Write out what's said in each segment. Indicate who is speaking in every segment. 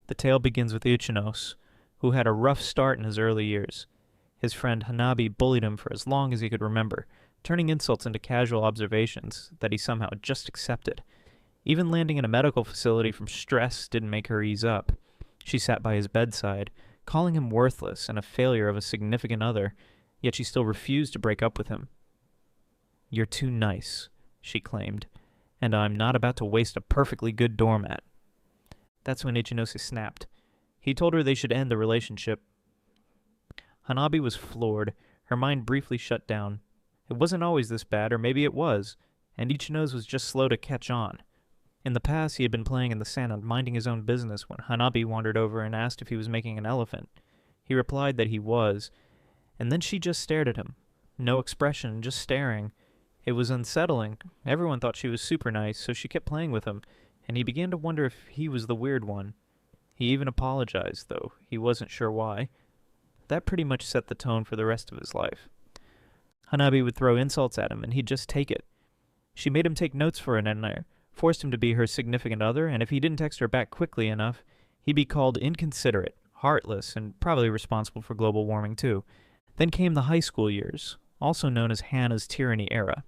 Speaker 1: The tale begins with Ichinos, who had a rough start in his early years. His friend Hanabi bullied him for as long as he could remember, turning insults into casual observations that he somehow just accepted. Even landing in a medical facility from stress didn't make her ease up. She sat by his bedside, calling him worthless and a failure of a significant other, yet she still refused to break up with him. "You're too nice," she claimed, "and I'm not about to waste a perfectly good doormat." That's when Ichinose snapped. He told her they should end the relationship. Hanabi was floored. Her mind briefly shut down. It wasn't always this bad, or maybe it was, and Ichinose was just slow to catch on. In the past, he had been playing in the sand and minding his own business when Hanabi wandered over and asked if he was making an elephant. He replied that he was, and then she just stared at him. No expression, just staring. It was unsettling. Everyone thought she was super nice, so she kept playing with him, and he began to wonder if he was the weird one. He even apologized, though he wasn't sure why. That pretty much set the tone for the rest of his life. Hanabi would throw insults at him, and he'd just take it. She made him take notes for an NR, forced him to be her significant other, and if he didn't text her back quickly enough, he'd be called inconsiderate, heartless, and probably responsible for global warming too. Then came the high school years, also known as Hannah's tyranny era.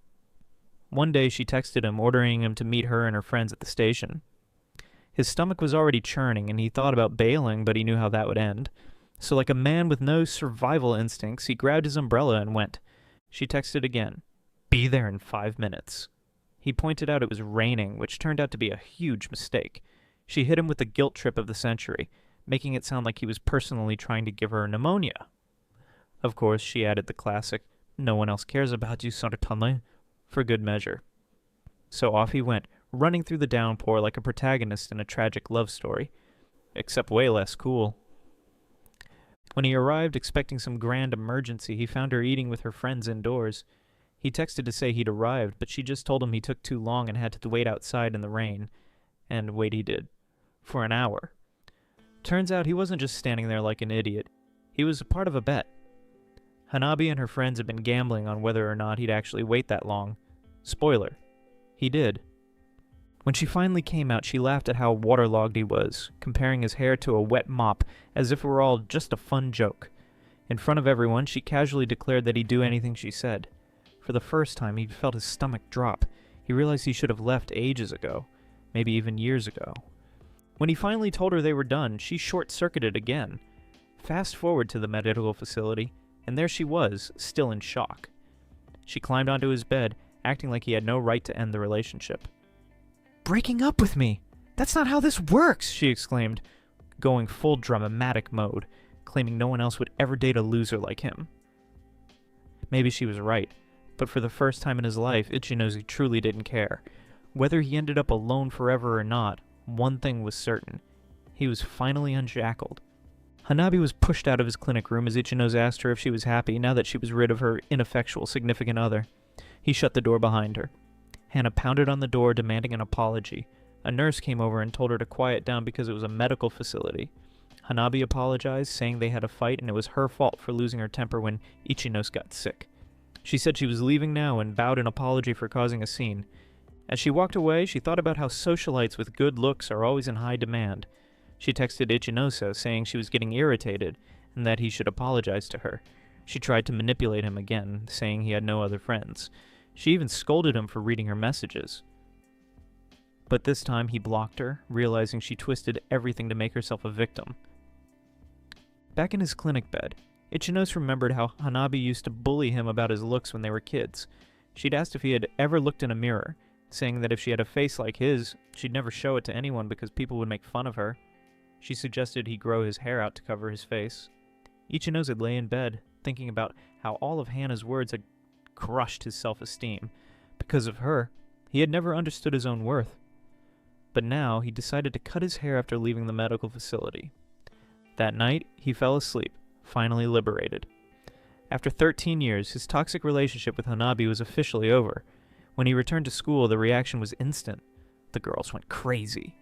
Speaker 1: One day she texted him, ordering him to meet her and her friends at the station. His stomach was already churning, and he thought about bailing, but he knew how that would end. So like a man with no survival instincts, he grabbed his umbrella and went. She texted again, "Be there in 5 minutes." He pointed out it was raining, which turned out to be a huge mistake. She hit him with the guilt trip of the century, making it sound like he was personally trying to give her pneumonia. Of course, she added the classic, "No one else cares about you, Saratane," for good measure. So off he went, running through the downpour like a protagonist in a tragic love story, except way less cool. When he arrived expecting some grand emergency, he found her eating with her friends indoors. He texted to say he'd arrived, but she just told him he took too long and had to wait outside in the rain. And wait he did. For an hour. Turns out he wasn't just standing there like an idiot. He was a part of a bet. Hanabi and her friends had been gambling on whether or not he'd actually wait that long. Spoiler. He did. When she finally came out, she laughed at how waterlogged he was, comparing his hair to a wet mop, as if it were all just a fun joke. In front of everyone, she casually declared that he'd do anything she said. For the first time, he felt his stomach drop. He realized he should have left ages ago, maybe even years ago. When he finally told her they were done, she short-circuited again. Fast forward to the medical facility, and there she was, still in shock. She climbed onto his bed, acting like he had no right to end the relationship. "Breaking up with me! That's not how this works!" she exclaimed, going full dramatic mode, claiming no one else would ever date a loser like him. Maybe she was right, but for the first time in his life, Ichinose truly didn't care. Whether he ended up alone forever or not, one thing was certain. He was finally unshackled. Hanabi was pushed out of his clinic room as Ichinose asked her if she was happy now that she was rid of her ineffectual significant other. He shut the door behind her. Hannah pounded on the door, demanding an apology. A nurse came over and told her to quiet down because it was a medical facility. Hanabi apologized, saying they had a fight and it was her fault for losing her temper when Ichinose got sick. She said she was leaving now and vowed an apology for causing a scene. As she walked away, she thought about how socialites with good looks are always in high demand. She texted Ichinose, saying she was getting irritated and that he should apologize to her. She tried to manipulate him again, saying he had no other friends. She even scolded him for reading her messages. But this time he blocked her, realizing she twisted everything to make herself a victim. Back in his clinic bed, Ichinose remembered how Hanabi used to bully him about his looks when they were kids. She'd asked if he had ever looked in a mirror, saying that if she had a face like his, she'd never show it to anyone because people would make fun of her. She suggested he grow his hair out to cover his face. Ichinose lay in bed, thinking about how all of Hannah's words had crushed his self-esteem. Because of her, he had never understood his own worth. But now he decided to cut his hair after leaving the medical facility. That night, he fell asleep, finally liberated. After 13 years, his toxic relationship with Hanabi was officially over. When he returned to school, the reaction was instant. The girls went crazy.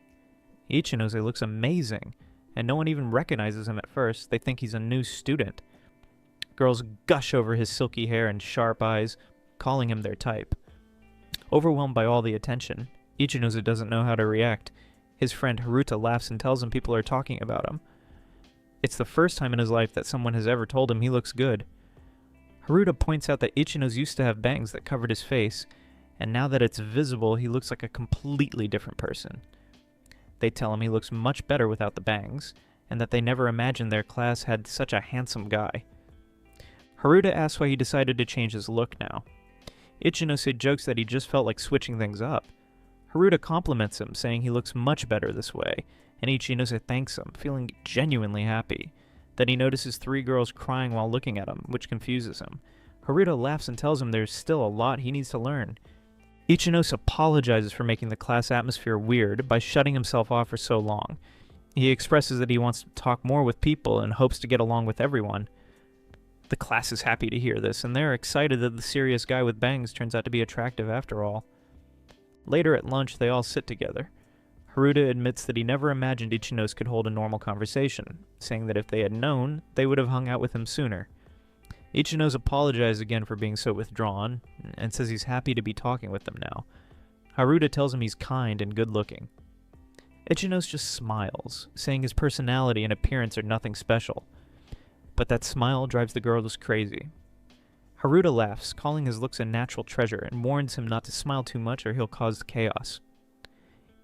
Speaker 1: Ichinose looks amazing, and no one even recognizes him at first. They think he's a new student. Girls gush over his silky hair and sharp eyes, calling him their type. Overwhelmed by all the attention, Ichinose doesn't know how to react. His friend Haruta laughs and tells him people are talking about him. It's the first time in his life that someone has ever told him he looks good. Haruta points out that Ichino's used to have bangs that covered his face, and now that it's visible, he looks like a completely different person. They tell him he looks much better without the bangs, and that they never imagined their class had such a handsome guy. Haruta asks why he decided to change his look now. Ichinose jokes that he just felt like switching things up. Haruta compliments him, saying he looks much better this way, and Ichinose thanks him, feeling genuinely happy. Then he notices 3 girls crying while looking at him, which confuses him. Haruta laughs and tells him there's still a lot he needs to learn. Ichinose apologizes for making the class atmosphere weird by shutting himself off for so long. He expresses that he wants to talk more with people and hopes to get along with everyone. The class is happy to hear this, and they're excited that the serious guy with bangs turns out to be attractive after all. Later at lunch, they all sit together. Haruta admits that he never imagined Ichinose could hold a normal conversation, saying that if they had known, they would have hung out with him sooner. Ichinose apologizes again for being so withdrawn, and says he's happy to be talking with them now. Haruta tells him he's kind and good-looking. Ichinose just smiles, saying his personality and appearance are nothing special. But that smile drives the girls crazy. Haruta laughs, calling his looks a natural treasure, and warns him not to smile too much or he'll cause chaos.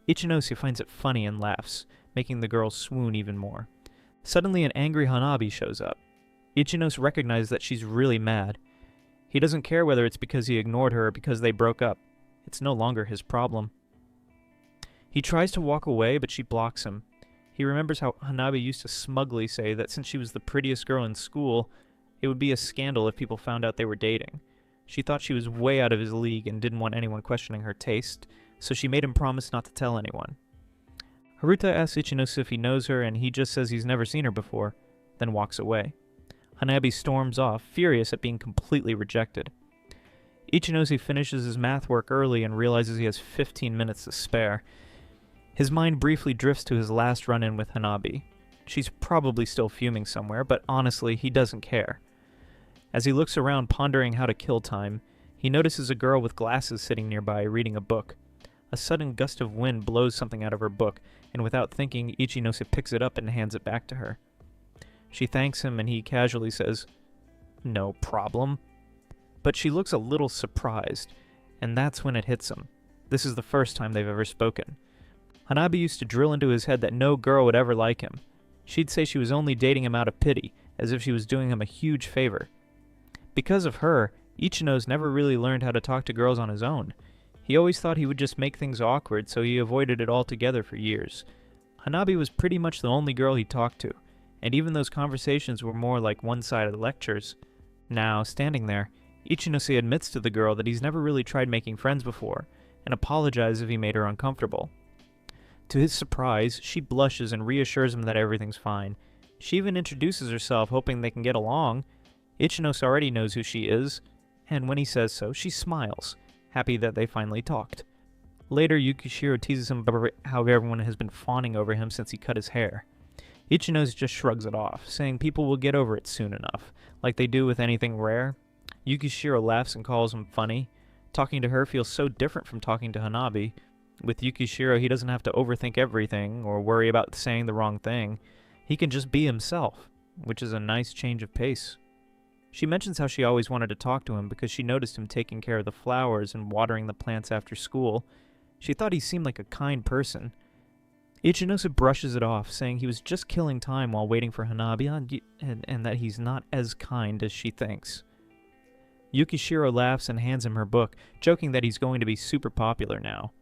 Speaker 1: Ichinose finds it funny and laughs, making the girls swoon even more. Suddenly an angry Hanabi shows up. Ichinose recognizes that she's really mad. He doesn't care whether it's because he ignored her or because they broke up. It's no longer his problem. He tries to walk away, but she blocks him. He remembers how Hanabi used to smugly say that since she was the prettiest girl in school, it would be a scandal if people found out they were dating. She thought she was way out of his league and didn't want anyone questioning her taste, so she made him promise not to tell anyone. Haruta asks Ichinose if he knows her, and he just says he's never seen her before, then walks away. Hanabi storms off, furious at being completely rejected. Ichinose finishes his math work early and realizes he has 15 minutes to spare. His mind briefly drifts to his last run-in with Hanabi. She's probably still fuming somewhere, but honestly, he doesn't care. As he looks around pondering how to kill time, he notices a girl with glasses sitting nearby reading a book. A sudden gust of wind blows something out of her book, and without thinking, Ichinose picks it up and hands it back to her. She thanks him and he casually says, "No problem." But she looks a little surprised, and that's when it hits him. This is the first time they've ever spoken. Hanabi used to drill into his head that no girl would ever like him. She'd say she was only dating him out of pity, as if she was doing him a huge favor. Because of her, Ichinose never really learned how to talk to girls on his own. He always thought he would just make things awkward, so he avoided it altogether for years. Hanabi was pretty much the only girl he talked to, and even those conversations were more like one-sided lectures. Now, standing there, Ichinose admits to the girl that he's never really tried making friends before, and apologizes if he made her uncomfortable. To his surprise, she blushes and reassures him that everything's fine. She even introduces herself, hoping they can get along. Ichinose already knows who she is, and when he says so, she smiles, happy that they finally talked. Later, Yukishiro teases him about how everyone has been fawning over him since he cut his hair. Ichinose just shrugs it off, saying people will get over it soon enough, like they do with anything rare. Yukishiro laughs and calls him funny. Talking to her feels so different from talking to Hanabi. With Yukishiro, he doesn't have to overthink everything or worry about saying the wrong thing. He can just be himself, which is a nice change of pace. She mentions how she always wanted to talk to him because she noticed him taking care of the flowers and watering the plants after school. She thought he seemed like a kind person. Ichinose brushes it off, saying he was just killing time while waiting for Hanabi and that he's not as kind as she thinks. Yukishiro laughs and hands him her book, joking that he's going to be super popular now.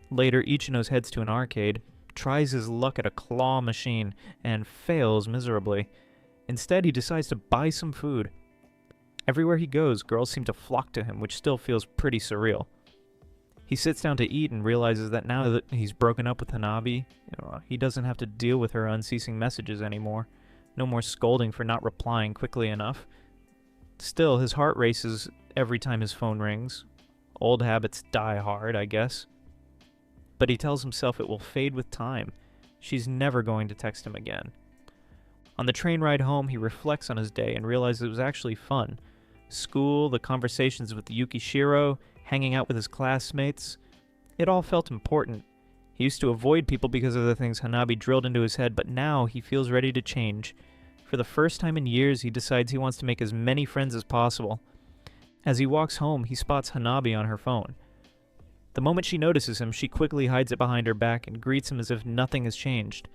Speaker 1: Later, Ichinose heads to an arcade, tries his luck at a claw machine, and fails miserably. Instead, he decides to buy some food. Everywhere he goes, girls seem to flock to him, which still feels pretty surreal. He sits down to eat and realizes that now that he's broken up with Hanabi, he doesn't have to deal with her unceasing messages anymore. No more scolding for not replying quickly enough. Still, his heart races every time his phone rings. Old habits die hard, I guess. But he tells himself it will fade with time. She's never going to text him again. On the train ride home, he reflects on his day and realizes it was actually fun. School, the conversations with Yukishiro, hanging out with his classmates. It all felt important. He used to avoid people because of the things Hanabi drilled into his head, but now he feels ready to change. For the first time in years, he decides he wants to make as many friends as possible. As he walks home, he spots Hanabi on her phone. The moment she notices him, she quickly hides it behind her back and greets him as if nothing has changed.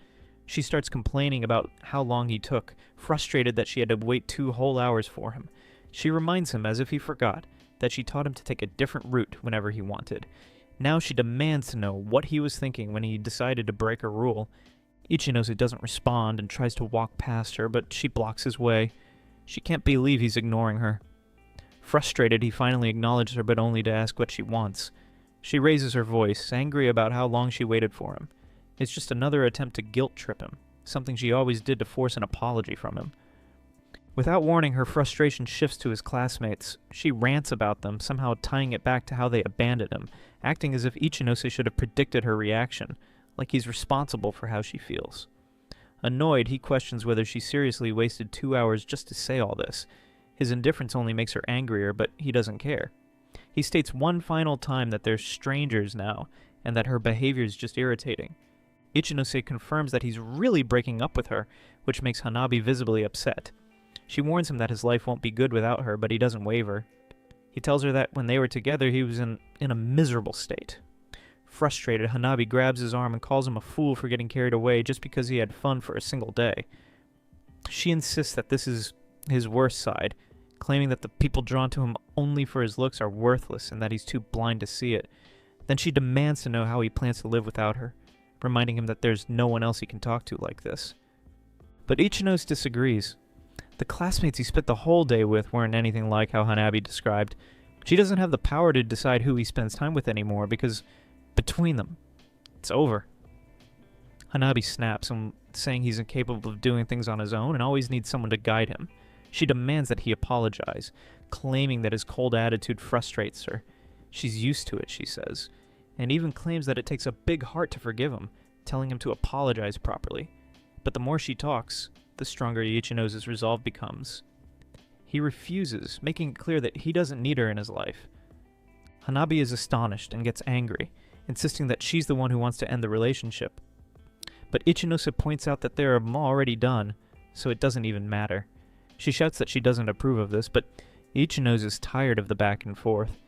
Speaker 1: She starts complaining about how long he took, frustrated that she had to wait 2 whole hours for him. She reminds him, as if he forgot, that she taught him to take a different route whenever he wanted. Now she demands to know what he was thinking when he decided to break her rule. Ichinose doesn't respond and tries to walk past her, but she blocks his way. She can't believe he's ignoring her. Frustrated, he finally acknowledges her, but only to ask what she wants. She raises her voice, angry about how long she waited for him. It's just another attempt to guilt trip him, something she always did to force an apology from him. Without warning, her frustration shifts to his classmates. She rants about them, somehow tying it back to how they abandoned him, acting as if Ichinose should have predicted her reaction, like he's responsible for how she feels. Annoyed, he questions whether she seriously wasted 2 hours just to say all this. His indifference only makes her angrier, but he doesn't care. He states one final time that they're strangers now, and that her behavior is just irritating. Ichinose confirms that he's really breaking up with her, which makes Hanabi visibly upset. She warns him that his life won't be good without her, but he doesn't waver. He tells her that when they were together, he was in a miserable state. Frustrated, Hanabi grabs his arm and calls him a fool for getting carried away just because he had fun for a single day. She insists that this is his worst side, claiming that the people drawn to him only for his looks are worthless and that he's too blind to see it. Then she demands to know how he plans to live without her, reminding him that there's no one else he can talk to like this. But Ichinose disagrees. The classmates he spent the whole day with weren't anything like how Hanabi described. She doesn't have the power to decide who he spends time with anymore because, between them, it's over. Hanabi snaps him, saying he's incapable of doing things on his own and always needs someone to guide him. She demands that he apologize, claiming that his cold attitude frustrates her. She's used to it, she says, and even claims that it takes a big heart to forgive him, telling him to apologize properly. But the more she talks, the stronger Ichinose's resolve becomes. He refuses, making it clear that he doesn't need her in his life. Hanabi is astonished and gets angry, insisting that she's the one who wants to end the relationship. But Ichinose points out that they're already done, so it doesn't even matter. She shouts that she doesn't approve of this, but Ichinose is tired of the back and forth.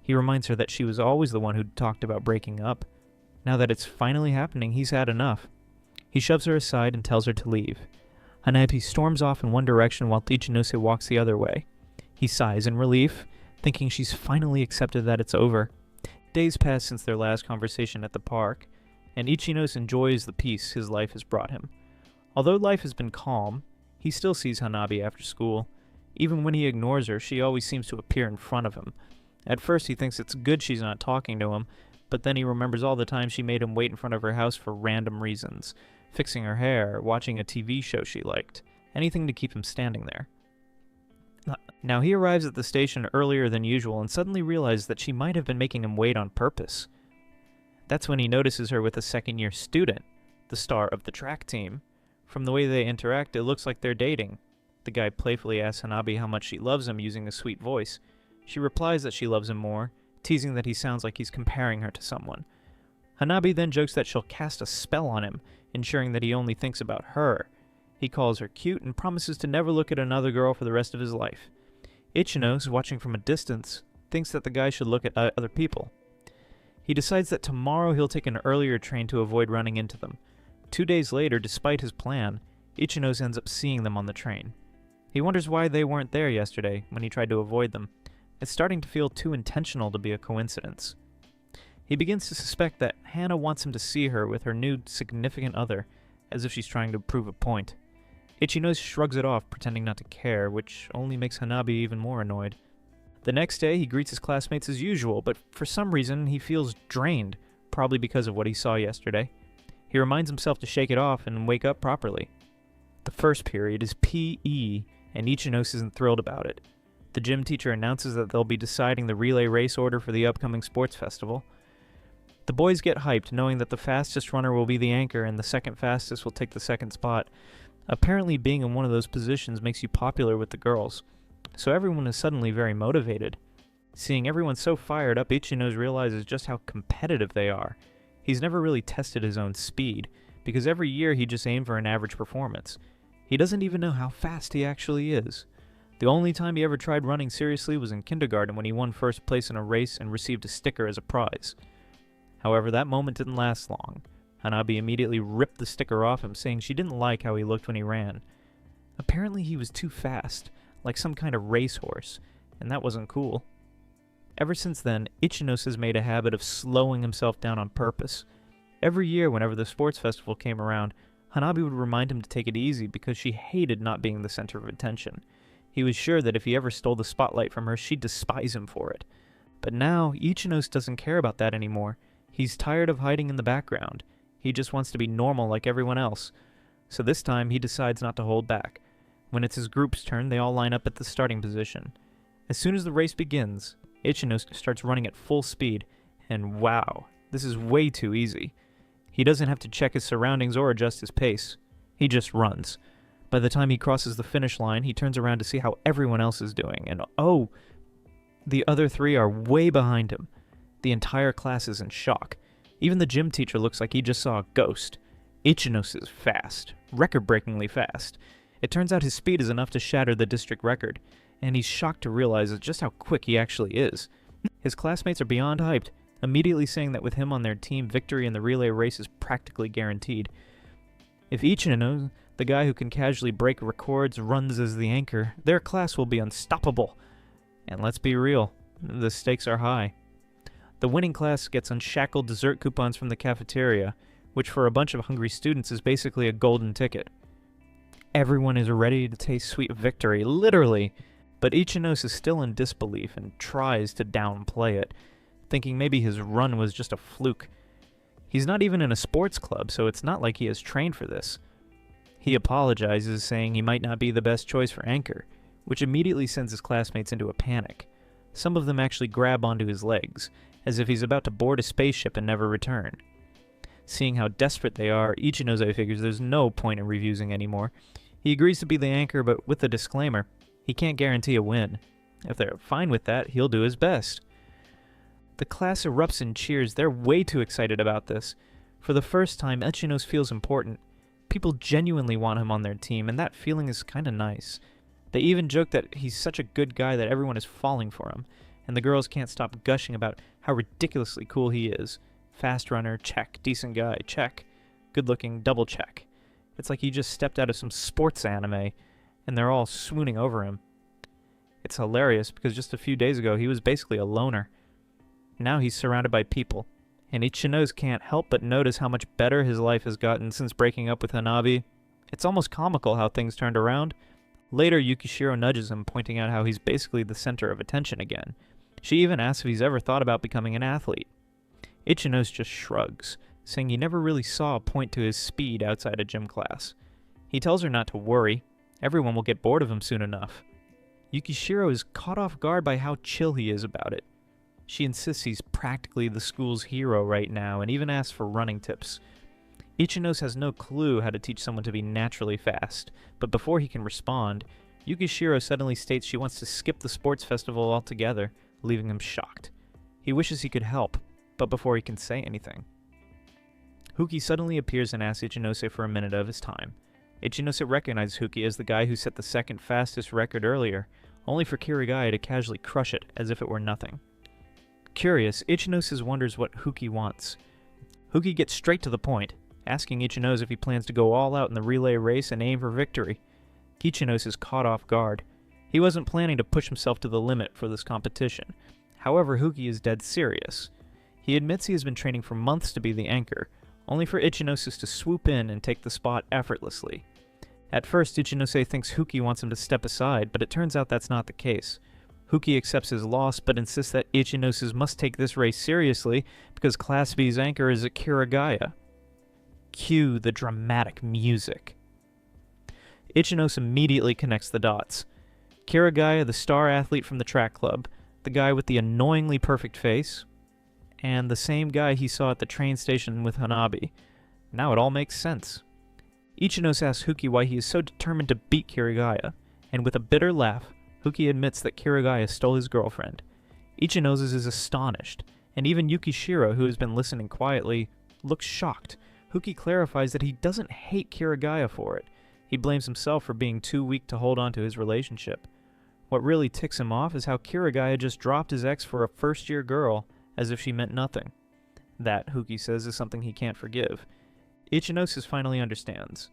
Speaker 1: He reminds her that she was always the one who talked about breaking up. Now that it's finally happening, he's had enough. He shoves her aside and tells her to leave. Hanabi storms off in one direction while Ichinose walks the other way. He sighs in relief, thinking she's finally accepted that it's over. Days pass since their last conversation at the park, and Ichinose enjoys the peace his life has brought him. Although life has been calm, he still sees Hanabi after school. Even when he ignores her, she always seems to appear in front of him. At first he thinks it's good she's not talking to him, but then he remembers all the time she made him wait in front of her house for random reasons. Fixing her hair, watching a TV show she liked. Anything to keep him standing there. Now he arrives at the station earlier than usual and suddenly realizes that she might have been making him wait on purpose. That's when he notices her with a second-year student, the star of the track team. From the way they interact, it looks like they're dating. The guy playfully asks Hanabi how much she loves him using a sweet voice. She replies that she loves him more, teasing that he sounds like he's comparing her to someone. Hanabi then jokes that she'll cast a spell on him, ensuring that he only thinks about her. He calls her cute and promises to never look at another girl for the rest of his life. Ichinose, watching from a distance, thinks that the guy should look at other people. He decides that tomorrow he'll take an earlier train to avoid running into them. 2 days later, despite his plan, Ichinose ends up seeing them on the train. He wonders why they weren't there yesterday when he tried to avoid them. It's starting to feel too intentional to be a coincidence. He begins to suspect that Hannah wants him to see her with her new significant other, as if she's trying to prove a point. Ichinose shrugs it off, pretending not to care, which only makes Hanabi even more annoyed. The next day, he greets his classmates as usual, but for some reason, he feels drained, probably because of what he saw yesterday. He reminds himself to shake it off and wake up properly. The first period is PE, and Ichinose isn't thrilled about it. The gym teacher announces that they'll be deciding the relay race order for the upcoming sports festival. The boys get hyped, knowing that the fastest runner will be the anchor and the second fastest will take the second spot. Apparently being in one of those positions makes you popular with the girls, so everyone is suddenly very motivated. Seeing everyone so fired up, Ichinose realizes just how competitive they are. He's never really tested his own speed, because every year he just aimed for an average performance. He doesn't even know how fast he actually is. The only time he ever tried running seriously was in kindergarten when he won first place in a race and received a sticker as a prize. However, that moment didn't last long. Hanabi immediately ripped the sticker off him, saying she didn't like how he looked when he ran. Apparently he was too fast, like some kind of racehorse, and that wasn't cool. Ever since then, Ichinos has made a habit of slowing himself down on purpose. Every year, whenever the sports festival came around, Hanabi would remind him to take it easy because she hated not being the center of attention. He was sure that if he ever stole the spotlight from her, she'd despise him for it. But now, Ichinos doesn't care about that anymore. He's tired of hiding in the background. He just wants to be normal like everyone else. So this time, he decides not to hold back. When it's his group's turn, they all line up at the starting position. As soon as the race begins, Ichinos starts running at full speed, and wow, this is way too easy. He doesn't have to check his surroundings or adjust his pace. He just runs. By the time he crosses the finish line, he turns around to see how everyone else is doing, and oh, the other three are way behind him. The entire class is in shock. Even the gym teacher looks like he just saw a ghost. Ichinos is fast, record-breakingly fast. It turns out his speed is enough to shatter the district record, and he's shocked to realize just how quick he actually is. His classmates are beyond hyped, immediately saying that with him on their team, victory in the relay race is practically guaranteed. If Ichinos, the guy who can casually break records, runs as the anchor, their class will be unstoppable. And let's be real, the stakes are high. The winning class gets unshackled dessert coupons from the cafeteria, which for a bunch of hungry students is basically a golden ticket. Everyone is ready to taste sweet victory, literally, but Ichinos is still in disbelief and tries to downplay it, thinking maybe his run was just a fluke. He's not even in a sports club, so it's not like he has trained for this. He apologizes, saying he might not be the best choice for anchor, which immediately sends his classmates into a panic. Some of them actually grab onto his legs, as if he's about to board a spaceship and never return. Seeing how desperate they are, Ichinos figures there's no point in refusing anymore. He agrees to be the anchor, but with a disclaimer, he can't guarantee a win. If they're fine with that, he'll do his best. The class erupts in cheers. They're way too excited about this. For the first time, Ichinos feels important. People genuinely want him on their team, and that feeling is kinda nice. They even joke that he's such a good guy that everyone is falling for him, and the girls can't stop gushing about how ridiculously cool he is. Fast runner, check. Decent guy, check. Good looking, double check. It's like he just stepped out of some sports anime, and they're all swooning over him. It's hilarious because just a few days ago he was basically a loner. Now he's surrounded by people, and Ichinos can't help but notice how much better his life has gotten since breaking up with Hanabi. It's almost comical how things turned around. Later, Yukishiro nudges him, pointing out how he's basically the center of attention again. She even asks if he's ever thought about becoming an athlete. Ichinos just shrugs, saying he never really saw a point to his speed outside a gym class. He tells her not to worry. Everyone will get bored of him soon enough. Yukishiro is caught off guard by how chill he is about it. She insists he's practically the school's hero right now and even asks for running tips. Ichinos has no clue how to teach someone to be naturally fast, but before he can respond, Yukishiro suddenly states she wants to skip the sports festival altogether, leaving him shocked. He wishes he could help, but before he can say anything, Huki suddenly appears and asks Ichinose for a minute of his time. Ichinose recognizes Huki as the guy who set the second fastest record earlier, only for Kirigaya to casually crush it as if it were nothing. Curious, Ichinose wonders what Huki wants. Huki gets straight to the point, asking Ichinose if he plans to go all out in the relay race and aim for victory. Ichinose is caught off guard. He wasn't planning to push himself to the limit for this competition. However, Huki is dead serious. He admits he has been training for months to be the anchor, only for Ichinose to swoop in and take the spot effortlessly. At first, Ichinose thinks Huki wants him to step aside, but it turns out that's not the case. Huki accepts his loss, but insists that Ichinose must take this race seriously because Class B's anchor is Kirigaya. Cue the dramatic music. Ichinose immediately connects the dots. Kirigaya, the star athlete from the track club, the guy with the annoyingly perfect face, and the same guy he saw at the train station with Hanabi. Now it all makes sense. Ichinose asks Huki why he is so determined to beat Kirigaya, and with a bitter laugh, Huki admits that Kirigaya stole his girlfriend. Ichinose is astonished, and even Yukishiro, who has been listening quietly, looks shocked. Huki clarifies that he doesn't hate Kirigaya for it. He blames himself for being too weak to hold on to his relationship. What really ticks him off is how Kirigaya just dropped his ex for a first-year girl as if she meant nothing. That, Huki says, is something he can't forgive. Ichinosis finally understands.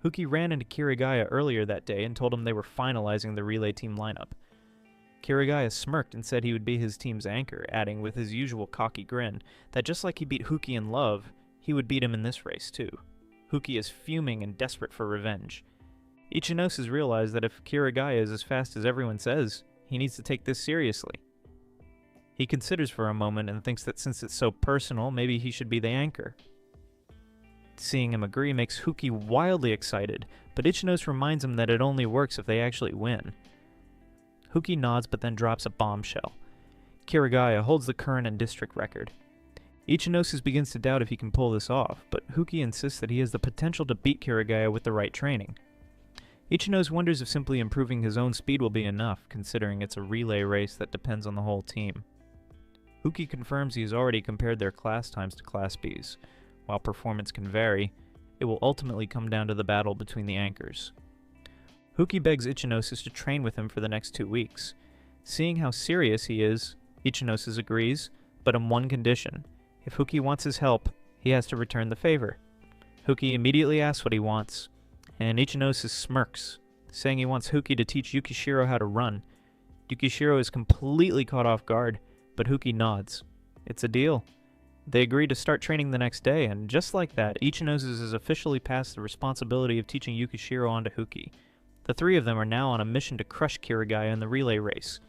Speaker 1: Huki ran into Kirigaya earlier that day and told him they were finalizing the relay team lineup. Kirigaya smirked and said he would be his team's anchor, adding with his usual cocky grin that just like he beat Huki in love, he would beat him in this race too. Huki is fuming and desperate for revenge. Ichinosis realized that if Kirigaya is as fast as everyone says, he needs to take this seriously. He considers for a moment and thinks that since it's so personal, maybe he should be the anchor. Seeing him agree makes Huki wildly excited, but Ichinosis reminds him that it only works if they actually win. Huki nods but then drops a bombshell. Kirigaya holds the current and district record. Ichinosis begins to doubt if he can pull this off, but Huki insists that he has the potential to beat Kirigaya with the right training. Ichinosis wonders if simply improving his own speed will be enough, considering it's a relay race that depends on the whole team. Huki confirms he has already compared their class times to Class B's. While performance can vary, it will ultimately come down to the battle between the anchors. Huki begs Ichinosis to train with him for the next 2 weeks. Seeing how serious he is, Ichinosis agrees, but on one condition. If Huki wants his help, he has to return the favor. Huki immediately asks what he wants, and Ichinosis smirks, saying he wants Huki to teach Yukishiro how to run. Yukishiro is completely caught off guard, but Huki nods. It's a deal. They agree to start training the next day, and just like that, Ichinosis has officially passed the responsibility of teaching Yukishiro onto Huki. The three of them are now on a mission to crush Kirigaya in the relay race.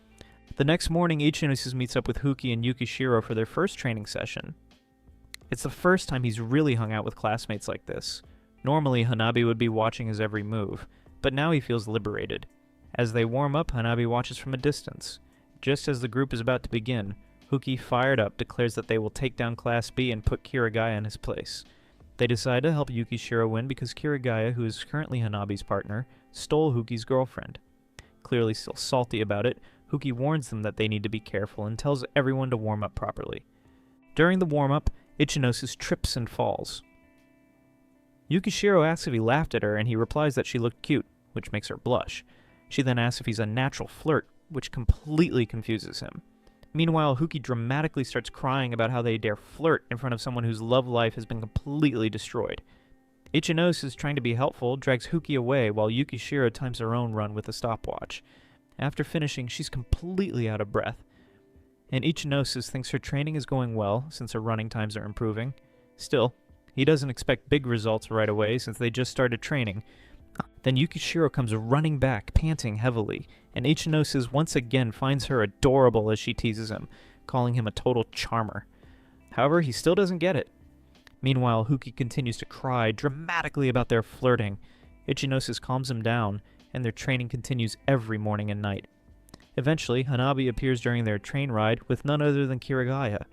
Speaker 1: The next morning, Ichinosis meets up with Huki and Yukishiro for their first training session. It's the first time he's really hung out with classmates like this. Normally, Hanabi would be watching his every move, but now he feels liberated. As they warm up, Hanabi watches from a distance. Just as the group is about to begin, Huki, fired up, declares that they will take down Class B and put Kirigaya in his place. They decide to help Yukishiro win because Kirigaya, who is currently Hanabi's partner, stole Huki's girlfriend. Clearly still salty about it, Huki warns them that they need to be careful and tells everyone to warm up properly. During the warm-up, Ichinosis trips and falls. Yukishiro asks if he laughed at her, and he replies that she looked cute, which makes her blush. She then asks if he's a natural flirt, which completely confuses him. Meanwhile, Huki dramatically starts crying about how they dare flirt in front of someone whose love life has been completely destroyed. Ichinosis, trying to be helpful, drags Huki away while Yukishiro times her own run with a stopwatch. After finishing, she's completely out of breath. And Ichinosis thinks her training is going well, since her running times are improving. Still, he doesn't expect big results right away since they just started training. Then Yukishiro comes running back, panting heavily, and Ichinosis once again finds her adorable as she teases him, calling him a total charmer. However, he still doesn't get it. Meanwhile, Huki continues to cry dramatically about their flirting. Ichinosis calms him down, and their training continues every morning and night. Eventually, Hanabi appears during their train ride with none other than Kirigaya.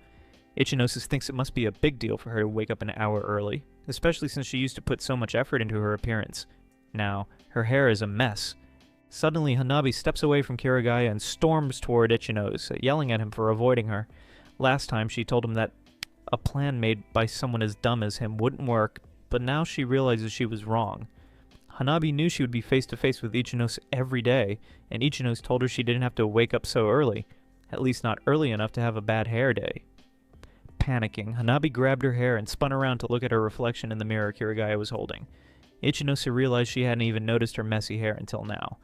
Speaker 1: Ichinosis thinks it must be a big deal for her to wake up an hour early, especially since she used to put so much effort into her appearance. Now, her hair is a mess. Suddenly, Hanabi steps away from Kirigaya and storms toward Ichinosis, yelling at him for avoiding her. Last time, she told him that a plan made by someone as dumb as him wouldn't work, but now she realizes she was wrong. Hanabi knew she would be face-to-face with Ichinosis every day, and Ichinosis told her she didn't have to wake up so early, at least not early enough to have a bad hair day. Panicking, Hanabi grabbed her hair and spun around to look at her reflection in the mirror Kirigaya was holding. Ichinosis realized she hadn't even noticed her messy hair until now.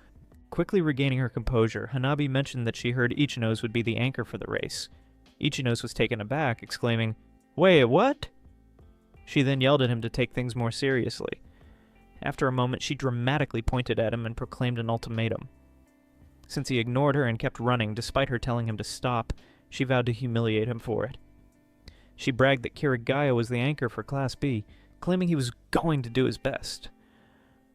Speaker 1: Quickly regaining her composure, Hanabi mentioned that she heard Ichinosis would be the anchor for the race. Ichinosis was taken aback, exclaiming, "Wait, what?" She then yelled at him to take things more seriously. After a moment, she dramatically pointed at him and proclaimed an ultimatum. Since he ignored her and kept running despite her telling him to stop, she vowed to humiliate him for it. She bragged that Kirigaya was the anchor for Class B, claiming he was going to do his best.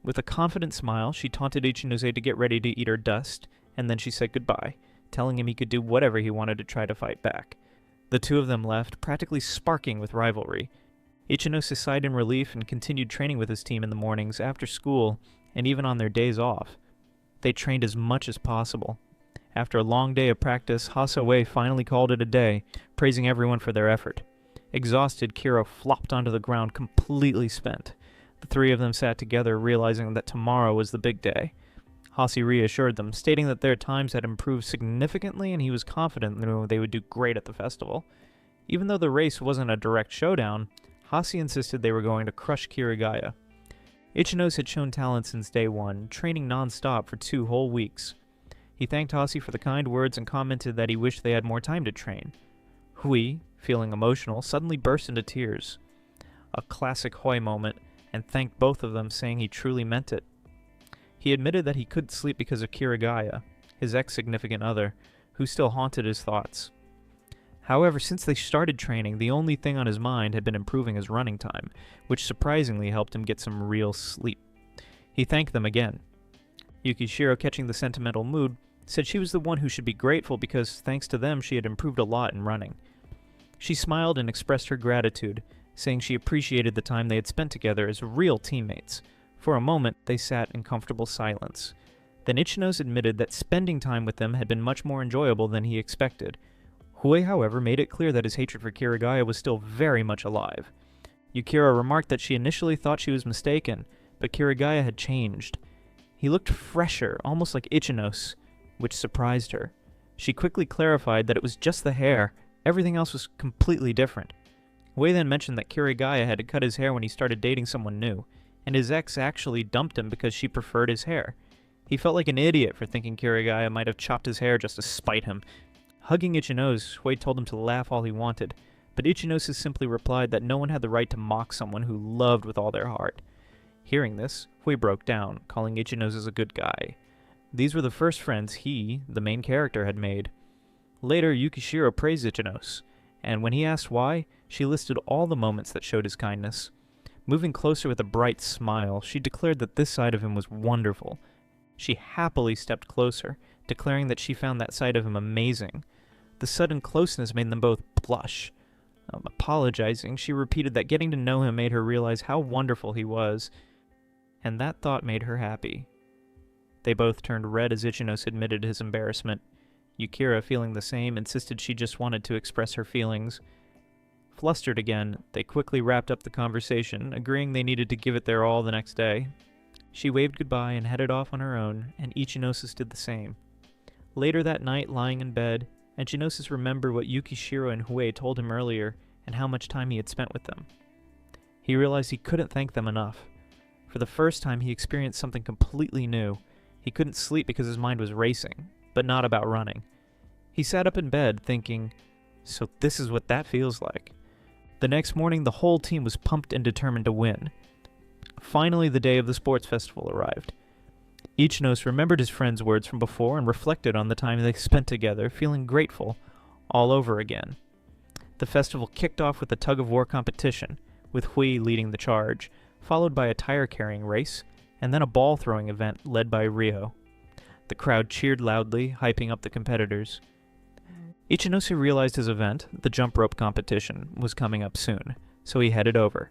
Speaker 1: With a confident smile, she taunted Ichinosis to get ready to eat her dust, and then she said goodbye, telling him he could do whatever he wanted to try to fight back. The two of them left, practically sparking with rivalry. Ichinosis sighed in relief and continued training with his team in the mornings, after school, and even on their days off. They trained as much as possible. After a long day of practice, Hasawe finally called it a day, praising everyone for their effort. Exhausted, Kira flopped onto the ground, completely spent. The three of them sat together, realizing that tomorrow was the big day. Hasi reassured them, stating that their times had improved significantly and he was confident they would do great at the festival. Even though the race wasn't a direct showdown, Hasi insisted they were going to crush Kirigaya. Ichinose had shown talent since day one, training non-stop for 2 whole weeks. He thanked Hasi for the kind words and commented that he wished they had more time to train. Hui, feeling emotional, suddenly burst into tears. A classic Hoi moment, and thanked both of them, saying he truly meant it. He admitted that he couldn't sleep because of Kirigaya, his ex-significant other, who still haunted his thoughts. However, since they started training, the only thing on his mind had been improving his running time, which surprisingly helped him get some real sleep. He thanked them again. Yukishiro, catching the sentimental mood, said she was the one who should be grateful because thanks to them she had improved a lot in running. She smiled and expressed her gratitude, saying she appreciated the time they had spent together as real teammates. For a moment, they sat in comfortable silence. Then Ichinose admitted that spending time with them had been much more enjoyable than he expected. Hui, however, made it clear that his hatred for Kirigaya was still very much alive. Yukira remarked that she initially thought she was mistaken, but Kirigaya had changed. He looked fresher, almost like Ichinose, which surprised her. She quickly clarified that it was just the hair, everything else was completely different. Hui then mentioned that Kirigaya had to cut his hair when he started dating someone new, and his ex actually dumped him because she preferred his hair. He felt like an idiot for thinking Kirigaya might have chopped his hair just to spite him. Hugging Ichinose, Hui told him to laugh all he wanted, but Ichinose simply replied that no one had the right to mock someone who loved with all their heart. Hearing this, Hui broke down, calling Ichinose a good guy. These were the first friends he, the main character, had made. Later, Yukishiro praised Ichinose, and when he asked why, she listed all the moments that showed his kindness. Moving closer with a bright smile, she declared that this side of him was wonderful. She happily stepped closer, declaring that she found that side of him amazing. The sudden closeness made them both blush. Apologizing, she repeated that getting to know him made her realize how wonderful he was, and that thought made her happy. They both turned red as Ichinose admitted his embarrassment. Yukira, feeling the same, insisted she just wanted to express her feelings. Flustered again, they quickly wrapped up the conversation, agreeing they needed to give it their all the next day. She waved goodbye and headed off on her own, and Ichinose did the same. Later that night, lying in bed, Ichinose remembered what Yukishiro and Hui told him earlier and how much time he had spent with them. He realized he couldn't thank them enough. For the first time, he experienced something completely new. He couldn't sleep because his mind was racing, but not about running. He sat up in bed thinking, so this is what that feels like. The next morning, the whole team was pumped and determined to win. Finally, the day of the sports festival arrived. Ichinose remembered his friend's words from before and reflected on the time they spent together, feeling grateful all over again. The festival kicked off with a tug-of-war competition, with Hui leading the charge, followed by a tire-carrying race, and then a ball-throwing event led by Ryo. The crowd cheered loudly, hyping up the competitors. Ichinose realized his event, the jump rope competition, was coming up soon, so he headed over.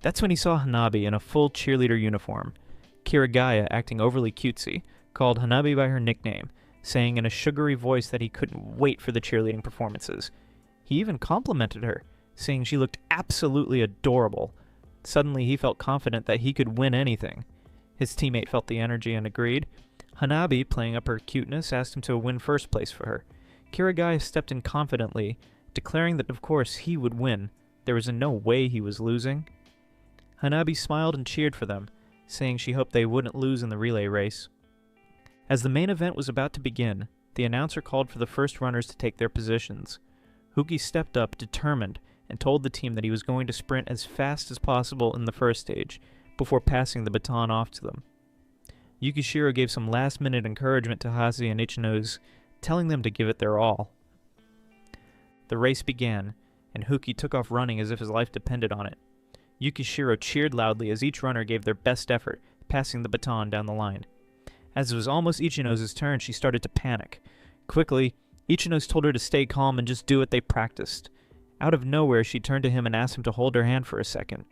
Speaker 1: That's when he saw Hanabi in a full cheerleader uniform. Kirigaya, acting overly cutesy, called Hanabi by her nickname, saying in a sugary voice that he couldn't wait for the cheerleading performances. He even complimented her, saying she looked absolutely adorable. Suddenly he felt confident that he could win anything. His teammate felt the energy and agreed. Hanabi, playing up her cuteness, asked him to win first place for her. Kirigaya stepped in confidently, declaring that of course he would win. There was no way he was losing. Hanabi smiled and cheered for them, saying she hoped they wouldn't lose in the relay race. As the main event was about to begin, the announcer called for the first runners to take their positions. Huki stepped up, determined, and told the team that he was going to sprint as fast as possible in the first stage, before passing the baton off to them. Yukishiro gave some last-minute encouragement to Hasi and Ichinose, telling them to give it their all. The race began, and Huki took off running as if his life depended on it. Yukishiro cheered loudly as each runner gave their best effort, passing the baton down the line. As it was almost Ichinose's turn, she started to panic. Quickly, Ichinose told her to stay calm and just do what they practiced. Out of nowhere, she turned to him and asked him to hold her hand for a second.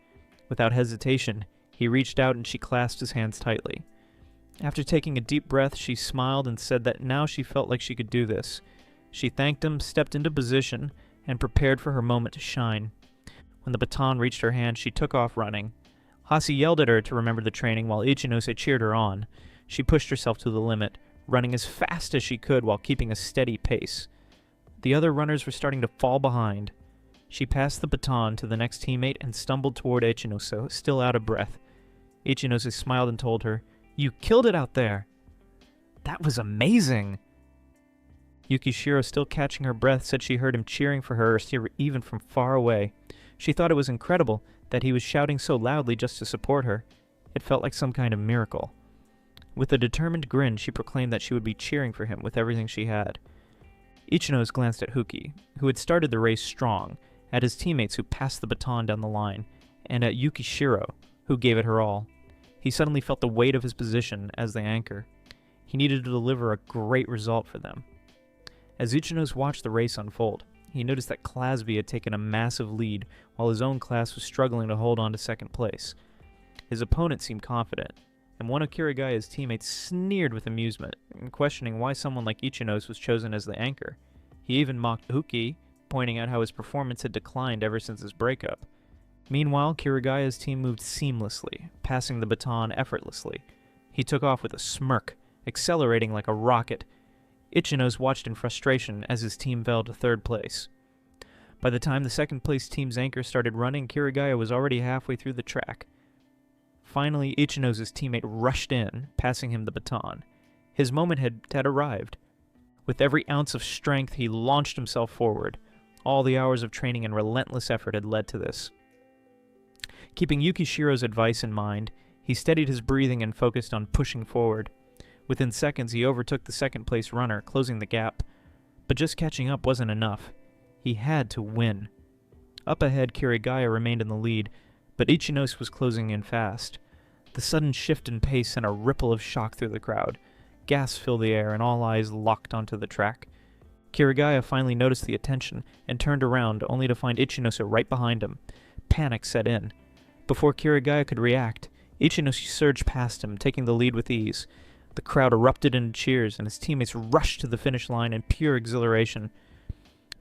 Speaker 1: Without hesitation, he reached out and she clasped his hands tightly. After taking a deep breath, she smiled and said that now she felt like she could do this. She thanked him, stepped into position, and prepared for her moment to shine. When the baton reached her hand, she took off running. Hasi yelled at her to remember the training while Ichinose cheered her on. She pushed herself to the limit, running as fast as she could while keeping a steady pace. The other runners were starting to fall behind. She passed the baton to the next teammate and stumbled toward Ichinose, still out of breath. Ichinose smiled and told her, "You killed it out there!" "That was amazing!" Yukishiro, still catching her breath, said she heard him cheering for her even from far away. She thought it was incredible that he was shouting so loudly just to support her. It felt like some kind of miracle. With a determined grin, she proclaimed that she would be cheering for him with everything she had. Ichinose glanced at Huki, who had started the race strong, at his teammates who passed the baton down the line, and at Yukishiro, who gave it her all. He suddenly felt the weight of his position as the anchor. He needed to deliver a great result for them. As Ichinose watched the race unfold, he noticed that Clasby had taken a massive lead while his own class was struggling to hold on to second place. His opponent seemed confident, and one of Kirigaya's teammates sneered with amusement, questioning why someone like Ichinose was chosen as the anchor. He even mocked Huki, pointing out how his performance had declined ever since his breakup. Meanwhile, Kirigaya's team moved seamlessly, passing the baton effortlessly. He took off with a smirk, accelerating like a rocket. Ichinose watched in frustration as his team fell to third place. By the time the second-place team's anchor started running, Kirigaya was already halfway through the track. Finally, Ichinose's teammate rushed in, passing him the baton. His moment had arrived. With every ounce of strength, he launched himself forward. All the hours of training and relentless effort had led to this. Keeping Yukishiro's advice in mind, he steadied his breathing and focused on pushing forward. Within seconds, he overtook the second-place runner, closing the gap. But just catching up wasn't enough. He had to win. Up ahead, Kirigaya remained in the lead, but Ichinose was closing in fast. The sudden shift in pace sent a ripple of shock through the crowd. Gasps filled the air, and all eyes locked onto the track. Kirigaya finally noticed the attention and turned around, only to find Ichinose right behind him. Panic set in. Before Kirigaya could react, Ichinose surged past him, taking the lead with ease. The crowd erupted into cheers, and his teammates rushed to the finish line in pure exhilaration.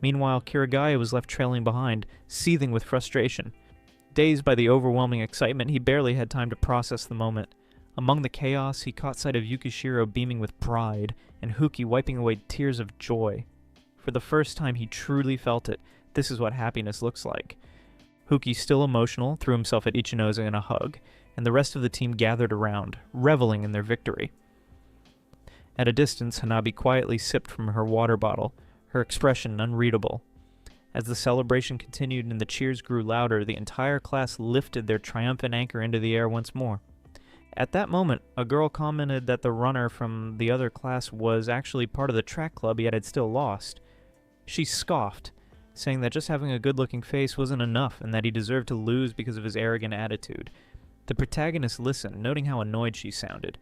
Speaker 1: Meanwhile, Kirigaya was left trailing behind, seething with frustration. Dazed by the overwhelming excitement, he barely had time to process the moment. Among the chaos, he caught sight of Yukishiro beaming with pride, and Huki wiping away tears of joy. For the first time he truly felt it. This is what happiness looks like. Huki, still emotional, threw himself at Ichinose in a hug, and the rest of the team gathered around, reveling in their victory. At a distance, Hanabi quietly sipped from her water bottle, her expression unreadable. As the celebration continued and the cheers grew louder, the entire class lifted their triumphant anchor into the air once more. At that moment, a girl commented that the runner from the other class was actually part of the track club yet had still lost. She scoffed, saying that just having a good-looking face wasn't enough and that he deserved to lose because of his arrogant attitude. The protagonist listened, noting how annoyed she sounded.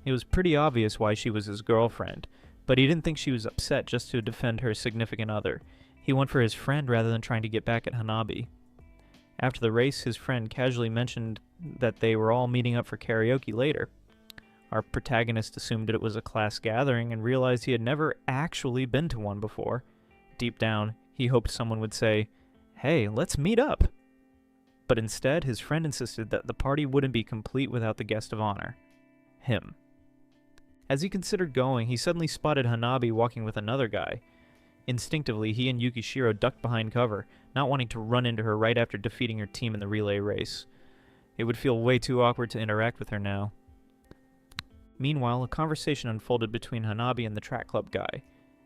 Speaker 1: It was pretty obvious why she was his girlfriend, but he didn't think she was upset just to defend her significant other. He went for his friend rather than trying to get back at Hanabi. After the race, his friend casually mentioned that they were all meeting up for karaoke later. Our protagonist assumed it was a class gathering and realized he had never actually been to one before. Deep down, he hoped someone would say, "Hey, let's meet up." But instead, his friend insisted that the party wouldn't be complete without the guest of honor. Him. As he considered going, he suddenly spotted Hanabi walking with another guy. Instinctively, he and Yukishiro ducked behind cover, not wanting to run into her right after defeating her team in the relay race. It would feel way too awkward to interact with her now. Meanwhile, a conversation unfolded between Hanabi and the track club guy.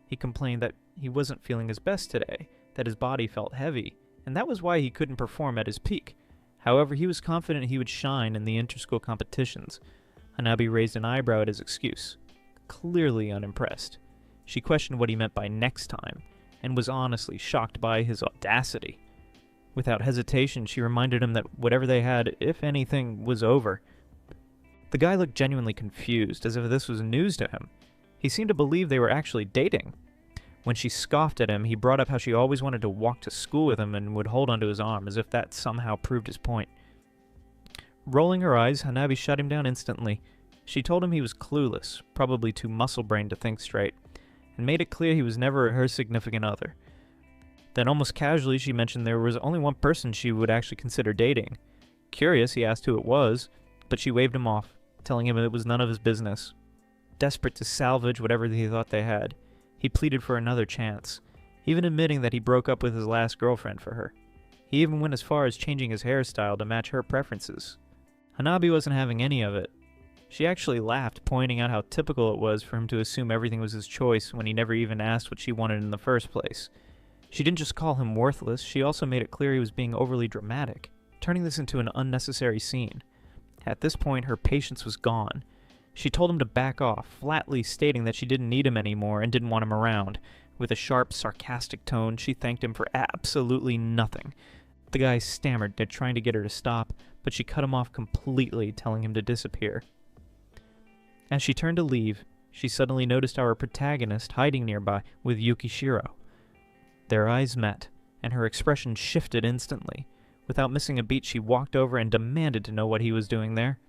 Speaker 1: He complained that he wasn't feeling his best today, that his body felt heavy, and that was why he couldn't perform at his peak. However, he was confident he would shine in the inter-school competitions. Hanabi raised an eyebrow at his excuse, clearly unimpressed. She questioned what he meant by next time, and was honestly shocked by his audacity. Without hesitation, she reminded him that whatever they had, if anything, was over. The guy looked genuinely confused, as if this was news to him. He seemed to believe they were actually dating. When she scoffed at him, he brought up how she always wanted to walk to school with him and would hold onto his arm, as if that somehow proved his point. Rolling her eyes, Hanabi shut him down instantly. She told him he was clueless, probably too muscle-brained to think straight, and made it clear he was never her significant other. Then almost casually she mentioned there was only one person she would actually consider dating. Curious, he asked who it was, but she waved him off, telling him it was none of his business. Desperate to salvage whatever he thought they had, he pleaded for another chance, even admitting that he broke up with his last girlfriend for her. He even went as far as changing his hairstyle to match her preferences. Hanabi wasn't having any of it. She actually laughed, pointing out how typical it was for him to assume everything was his choice when he never even asked what she wanted in the first place. She didn't just call him worthless, she also made it clear he was being overly dramatic, turning this into an unnecessary scene. At this point, her patience was gone. She told him to back off, flatly stating that she didn't need him anymore and didn't want him around. With a sharp, sarcastic tone, she thanked him for absolutely nothing. The guy stammered, trying to get her to stop, but she cut him off completely, telling him to disappear. As she turned to leave, she suddenly noticed our protagonist hiding nearby with Yukishiro. Their eyes met, and her expression shifted instantly. Without missing a beat, she walked over and demanded to know what he was doing there.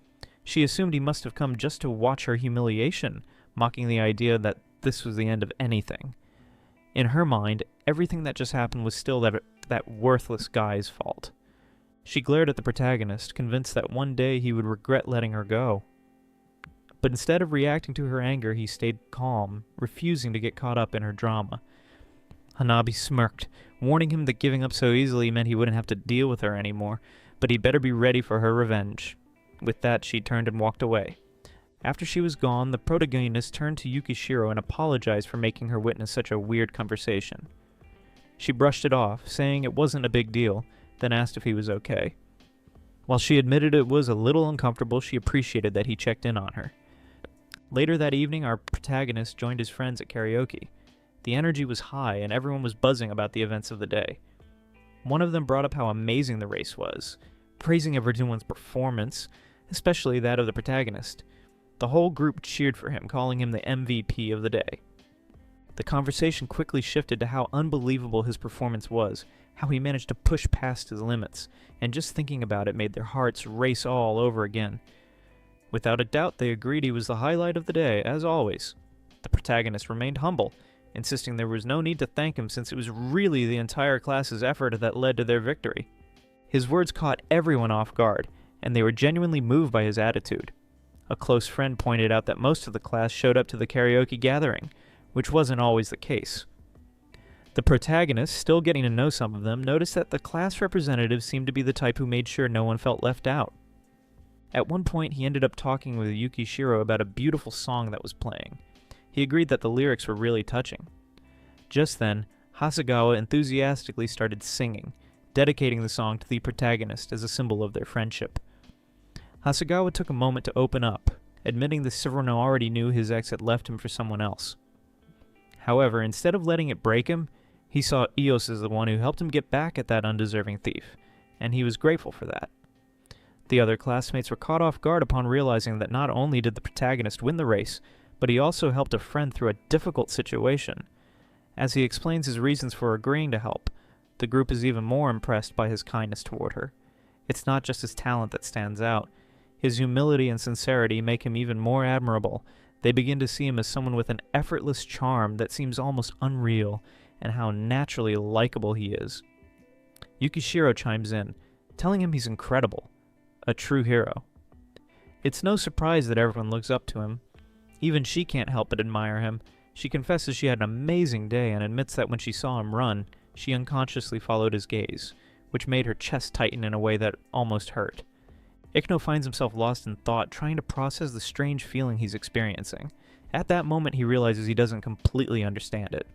Speaker 1: She assumed he must have come just to watch her humiliation, mocking the idea that this was the end of anything. In her mind, everything that just happened was still that worthless guy's fault. She glared at the protagonist, convinced that one day he would regret letting her go. But instead of reacting to her anger, he stayed calm, refusing to get caught up in her drama. Hanabi smirked, warning him that giving up so easily meant he wouldn't have to deal with her anymore, but he'd better be ready for her revenge. With that, she turned and walked away. After she was gone, the protagonist turned to Yukishiro and apologized for making her witness such a weird conversation. She brushed it off, saying it wasn't a big deal, then asked if he was okay. While she admitted it was a little uncomfortable, she appreciated that he checked in on her. Later that evening, our protagonist joined his friends at karaoke. The energy was high, and everyone was buzzing about the events of the day. One of them brought up how amazing the race was, praising everyone's performance, especially that of the protagonist. The whole group cheered for him, calling him the MVP of the day. The conversation quickly shifted to how unbelievable his performance was, how he managed to push past his limits, and just thinking about it made their hearts race all over again. Without a doubt, they agreed he was the highlight of the day, as always. The protagonist remained humble, insisting there was no need to thank him since it was really the entire class's effort that led to their victory. His words caught everyone off guard, and they were genuinely moved by his attitude. A close friend pointed out that most of the class showed up to the karaoke gathering, which wasn't always the case. The protagonist, still getting to know some of them, noticed that the class representatives seemed to be the type who made sure no one felt left out. At one point, he ended up talking with Yukishiro about a beautiful song that was playing. He agreed that the lyrics were really touching. Just then, Hasegawa enthusiastically started singing, dedicating the song to the protagonist as a symbol of their friendship. Hasegawa took a moment to open up, admitting that everyone already knew his ex had left him for someone else. However, instead of letting it break him, he saw Eos as the one who helped him get back at that undeserving thief, and he was grateful for that. The other classmates were caught off guard upon realizing that not only did the protagonist win the race, but he also helped a friend through a difficult situation. As he explains his reasons for agreeing to help, the group is even more impressed by his kindness toward her. It's not just his talent that stands out. His humility and sincerity make him even more admirable. They begin to see him as someone with an effortless charm that seems almost unreal, and how naturally likable he is. Yukishiro chimes in, telling him he's incredible, a true hero. It's no surprise that everyone looks up to him. Even she can't help but admire him. She confesses she had an amazing day and admits that when she saw him run, she unconsciously followed his gaze, which made her chest tighten in a way that almost hurt. Ikno finds himself lost in thought, trying to process the strange feeling he's experiencing. At that moment, he realizes he doesn't completely understand it.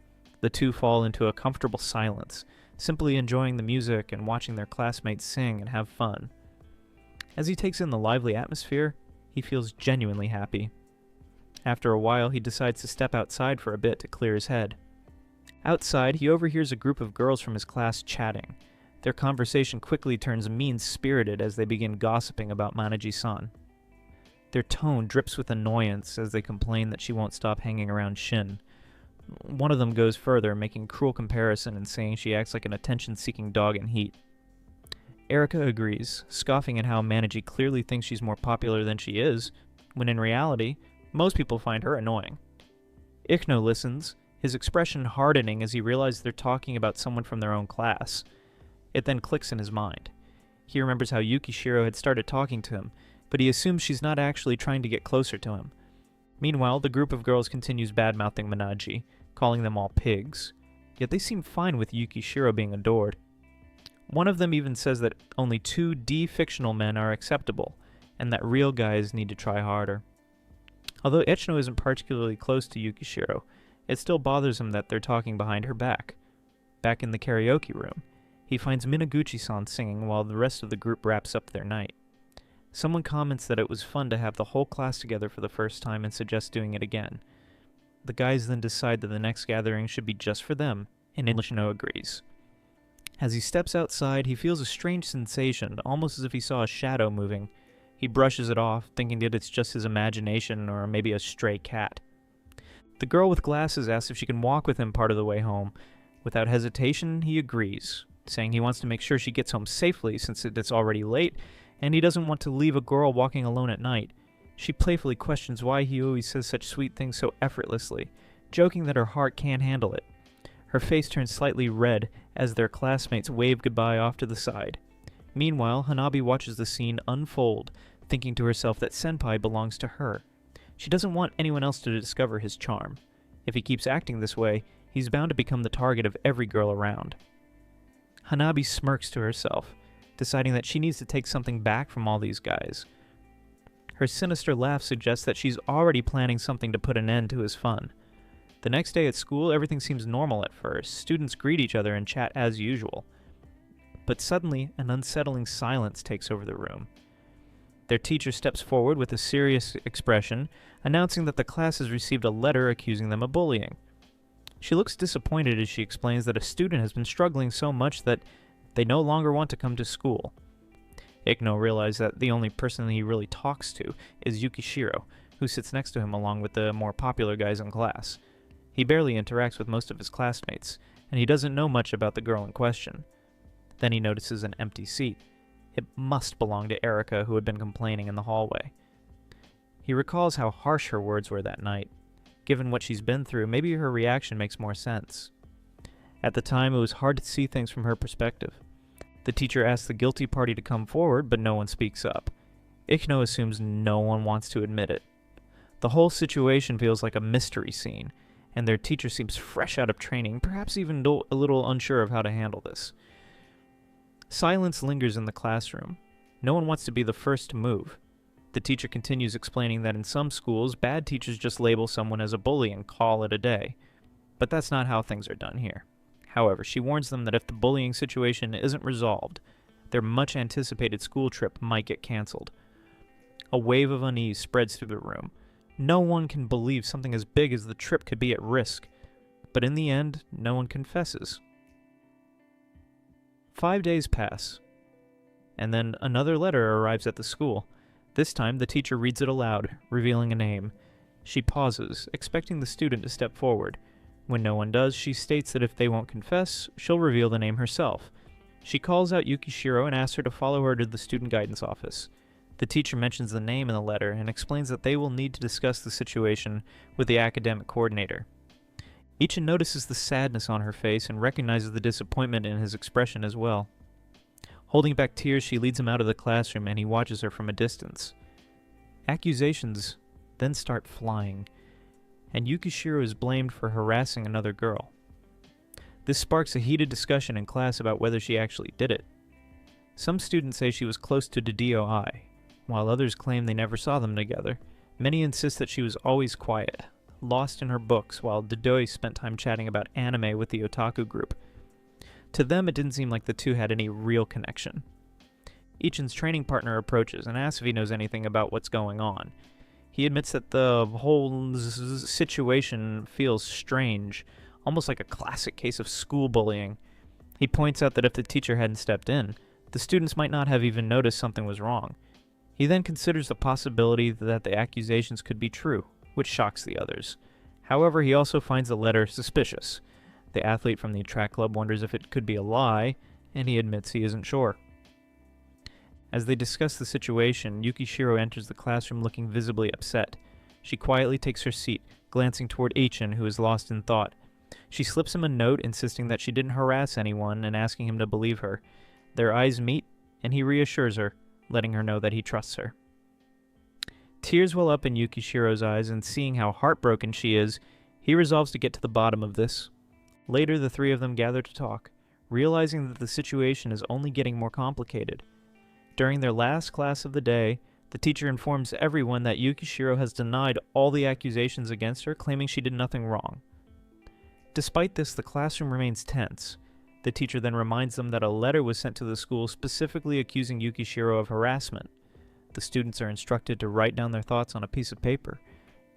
Speaker 1: The two fall into a comfortable silence, simply enjoying the music and watching their classmates sing and have fun. As he takes in the lively atmosphere, he feels genuinely happy. After a while, he decides to step outside for a bit to clear his head. Outside, he overhears a group of girls from his class chatting. Their conversation quickly turns mean-spirited as they begin gossiping about Manaji-san. Their tone drips with annoyance as they complain that she won't stop hanging around Shin. One of them goes further, making cruel comparison and saying she acts like an attention-seeking dog in heat. Erika agrees, scoffing at how Manaji clearly thinks she's more popular than she is, when in reality, most people find her annoying. Ikno listens, his expression hardening as he realizes they're talking about someone from their own class. It then clicks in his mind. He remembers how Yukishiro had started talking to him, but he assumes she's not actually trying to get closer to him. Meanwhile, the group of girls continues bad-mouthing Manaji, calling them all pigs, yet they seem fine with Yukishiro being adored. One of them even says that only 2D fictional men are acceptable, and that real guys need to try harder. Although Echino isn't particularly close to Yukishiro, it still bothers him that they're talking behind her back. Back in the karaoke room, he finds Minaguchi-san singing while the rest of the group wraps up their night. Someone comments that it was fun to have the whole class together for the first time and suggests doing it again. The guys then decide that the next gathering should be just for them, and Echino agrees. As he steps outside, he feels a strange sensation, almost as if he saw a shadow moving. He brushes it off, thinking that it's just his imagination or maybe a stray cat. The girl with glasses asks if she can walk with him part of the way home. Without hesitation, he agrees, saying he wants to make sure she gets home safely since it's already late, and he doesn't want to leave a girl walking alone at night. She playfully questions why he always says such sweet things so effortlessly, joking that her heart can't handle it. Her face turns slightly red as their classmates wave goodbye off to the side. Meanwhile, Hanabi watches the scene unfold, thinking to herself that Senpai belongs to her. She doesn't want anyone else to discover his charm. If he keeps acting this way, he's bound to become the target of every girl around. Hanabi smirks to herself, deciding that she needs to take something back from all these guys. Her sinister laugh suggests that she's already planning something to put an end to his fun. The next day at school, everything seems normal at first. Students greet each other and chat as usual. But suddenly, an unsettling silence takes over the room. Their teacher steps forward with a serious expression, announcing that the class has received a letter accusing them of bullying. She looks disappointed as she explains that a student has been struggling so much that they no longer want to come to school. Ikno realizes that the only person he really talks to is Yukishiro, who sits next to him along with the more popular guys in class. He barely interacts with most of his classmates, and he doesn't know much about the girl in question. Then he notices an empty seat. It must belong to Erika, who had been complaining in the hallway. He recalls how harsh her words were that night. Given what she's been through, maybe her reaction makes more sense. At the time, it was hard to see things from her perspective. The teacher asks the guilty party to come forward, but no one speaks up. Ikno assumes no one wants to admit it. The whole situation feels like a mystery scene, and their teacher seems fresh out of training, perhaps even a little unsure of how to handle this. Silence lingers in the classroom. No one wants to be the first to move. The teacher continues explaining that in some schools, bad teachers just label someone as a bully and call it a day. But that's not how things are done here. However, she warns them that if the bullying situation isn't resolved, their much-anticipated school trip might get cancelled. A wave of unease spreads through the room. No one can believe something as big as the trip could be at risk. But in the end, no one confesses. 5 days pass, and then another letter arrives at the school. This time, the teacher reads it aloud, revealing a name. She pauses, expecting the student to step forward. When no one does, she states that if they won't confess, she'll reveal the name herself. She calls out Yukishiro and asks her to follow her to the student guidance office. The teacher mentions the name in the letter and explains that they will need to discuss the situation with the academic coordinator. Ichin notices the sadness on her face and recognizes the disappointment in his expression as well. Holding back tears, she leads him out of the classroom and he watches her from a distance. Accusations then start flying, and Yukishiro is blamed for harassing another girl. This sparks a heated discussion in class about whether she actually did it. Some students say she was close to Didio, while others claim they never saw them together. Many insist that she was always quiet, lost in her books, while Didoi spent time chatting about anime with the otaku group. To them, it didn't seem like the two had any real connection. Ichin's training partner approaches and asks if he knows anything about what's going on. He admits that the whole situation feels strange, almost like a classic case of school bullying. He points out that if the teacher hadn't stepped in, the students might not have even noticed something was wrong. He then considers the possibility that the accusations could be true, which shocks the others. However, he also finds the letter suspicious. The athlete from the track club wonders if it could be a lie, and he admits he isn't sure. As they discuss the situation, Yukishiro enters the classroom looking visibly upset. She quietly takes her seat, glancing toward Ichin, who is lost in thought. She slips him a note insisting that she didn't harass anyone and asking him to believe her. Their eyes meet, and he reassures her, letting her know that he trusts her. Tears well up in Yukishiro's eyes, and seeing how heartbroken she is, he resolves to get to the bottom of this. Later, the three of them gather to talk, realizing that the situation is only getting more complicated. During their last class of the day, the teacher informs everyone that Yukishiro has denied all the accusations against her, claiming she did nothing wrong. Despite this, the classroom remains tense. The teacher then reminds them that a letter was sent to the school specifically accusing Yukishiro of harassment. The students are instructed to write down their thoughts on a piece of paper,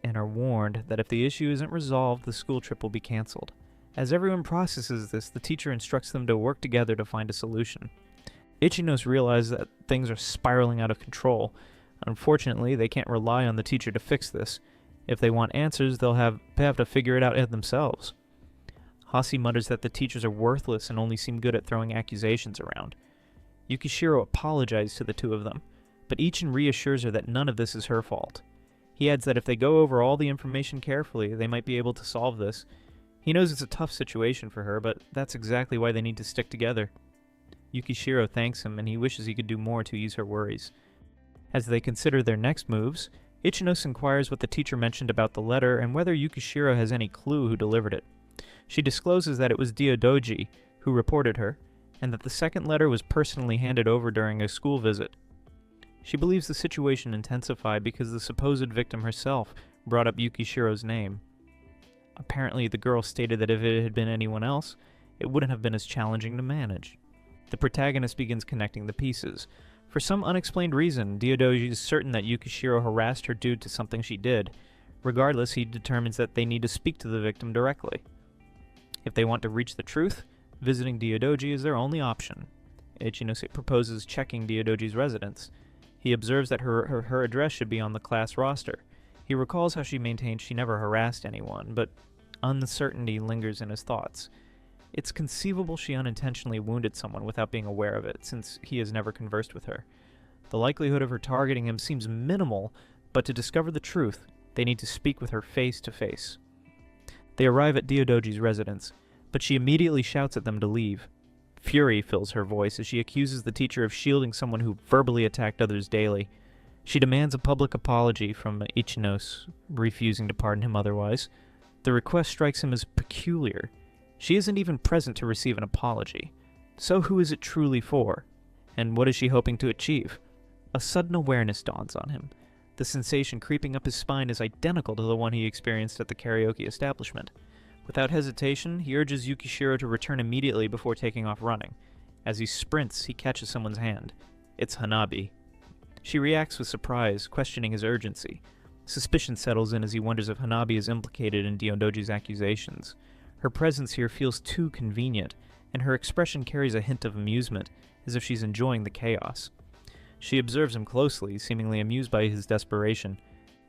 Speaker 1: and are warned that if the issue isn't resolved, the school trip will be cancelled. As everyone processes this, the teacher instructs them to work together to find a solution. Ichinos realize that things are spiraling out of control. Unfortunately, they can't rely on the teacher to fix this. If they want answers, they'll have to figure it out themselves. Hasi mutters that the teachers are worthless and only seem good at throwing accusations around. Yukishiro apologizes to the two of them, but Ichin reassures her that none of this is her fault. He adds that if they go over all the information carefully, they might be able to solve this. He knows it's a tough situation for her, but that's exactly why they need to stick together. Yukishiro thanks him, and he wishes he could do more to ease her worries. As they consider their next moves, Ichinos inquires what the teacher mentioned about the letter and whether Yukishiro has any clue who delivered it. She discloses that it was Diodoji who reported her, and that the second letter was personally handed over during a school visit. She believes the situation intensified because the supposed victim herself brought up Yukishiro's name. Apparently, the girl stated that if it had been anyone else, it wouldn't have been as challenging to manage. The protagonist begins connecting the pieces. For some unexplained reason, Diodoji is certain that Yukishiro harassed her due to something she did. Regardless, he determines that they need to speak to the victim directly. If they want to reach the truth, visiting Diodoji is their only option. Ichinos proposes checking Diodoji's residence. He observes that her address should be on the class roster. He recalls how she maintained she never harassed anyone, but uncertainty lingers in his thoughts. It's conceivable she unintentionally wounded someone without being aware of it, since he has never conversed with her. The likelihood of her targeting him seems minimal, but to discover the truth, they need to speak with her face to face. They arrive at Diodoji's residence, but she immediately shouts at them to leave. Fury fills her voice as she accuses the teacher of shielding someone who verbally attacked others daily. She demands a public apology from Ichinos, refusing to pardon him otherwise. The request strikes him as peculiar. She isn't even present to receive an apology. So who is it truly for? And what is she hoping to achieve? A sudden awareness dawns on him. The sensation creeping up his spine is identical to the one he experienced at the karaoke establishment. Without hesitation, he urges Yukishiro to return immediately before taking off running. As he sprints, he catches someone's hand. It's Hanabi. She reacts with surprise, questioning his urgency. Suspicion settles in as he wonders if Hanabi is implicated in Diodoji's accusations. Her presence here feels too convenient, and her expression carries a hint of amusement, as if she's enjoying the chaos. She observes him closely, seemingly amused by his desperation.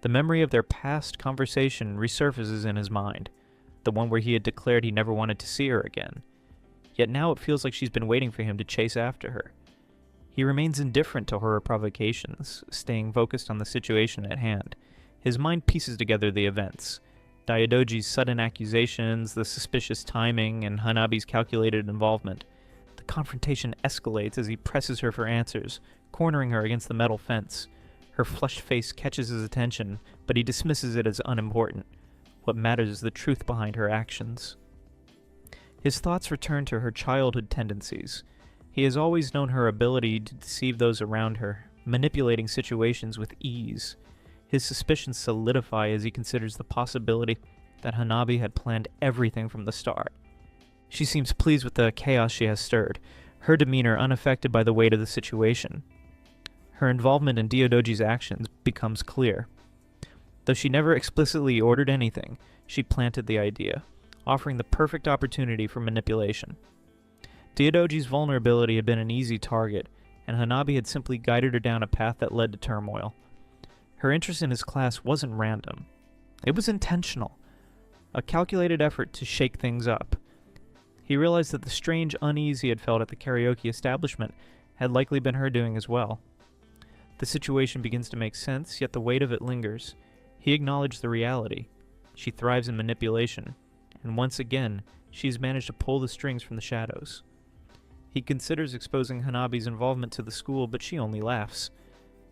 Speaker 1: The memory of their past conversation resurfaces in his mind, the one where he had declared he never wanted to see her again. Yet now it feels like she's been waiting for him to chase after her. He remains indifferent to her provocations, staying focused on the situation at hand. His mind pieces together the events. Diodoji's sudden accusations, the suspicious timing, and Hanabi's calculated involvement. The confrontation escalates as he presses her for answers, cornering her against the metal fence. Her flushed face catches his attention, but he dismisses it as unimportant. What matters is the truth behind her actions. His thoughts return to her childhood tendencies. He has always known her ability to deceive those around her, manipulating situations with ease. His suspicions solidify as he considers the possibility that Hanabi had planned everything from the start. She seems pleased with the chaos she has stirred, her demeanor unaffected by the weight of the situation. Her involvement in Diodoji's actions becomes clear. Though she never explicitly ordered anything, she planted the idea, offering the perfect opportunity for manipulation. Diodoji's vulnerability had been an easy target, and Hanabi had simply guided her down a path that led to turmoil. Her interest in his class wasn't random. It was intentional, a calculated effort to shake things up. He realized that the strange unease he had felt at the karaoke establishment had likely been her doing as well. The situation begins to make sense, yet the weight of it lingers. He acknowledged the reality. She thrives in manipulation, and once again, she's managed to pull the strings from the shadows. He considers exposing Hanabi's involvement to the school, but she only laughs.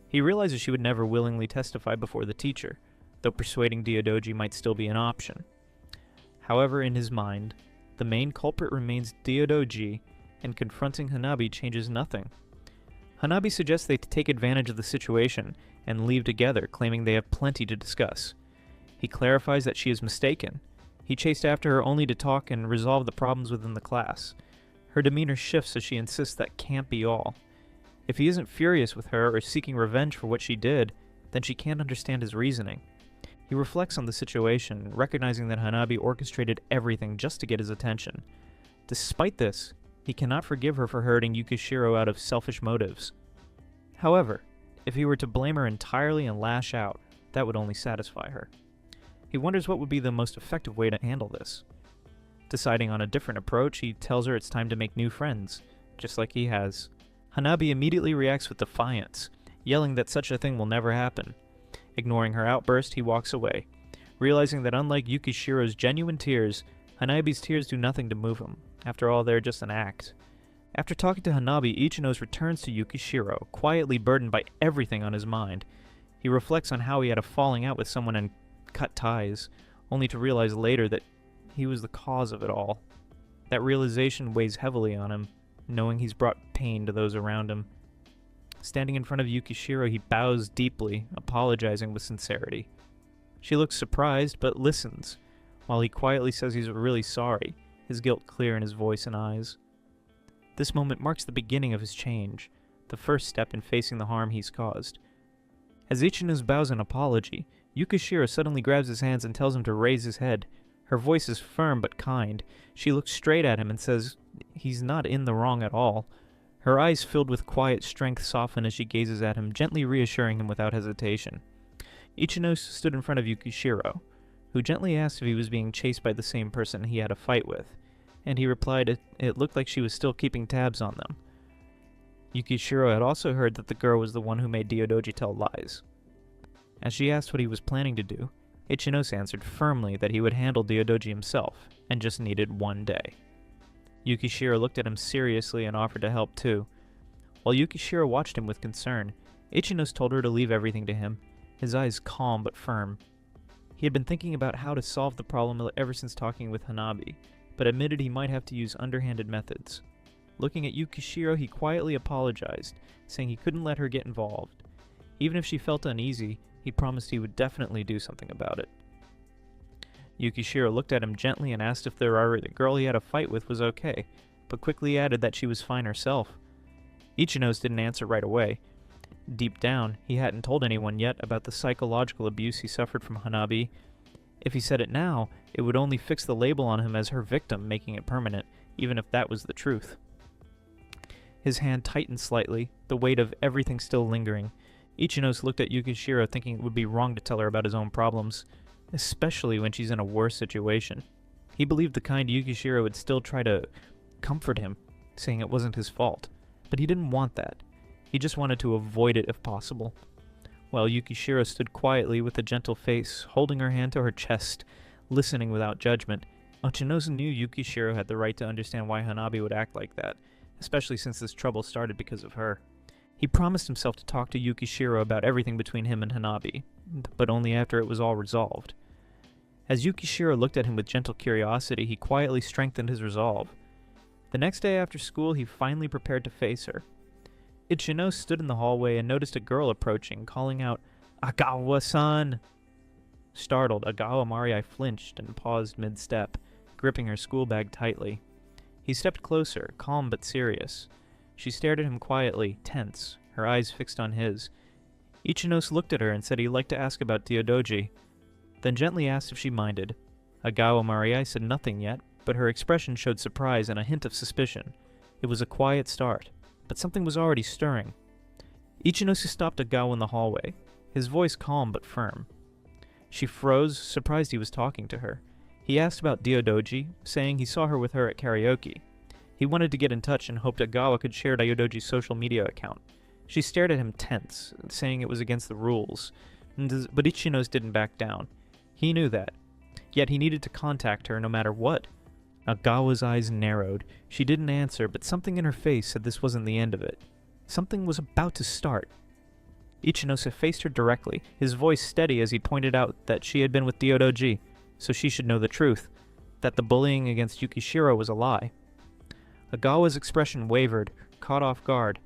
Speaker 1: He realizes she would never willingly testify before the teacher, though persuading Diodoji might still be an option. However, in his mind, the main culprit remains Diodoji, and confronting Hanabi changes nothing. Hanabi suggests they take advantage of the situation and leave together, claiming they have plenty to discuss. He clarifies that she is mistaken. He chased after her only to talk and resolve the problems within the class. Her demeanor shifts as she insists that can't be all. If he isn't furious with her or seeking revenge for what she did, then she can't understand his reasoning. He reflects on the situation, recognizing that Hanabi orchestrated everything just to get his attention. Despite this, he cannot forgive her for hurting Yukishiro out of selfish motives. However, if he were to blame her entirely and lash out, that would only satisfy her. He wonders what would be the most effective way to handle this. Deciding on a different approach, he tells her it's time to make new friends, just like he has. Hanabi immediately reacts with defiance, yelling that such a thing will never happen. Ignoring her outburst, he walks away, realizing that unlike Yukishiro's genuine tears, Hanabi's tears do nothing to move him. After all, they're just an act. After talking to Hanabi, Ichinos returns to Yukishiro, quietly burdened by everything on his mind. He reflects on how he had a falling out with someone and cut ties, only to realize later that he was the cause of it all. That realization weighs heavily on him, knowing he's brought pain to those around him. Standing in front of Yukishiro, he bows deeply, apologizing with sincerity. She looks surprised, but listens, while he quietly says he's really sorry, his guilt clear in his voice and eyes. This moment marks the beginning of his change, the first step in facing the harm he's caused. As Ichinos bows in apology, Yukishiro suddenly grabs his hands and tells him to raise his head. Her voice is firm but kind. She looks straight at him and says he's not in the wrong at all. Her eyes filled with quiet strength soften as she gazes at him, gently reassuring him without hesitation. Ichinos stood in front of Yukishiro, who gently asked if he was being chased by the same person he had a fight with, and he replied it looked like she was still keeping tabs on them. Yukishiro had also heard that the girl was the one who made Diodoji tell lies. As she asked what he was planning to do, Ichinos answered firmly that he would handle Diodoji himself, and just needed one day. Yukishiro looked at him seriously and offered to help too. While Yukishiro watched him with concern, Ichinos told her to leave everything to him, his eyes calm but firm. He had been thinking about how to solve the problem ever since talking with Hanabi, but admitted he might have to use underhanded methods. Looking at Yukishiro, he quietly apologized, saying he couldn't let her get involved. Even if she felt uneasy, he promised he would definitely do something about it. Yukishiro looked at him gently and asked if the girl he had a fight with was okay, but quickly added that she was fine herself. Ichinos didn't answer right away. Deep down, he hadn't told anyone yet about the psychological abuse he suffered from Hanabi. If he said it now, it would only fix the label on him as her victim, making it permanent, even if that was the truth. His hand tightened slightly, the weight of everything still lingering. Ichinos looked at Yukishiro, thinking it would be wrong to tell her about his own problems, especially when she's in a worse situation. He believed the kind Yukishiro would still try to comfort him, saying it wasn't his fault, but he didn't want that. He just wanted to avoid it if possible. While Yukishiro stood quietly with a gentle face, holding her hand to her chest, listening without judgment, Ichinos knew Yukishiro had the right to understand why Hanabi would act like that, especially since this trouble started because of her. He promised himself to talk to Yukishiro about everything between him and Hanabi, but only after it was all resolved. As Yukishiro looked at him with gentle curiosity, he quietly strengthened his resolve. The next day after school, he finally prepared to face her. Ichinos stood in the hallway and noticed a girl approaching, calling out, "Agawa-san!" Startled, Agawa Marii flinched and paused mid-step, gripping her school bag tightly. He stepped closer, calm but serious. She stared at him quietly, tense, her eyes fixed on his. Ichinos looked at her and said he'd like to ask about Diodoji, then gently asked if she minded. Agawa Marii said nothing yet, but her expression showed surprise and a hint of suspicion. It was a quiet start, but something was already stirring. Ichinos stopped Agawa in the hallway, his voice calm but firm. She froze, surprised he was talking to her. He asked about Diodoji, saying he saw her with her at karaoke. He wanted to get in touch and hoped Agawa could share Diodoji's social media account. She stared at him tense, saying it was against the rules, but Ichinos didn't back down. He knew that. yet he needed to contact her no matter what. Agawa's eyes narrowed. She didn't answer, but something in her face said this wasn't the end of it. Something was about to start. Ichinose faced her directly, his voice steady as he pointed out that she had been with Diodoji, so she should know the truth, that the bullying against Yukishiro was a lie. Agawa's expression wavered, caught off guard.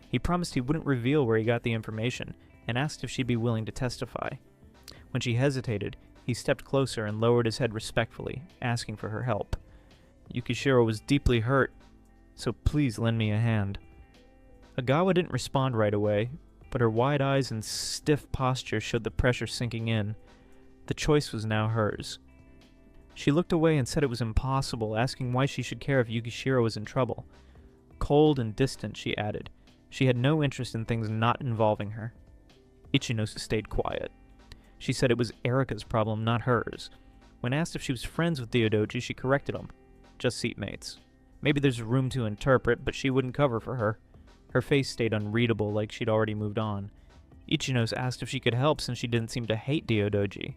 Speaker 1: He promised he wouldn't reveal where he got the information, and asked if she'd be willing to testify. When she hesitated, he stepped closer and lowered his head respectfully, asking for her help. Yukishiro was deeply hurt, so please lend me a hand. Agawa didn't respond right away, but her wide eyes and stiff posture showed the pressure sinking in. The choice was now hers. She looked away and said it was impossible, asking why she should care if Yukishiro was in trouble. Cold and distant, she added. She had no interest in things not involving her. Ichinose stayed quiet. She said it was Erika's problem, not hers. When asked if she was friends with Diodoji, she corrected him. Just seatmates. Maybe there's room to interpret, but she wouldn't cover for her. Her face stayed unreadable, like she'd already moved on. Ichinose asked if she could help since she didn't seem to hate Diodoji.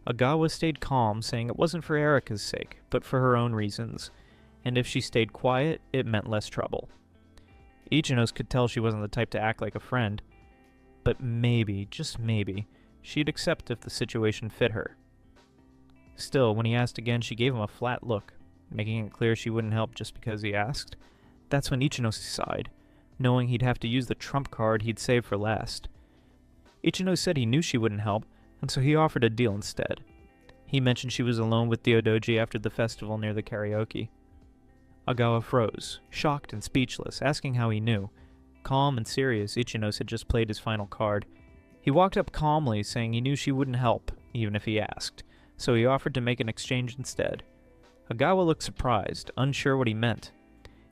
Speaker 1: Agawa stayed calm, saying it wasn't for Erika's sake, but for her own reasons, and if she stayed quiet, it meant less trouble. Ichinose could tell she wasn't the type to act like a friend, but maybe, just maybe, she'd accept if the situation fit her. Still, when he asked again, she gave him a flat look, making it clear she wouldn't help just because he asked. That's when Ichinose sighed, knowing he'd have to use the trump card he'd saved for last. Ichinose said he knew she wouldn't help, and so he offered a deal instead. He mentioned she was alone with Diodoji after the festival near the karaoke. Agawa froze, shocked and speechless, asking how he knew. Calm and serious, Ichinose had just played his final card. He walked up calmly, saying he knew she wouldn't help, even if he asked, so he offered to make an exchange instead. Agawa looked surprised, unsure what he meant.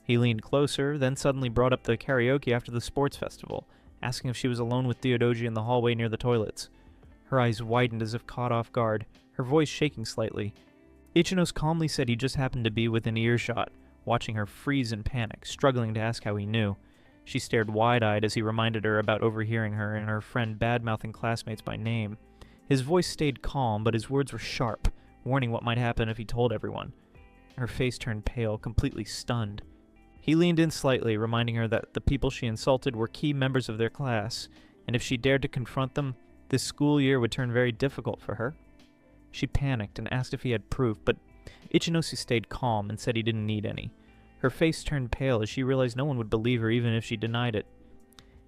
Speaker 1: He leaned closer, then suddenly brought up the karaoke after the sports festival, asking if she was alone with Diodoji in the hallway near the toilets. Her eyes widened as if caught off guard, her voice shaking slightly. Ichinose calmly said he just happened to be within earshot, watching her freeze in panic, struggling to ask how he knew. She stared wide-eyed as he reminded her about overhearing her and her friend bad-mouthing classmates by name. His voice stayed calm, but his words were sharp, warning what might happen if he told everyone. Her face turned pale, completely stunned. He leaned in slightly, reminding her that the people she insulted were key members of their class, and if she dared to confront them, this school year would turn very difficult for her. She panicked and asked if he had proof, but Ichinose stayed calm and said he didn't need any. Her face turned pale as she realized no one would believe her even if she denied it.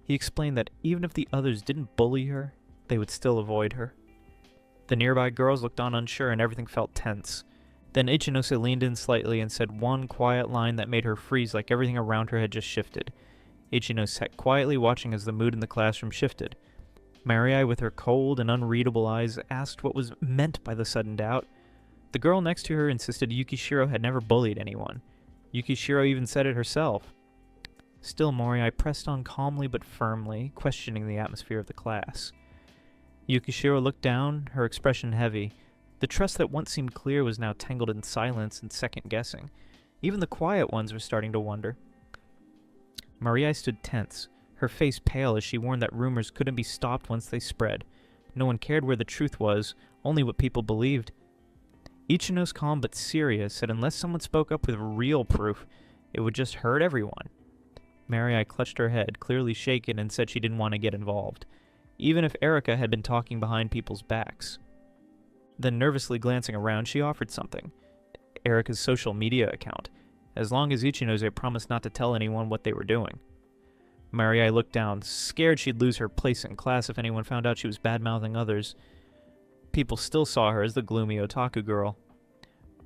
Speaker 1: He explained that even if the others didn't bully her, they would still avoid her. The nearby girls looked on unsure and everything felt tense. Then Ichinose leaned in slightly and said one quiet line that made her freeze like everything around her had just shifted. Ichinose sat quietly watching as the mood in the classroom shifted. Marie, with her cold and unreadable eyes, asked what was meant by the sudden doubt. The girl next to her insisted Yukishiro had never bullied anyone. Yukishiro even said it herself. Still, Morai pressed on calmly but firmly, questioning the atmosphere of the class. Yukishiro looked down, her expression heavy. The trust that once seemed clear was now tangled in silence and second-guessing. Even the quiet ones were starting to wonder. Marie stood tense, her face pale as she warned that rumors couldn't be stopped once they spread. No one cared where the truth was, only what people believed. Ichinose, calm but serious, said unless someone spoke up with real proof, it would just hurt everyone. Marie clutched her head, clearly shaken, and said she didn't want to get involved, even if Erika had been talking behind people's backs. Then, nervously glancing around, she offered something. Erika's social media account, as long as Ichinose promised not to tell anyone what they were doing. Marie looked down, scared she'd lose her place in class if anyone found out she was bad-mouthing others. People still saw her as the gloomy otaku girl.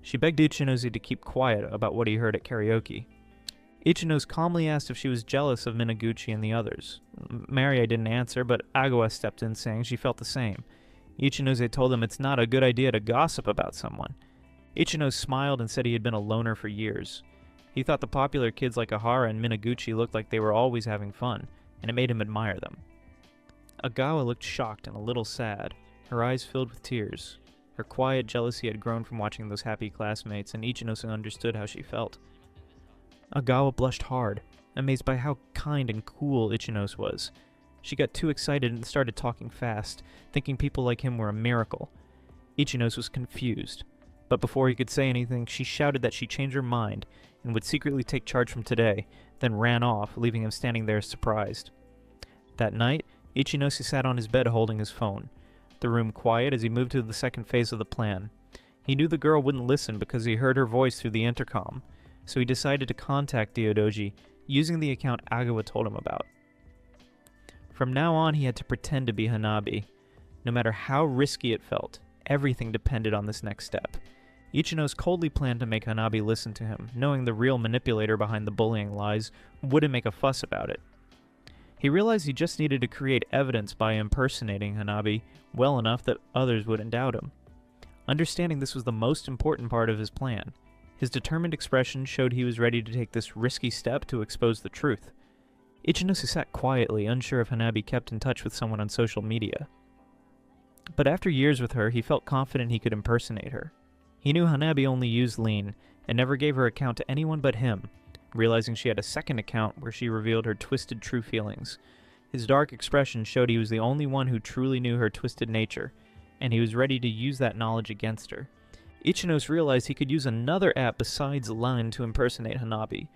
Speaker 1: She begged Ichinose to keep quiet about what he heard at karaoke. Ichinose calmly asked if she was jealous of Minaguchi and the others. Marie didn't answer, but Agawa stepped in, saying she felt the same. Ichinose told him it's not a good idea to gossip about someone. Ichinose smiled and said he had been a loner for years. He thought the popular kids like Ahara and Minaguchi looked like they were always having fun, and it made him admire them. Agawa looked shocked and a little sad, her eyes filled with tears. Her quiet jealousy had grown from watching those happy classmates, and Ichinose understood how she felt. Agawa blushed hard, amazed by how kind and cool Ichinose was. She got too excited and started talking fast, thinking people like him were a miracle. Ichinose was confused, but before he could say anything, she shouted that she changed her mind and would secretly take charge from today, then ran off, leaving him standing there surprised. That night, Ichinose sat on his bed holding his phone, the room quiet as he moved to the second phase of the plan. He knew the girl wouldn't listen because he heard her voice through the intercom, so he decided to contact Diodoji using the account Agawa told him about. From now on, he had to pretend to be Hanabi. No matter how risky it felt, everything depended on this next step. Ichinose coldly planned to make Hanabi listen to him, knowing the real manipulator behind the bullying lies wouldn't make a fuss about it. He realized he just needed to create evidence by impersonating Hanabi well enough that others wouldn't doubt him. Understanding this was the most important part of his plan, his determined expression showed he was ready to take this risky step to expose the truth. Ichinose sat quietly, unsure if Hanabi kept in touch with someone on social media. But after years with her, he felt confident he could impersonate her. He knew Hanabi only used Lean, and never gave her account to anyone but him, realizing she had a second account where she revealed her twisted true feelings. His dark expression showed he was the only one who truly knew her twisted nature, and he was ready to use that knowledge against her. Ichinose realized he could use another app besides Line to impersonate Hanabi.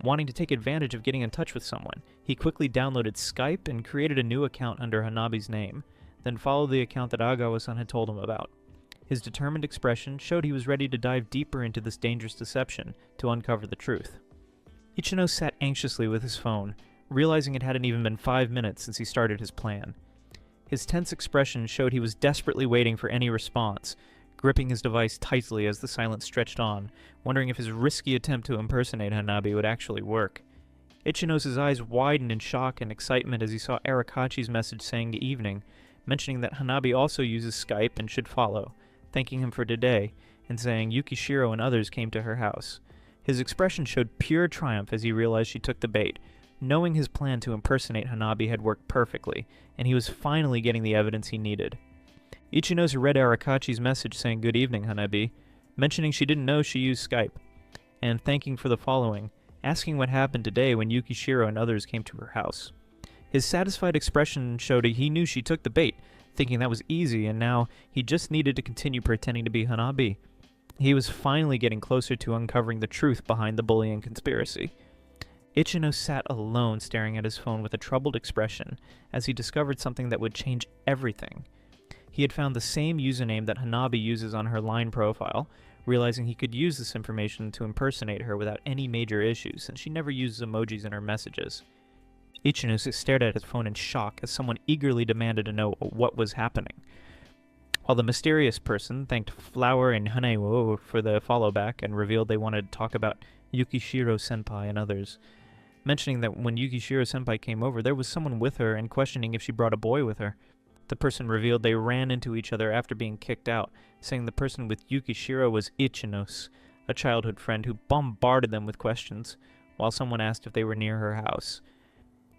Speaker 1: Wanting to take advantage of getting in touch with someone, he quickly downloaded Skype and created a new account under Hanabi's name, then followed the account that Agawa-san had told him about. His determined expression showed he was ready to dive deeper into this dangerous deception to uncover the truth. Ichinose sat anxiously with his phone, realizing it hadn't even been 5 minutes since he started his plan. His tense expression showed he was desperately waiting for any response, gripping his device tightly as the silence stretched on, wondering if his risky attempt to impersonate Hanabi would actually work. Ichinose's eyes widened in shock and excitement as he saw Arakachi's message saying good evening, mentioning that Hanabi also uses Skype and should follow, thanking him for today, and saying Yukishiro and others came to her house. His expression showed pure triumph as he realized she took the bait, knowing his plan to impersonate Hanabi had worked perfectly, and he was finally getting the evidence he needed. Ichinose read Arakachi's message saying good evening, Hanabi, mentioning she didn't know she used Skype, and thanking for the following, asking what happened today when Yukishiro and others came to her house. His satisfied expression showed he knew she took the bait, thinking that was easy, and now he just needed to continue pretending to be Hanabi. He was finally getting closer to uncovering the truth behind the bullying conspiracy. Ichinose sat alone staring at his phone with a troubled expression as he discovered something that would change everything. He had found the same username that Hanabi uses on her Line profile, realizing he could use this information to impersonate her without any major issues since she never uses emojis in her messages. Ichinose stared at his phone in shock as someone eagerly demanded to know what was happening. While the mysterious person thanked Flower and Hanewo for the follow-back and revealed they wanted to talk about Yukishiro-senpai and others, mentioning that when Yukishiro-senpai came over, there was someone with her and questioning if she brought a boy with her. The person revealed they ran into each other after being kicked out, saying the person with Yukishiro was Ichinose, a childhood friend who bombarded them with questions, while someone asked if they were near her house.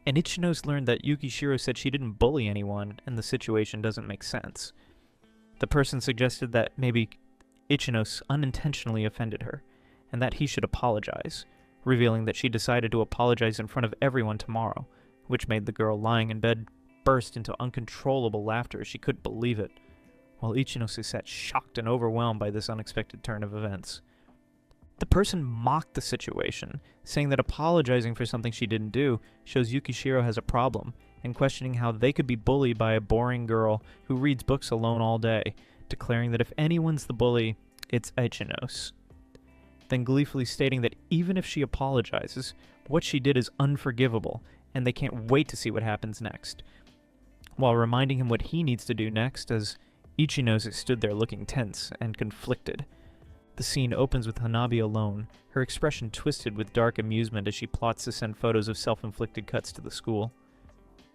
Speaker 1: And Ichinose learned that Yukishiro said she didn't bully anyone, and the situation doesn't make sense. The person suggested that maybe Ichinose unintentionally offended her, and that he should apologize, revealing that she decided to apologize in front of everyone tomorrow, which made the girl lying in bed burst into uncontrollable laughter as she couldn't believe it, while Ichinose sat shocked and overwhelmed by this unexpected turn of events. The person mocked the situation, saying that apologizing for something she didn't do shows Yukishiro has a problem, and questioning how they could be bullied by a boring girl who reads books alone all day, declaring that if anyone's the bully, it's Ichinose. Then gleefully stating that even if she apologizes, what she did is unforgivable, and they can't wait to see what happens next, while reminding him what he needs to do next as Ichinose stood there looking tense and conflicted. The scene opens with Hanabi alone, her expression twisted with dark amusement as she plots to send photos of self-inflicted cuts to the school.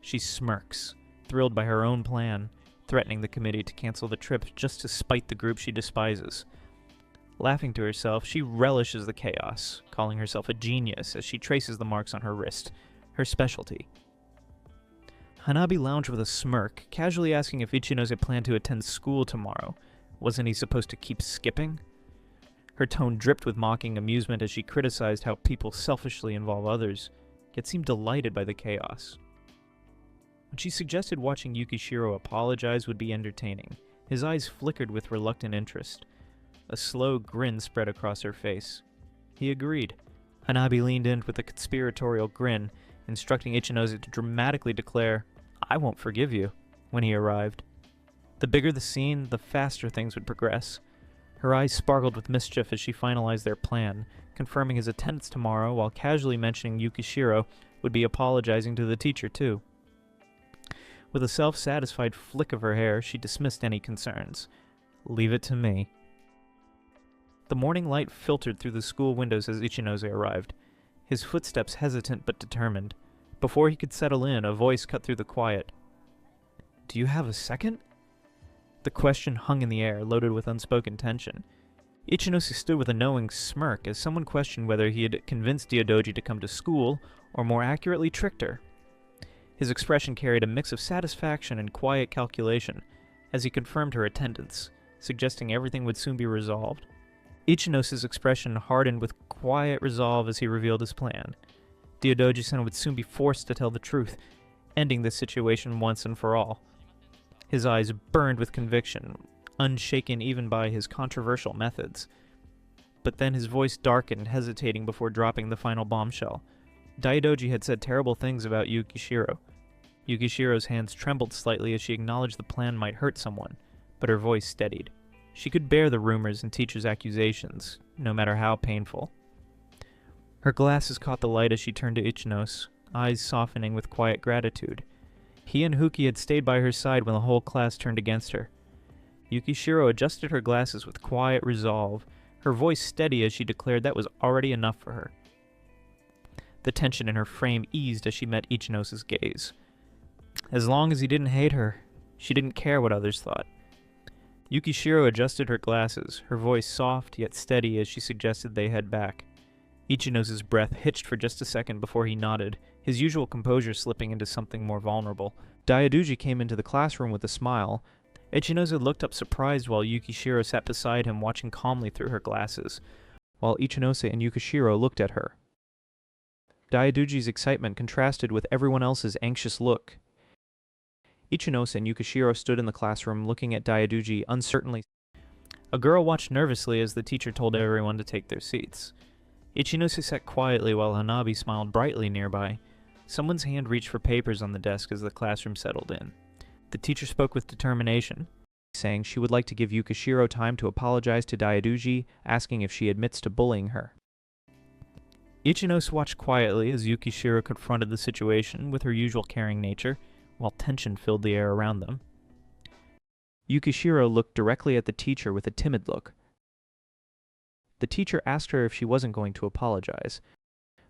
Speaker 1: She smirks, thrilled by her own plan, threatening the committee to cancel the trip just to spite the group she despises. Laughing to herself, she relishes the chaos, calling herself a genius as she traces the marks on her wrist, her specialty. Hanabi lounged with a smirk, casually asking if Ichinose had planned to attend school tomorrow. Wasn't he supposed to keep skipping? Her tone dripped with mocking amusement as she criticized how people selfishly involve others, yet seemed delighted by the chaos. When she suggested watching Yukishiro apologize would be entertaining, His eyes flickered with reluctant interest. A slow grin spread across her face. He agreed. Hanabi leaned in with a conspiratorial grin, instructing Ichinose to dramatically declare, "I won't forgive you," when he arrived. The bigger the scene, the faster things would progress. Her eyes sparkled with mischief as she finalized their plan, confirming his attendance tomorrow while casually mentioning Yukishiro would be apologizing to the teacher too. With a self-satisfied flick of her hair, she dismissed any concerns. "Leave it to me." The morning light filtered through the school windows as Ichinose arrived, his footsteps hesitant but determined. Before he could settle in, a voice cut through the quiet. "Do you have a second?" The question hung in the air, loaded with unspoken tension. Ichinose stood with a knowing smirk as someone questioned whether he had convinced Daidoji to come to school, or more accurately tricked her. His expression carried a mix of satisfaction and quiet calculation, as he confirmed her attendance, suggesting everything would soon be resolved. Ichinose's expression hardened with quiet resolve as he revealed his plan. Daidoji-san would soon be forced to tell the truth, ending this situation once and for all. His eyes burned with conviction, unshaken even by his controversial methods. But then his voice darkened, hesitating before dropping the final bombshell. Daidoji had said terrible things about Yukishiro. Yukishiro's hands trembled slightly as she acknowledged the plan might hurt someone, but her voice steadied. She could bear the rumors and teachers' accusations, no matter how painful. Her glasses caught the light as she turned to Ichinose, eyes softening with quiet gratitude. He and Huki had stayed by her side when the whole class turned against her. Yukishiro adjusted her glasses with quiet resolve, her voice steady as she declared that was already enough for her. The tension in her frame eased as she met Ichinose's gaze. As long as he didn't hate her, she didn't care what others thought. Yukishiro adjusted her glasses, her voice soft yet steady as she suggested they head back. Ichinose's breath hitched for just a second before he nodded, his usual composure slipping into something more vulnerable. Daidoji came into the classroom with a smile. Ichinose looked up surprised while Yukishiro sat beside him watching calmly through her glasses, while Ichinose and Yukishiro looked at her. Daidoji's excitement contrasted with everyone else's anxious look. Ichinose and Yukishiro stood in the classroom looking at Daidoji uncertainly. A girl watched nervously as the teacher told everyone to take their seats. Ichinose sat quietly while Hanabi smiled brightly nearby. Someone's hand reached for papers on the desk as the classroom settled in. The teacher spoke with determination, saying she would like to give Yukishiro time to apologize to Daidoji, asking if she admits to bullying her. Ichinose watched quietly as Yukishiro confronted the situation with her usual caring nature, while tension filled the air around them. Yukishiro looked directly at the teacher with a timid look. The teacher asked her if she wasn't going to apologize,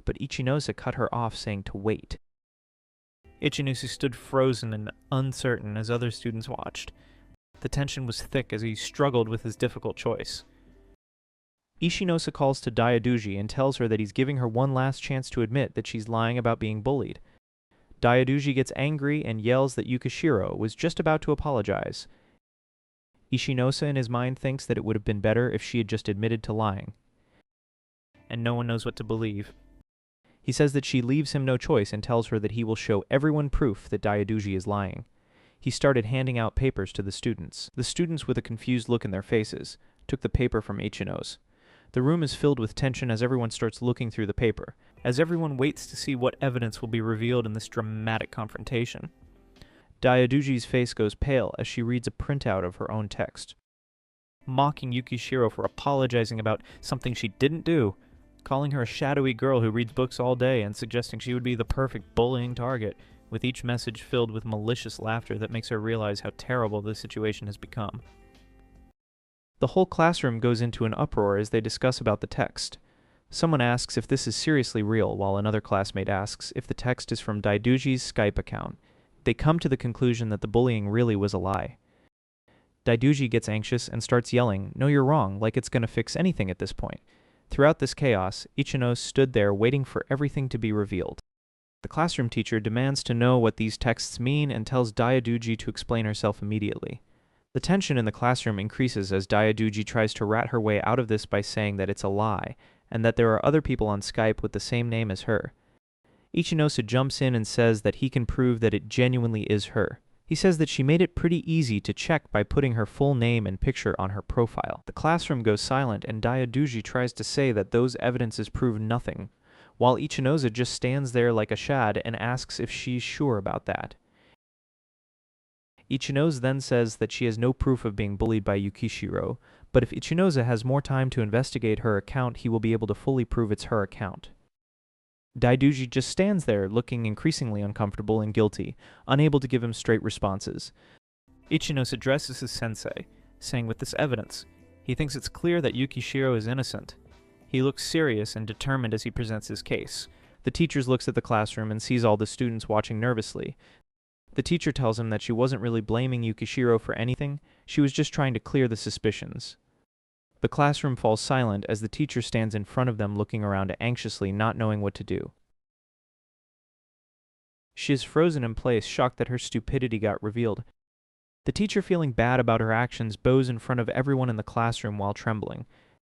Speaker 1: but Ichinose cut her off, saying to wait. Ichinose stood frozen and uncertain as other students watched. The tension was thick as he struggled with his difficult choice. Ichinose calls to Daidoji and tells her that he's giving her one last chance to admit that she's lying about being bullied. Daidoji gets angry and yells that Yukishiro was just about to apologize. Ichinose in his mind thinks that it would have been better if she had just admitted to lying. And no one knows what to believe. He says that she leaves him no choice and tells her that he will show everyone proof that Daidoji is lying. He started handing out papers to the students. The students, with a confused look in their faces, took the paper from Ichinose. The room is filled with tension as everyone starts looking through the paper, as everyone waits to see what evidence will be revealed in this dramatic confrontation. Daidoji's face goes pale as she reads a printout of her own text, mocking Yukishiro for apologizing about something she didn't do, calling her a shadowy girl who reads books all day and suggesting she would be the perfect bullying target, with each message filled with malicious laughter that makes her realize how terrible the situation has become. The whole classroom goes into an uproar as they discuss about the text. Someone asks if this is seriously real, while another classmate asks if the text is from Daidoji's Skype account. They come to the conclusion that the bullying really was a lie. Daidoji gets anxious and starts yelling, "No, you're wrong," like it's going to fix anything at this point. Throughout this chaos, Ichinose stood there waiting for everything to be revealed. The classroom teacher demands to know what these texts mean and tells Daidoji to explain herself immediately. The tension in the classroom increases as Daidoji tries to rat her way out of this by saying that it's a lie, and that there are other people on Skype with the same name as her. Ichinose jumps in and says that he can prove that it genuinely is her. He says that she made it pretty easy to check by putting her full name and picture on her profile. The classroom goes silent, and Daioduji tries to say that those evidences prove nothing, while Ichinosa just stands there like a shad and asks if she's sure about that. Ichinosa then says that she has no proof of being bullied by Yukishiro, but if Ichinosa has more time to investigate her account, he will be able to fully prove it's her account. Daiduji just stands there, looking increasingly uncomfortable and guilty, unable to give him straight responses. Ichinosa addresses his sensei, saying with this evidence, he thinks it's clear that Yukishiro is innocent. He looks serious and determined as he presents his case. The teacher looks at the classroom and sees all the students watching nervously. The teacher tells him that she wasn't really blaming Yukishiro for anything, she was just trying to clear the suspicions. The classroom falls silent as the teacher stands in front of them looking around anxiously, not knowing what to do. She is frozen in place, shocked that her stupidity got revealed. The teacher, feeling bad about her actions, bows in front of everyone in the classroom while trembling,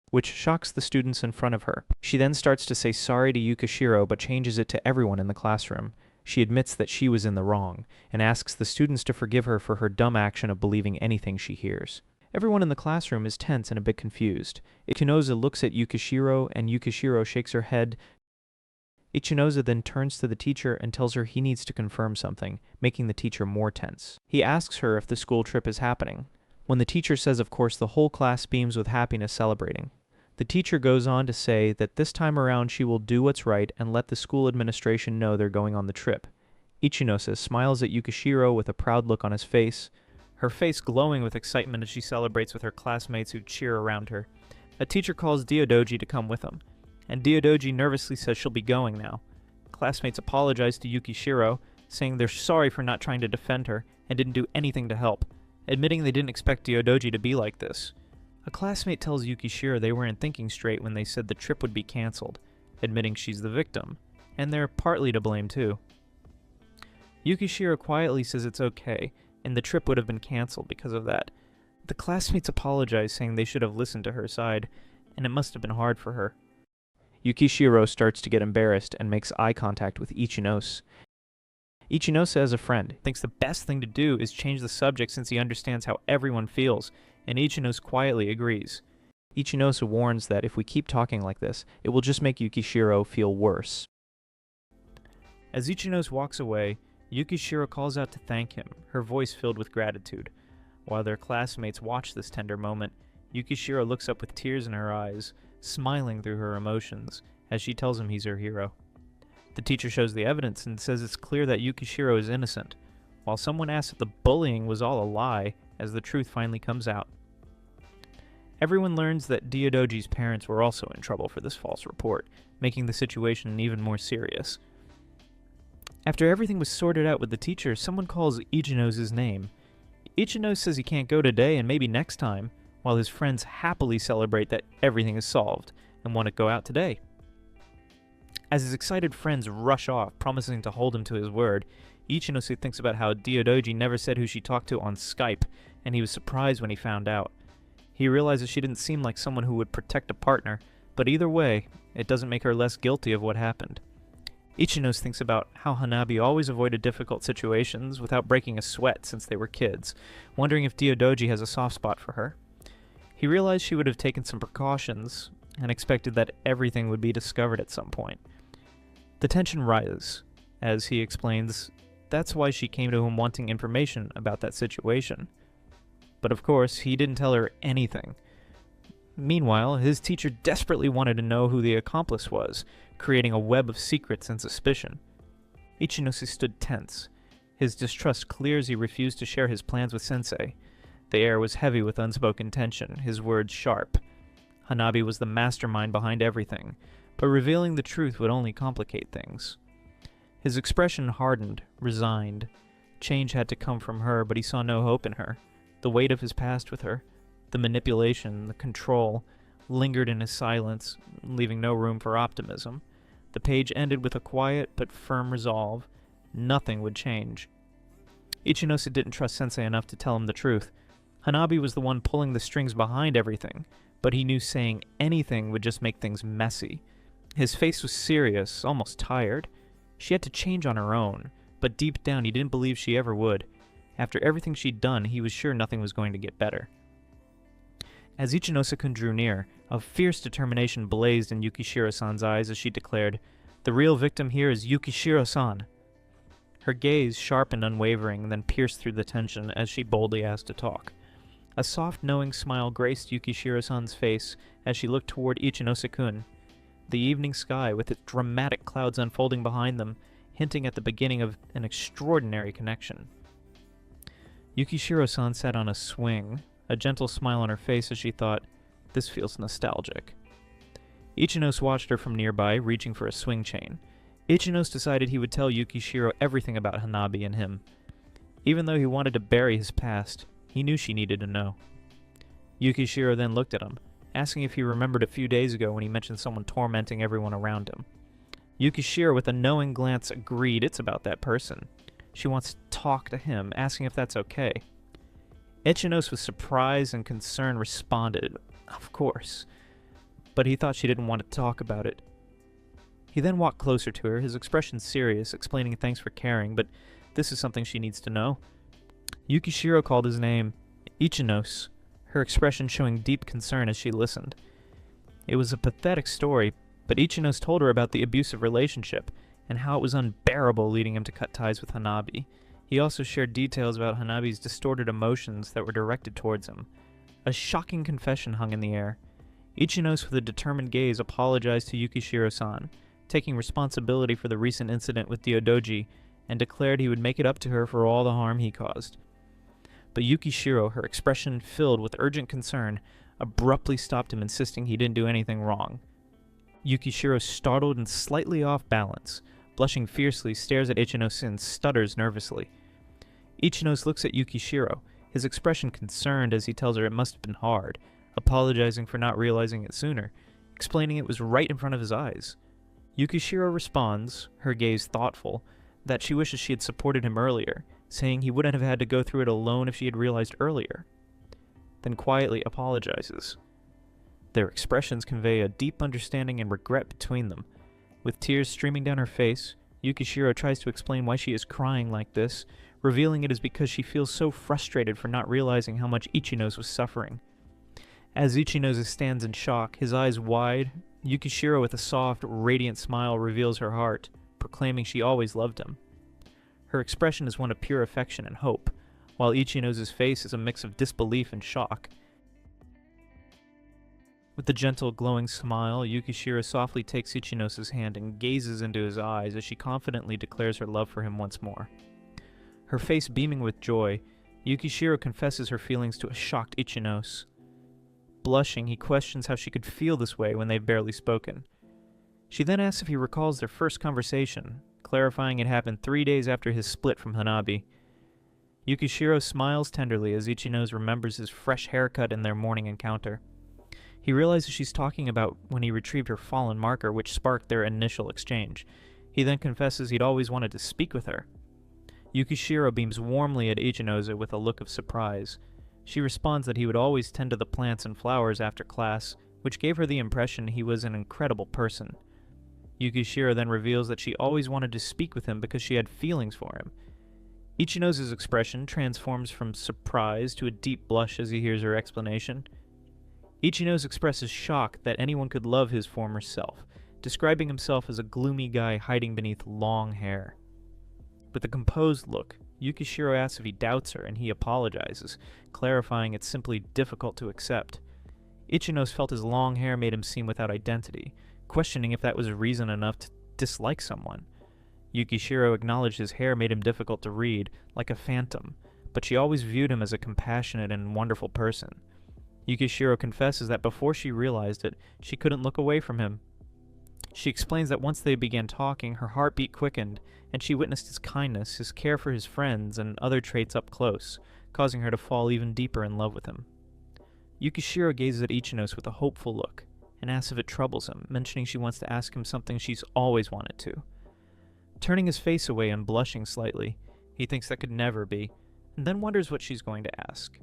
Speaker 1: which shocks the students in front of her. She then starts to say sorry to Yukishiro, but changes it to everyone in the classroom. She admits that she was in the wrong, and asks the students to forgive her for her dumb action of believing anything she hears. Everyone in the classroom is tense and a bit confused. Ichinosa looks at Yukishiro, and Yukishiro shakes her head. Ichinosa then turns to the teacher and tells her he needs to confirm something, making the teacher more tense. He asks her if the school trip is happening. When the teacher says of course, the whole class beams with happiness, celebrating. The teacher goes on to say that this time around she will do what's right and let the school administration know they're going on the trip. Ichinosa smiles at Yukishiro with a proud look on his face, her face glowing with excitement as she celebrates with her classmates who cheer around her. A teacher calls Daiodoji to come with them, and Daiodoji nervously says she'll be going now. Classmates apologize to Yukishiro, saying they're sorry for not trying to defend her and didn't do anything to help, admitting they didn't expect Daiodoji to be like this. A classmate tells Yukishiro they weren't thinking straight when they said the trip would be cancelled, admitting she's the victim, and they're partly to blame too. Yukishiro quietly says it's okay, and the trip would have been cancelled because of that. The classmates apologize, saying they should have listened to her side, and it must have been hard for her. Yukishiro starts to get embarrassed and makes eye contact with Ichinosa. Ichinosa, as a friend, thinks the best thing to do is change the subject since he understands how everyone feels, and Ichinosa quietly agrees. Ichinosa warns that if we keep talking like this, it will just make Yukishiro feel worse. As Ichinosa walks away, Yukishiro calls out to thank him, her voice filled with gratitude. While their classmates watch this tender moment, Yukishiro looks up with tears in her eyes, smiling through her emotions, as she tells him he's her hero. The teacher shows the evidence and says it's clear that Yukishiro is innocent, while someone asks if the bullying was all a lie, as the truth finally comes out. Everyone learns that Daiodoji's parents were also in trouble for this false report, making the situation even more serious. After everything was sorted out with the teacher, someone calls Ichinosa's name. Ichinosa says he can't go today and maybe next time, while his friends happily celebrate that everything is solved and want to go out today. As his excited friends rush off, promising to hold him to his word, Ichinosa thinks about how Daiodoji never said who she talked to on Skype, and he was surprised when he found out. He realizes she didn't seem like someone who would protect a partner, but either way, it doesn't make her less guilty of what happened. Ichinosa thinks about how Hanabi always avoided difficult situations without breaking a sweat since they were kids, wondering if Daiodoji has a soft spot for her. He realized she would have taken some precautions, and expected that everything would be discovered at some point. The tension rises, as he explains that's why she came to him wanting information about that situation. But of course, he didn't tell her anything. Meanwhile, his teacher desperately wanted to know who the accomplice was, creating a web of secrets and suspicion. Ichinosa stood tense, his distrust clear as he refused to share his plans with Sensei. The air was heavy with unspoken tension, his words sharp. Hanabi was the mastermind behind everything, but revealing the truth would only complicate things. His expression hardened, resigned. Change had to come from her, but he saw no hope in her. The weight of his past with her, the manipulation, the control, lingered in his silence, leaving no room for optimism. The page ended with a quiet but firm resolve. Nothing would change. Ichinosa didn't trust Sensei enough to tell him the truth. Hanabi was the one pulling the strings behind everything, but he knew saying anything would just make things messy. His face was serious, almost tired. She had to change on her own, but deep down he didn't believe she ever would. After everything she'd done, he was sure nothing was going to get better. As Ichinose-kun drew near, a fierce determination blazed in Yukishiro-san's eyes as she declared, "The real victim here is Yukishiro-san." Her gaze, sharp and unwavering, then pierced through the tension as she boldly asked to talk. A soft, knowing smile graced Yukishiro-san's face as she looked toward Ichinose-kun. The evening sky, with its dramatic clouds unfolding behind them, hinting at the beginning of an extraordinary connection. Yukishiro-san sat on a swing, a gentle smile on her face as she thought, "This feels nostalgic." Ichinose watched her from nearby, reaching for a swing chain. Ichinose decided he would tell Yukishiro everything about Hanabi and him. Even though he wanted to bury his past, he knew she needed to know. Yukishiro then looked at him, asking if he remembered a few days ago when he mentioned someone tormenting everyone around him. Yukishiro, with a knowing glance, agreed it's about that person. She wants to talk to him, asking if that's okay. Ichinose, with surprise and concern, responded, "Of course," but he thought she didn't want to talk about it. He then walked closer to her, his expression serious, explaining thanks for caring, but this is something she needs to know. Yukishiro called his name Ichinose, her expression showing deep concern as she listened. It was a pathetic story, but Ichinose told her about the abusive relationship and how it was unbearable, leading him to cut ties with Hanabi. He also shared details about Hanabi's distorted emotions that were directed towards him. A shocking confession hung in the air. Ichinose, with a determined gaze, apologized to Yukishiro-san, taking responsibility for the recent incident with Diodoji, and declared he would make it up to her for all the harm he caused. But Yukishiro, her expression filled with urgent concern, abruptly stopped him, insisting he didn't do anything wrong. Yukishiro, startled and slightly off balance, blushing fiercely, stares at Ichinose and stutters nervously. Ichinose looks at Yukishiro, his expression concerned as he tells her it must have been hard, apologizing for not realizing it sooner, explaining it was right in front of his eyes. Yukishiro responds, her gaze thoughtful, that she wishes she had supported him earlier, saying he wouldn't have had to go through it alone if she had realized earlier. Then quietly apologizes. Their expressions convey a deep understanding and regret between them. With tears streaming down her face, Yukishiro tries to explain why she is crying like this, revealing it is because she feels so frustrated for not realizing how much Ichinose was suffering. As Ichinose stands in shock, his eyes wide, Yukishiro, with a soft, radiant smile, reveals her heart, proclaiming she always loved him. Her expression is one of pure affection and hope, while Ichinose's face is a mix of disbelief and shock. With a gentle, glowing smile, Yukishiro softly takes Ichinose's hand and gazes into his eyes as she confidently declares her love for him once more. Her face beaming with joy, Yukishiro confesses her feelings to a shocked Ichinose. Blushing, he questions how she could feel this way when they've barely spoken. She then asks if he recalls their first conversation, clarifying it happened 3 days after his split from Hanabi. Yukishiro smiles tenderly as Ichinose remembers his fresh haircut in their morning encounter. He realizes she's talking about when he retrieved her fallen marker, which sparked their initial exchange. He then confesses he'd always wanted to speak with her. Yukishiro beams warmly at Ichinose with a look of surprise. She responds that he would always tend to the plants and flowers after class, which gave her the impression he was an incredible person. Yukishiro then reveals that she always wanted to speak with him because she had feelings for him. Ichinose's expression transforms from surprise to a deep blush as he hears her explanation. Ichinose expresses shock that anyone could love his former self, describing himself as a gloomy guy hiding beneath long hair. With a composed look, Yukishiro asks if he doubts her, and he apologizes, clarifying it's simply difficult to accept. Ichinose felt his long hair made him seem without identity, questioning if that was reason enough to dislike someone. Yukishiro acknowledged his hair made him difficult to read, like a phantom, but she always viewed him as a compassionate and wonderful person. Yukishiro confesses that before she realized it, she couldn't look away from him. She explains that once they began talking, her heartbeat quickened, and she witnessed his kindness, his care for his friends, and other traits up close, causing her to fall even deeper in love with him. Yukishiro gazes at Ichinose with a hopeful look, and asks if it troubles him, mentioning she wants to ask him something she's always wanted to. Turning his face away and blushing slightly, he thinks that could never be, and then wonders what she's going to ask.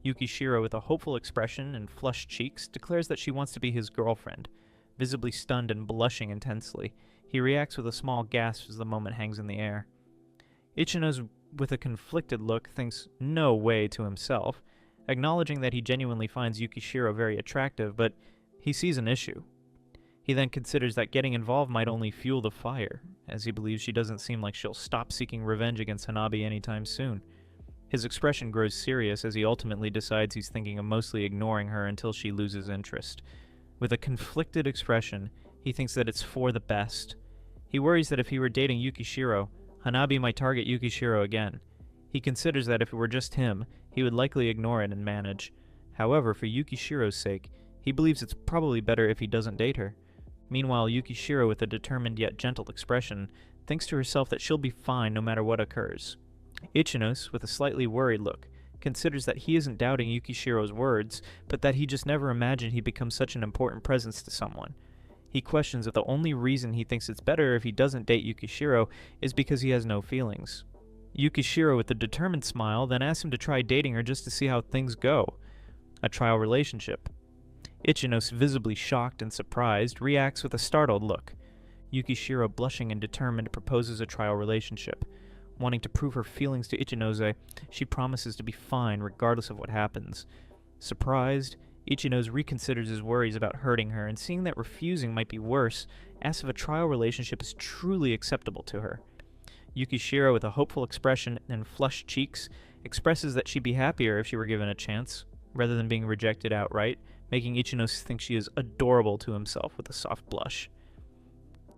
Speaker 1: Yukishiro, with a hopeful expression and flushed cheeks, declares that she wants to be his girlfriend. Visibly stunned and blushing intensely, he reacts with a small gasp as the moment hangs in the air. Ichinose with a conflicted look, thinks no way to himself, acknowledging that he genuinely finds Yukishiro very attractive, but he sees an issue. He then considers that getting involved might only fuel the fire, as he believes she doesn't seem like she'll stop seeking revenge against Hanabi anytime soon. His expression grows serious as he ultimately decides he's thinking of mostly ignoring her until she loses interest. With a conflicted expression, he thinks that it's for the best. He worries that if he were dating Yukishiro, Hanabi might target Yukishiro again. He considers that if it were just him, he would likely ignore it and manage. However, for Yukishiro's sake, he believes it's probably better if he doesn't date her. Meanwhile, Yukishiro, with a determined yet gentle expression, thinks to herself that she'll be fine no matter what occurs. Ichinos, with a slightly worried look, considers that he isn't doubting Yukishiro's words, but that he just never imagined he'd become such an important presence to someone. He questions if the only reason he thinks it's better if he doesn't date Yukishiro is because he has no feelings. Yukishiro, with a determined smile, then asks him to try dating her just to see how things go. A trial relationship. Ichinos, visibly shocked and surprised, reacts with a startled look. Yukishiro, blushing and determined, proposes a trial relationship. Wanting to prove her feelings to Ichinose, she promises to be fine regardless of what happens. Surprised, Ichinos reconsiders his worries about hurting her, and seeing that refusing might be worse, asks if a trial relationship is truly acceptable to her. Yukishiro, with a hopeful expression and flushed cheeks, expresses that she'd be happier if she were given a chance, rather than being rejected outright, making Ichinos think she is adorable to himself with a soft blush.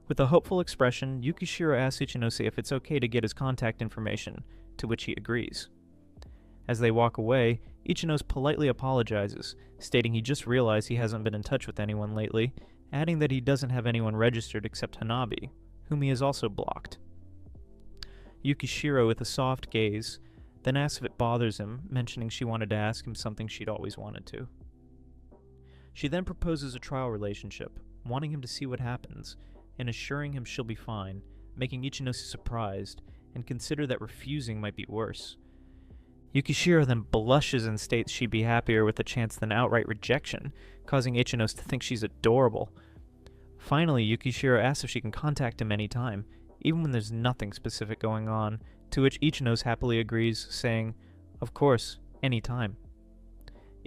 Speaker 1: With a hopeful expression, Yukishiro asks Ichinose if it's okay to get his contact information, to which he agrees. As they walk away, Ichinos politely apologizes, stating he just realized he hasn't been in touch with anyone lately, adding that he doesn't have anyone registered except Hanabi, whom he has also blocked. Yukishiro, with a soft gaze, then asks if it bothers him, mentioning she wanted to ask him something she'd always wanted to. She then proposes a trial relationship, wanting him to see what happens, and assuring him she'll be fine, making Ichinos surprised, and consider that refusing might be worse. Yukishiro then blushes and states she'd be happier with the chance than outright rejection, causing Ichinos to think she's adorable. Finally, Yukishiro asks if she can contact him anytime, even when there's nothing specific going on, to which Ichinos happily agrees, saying, "Of course, anytime."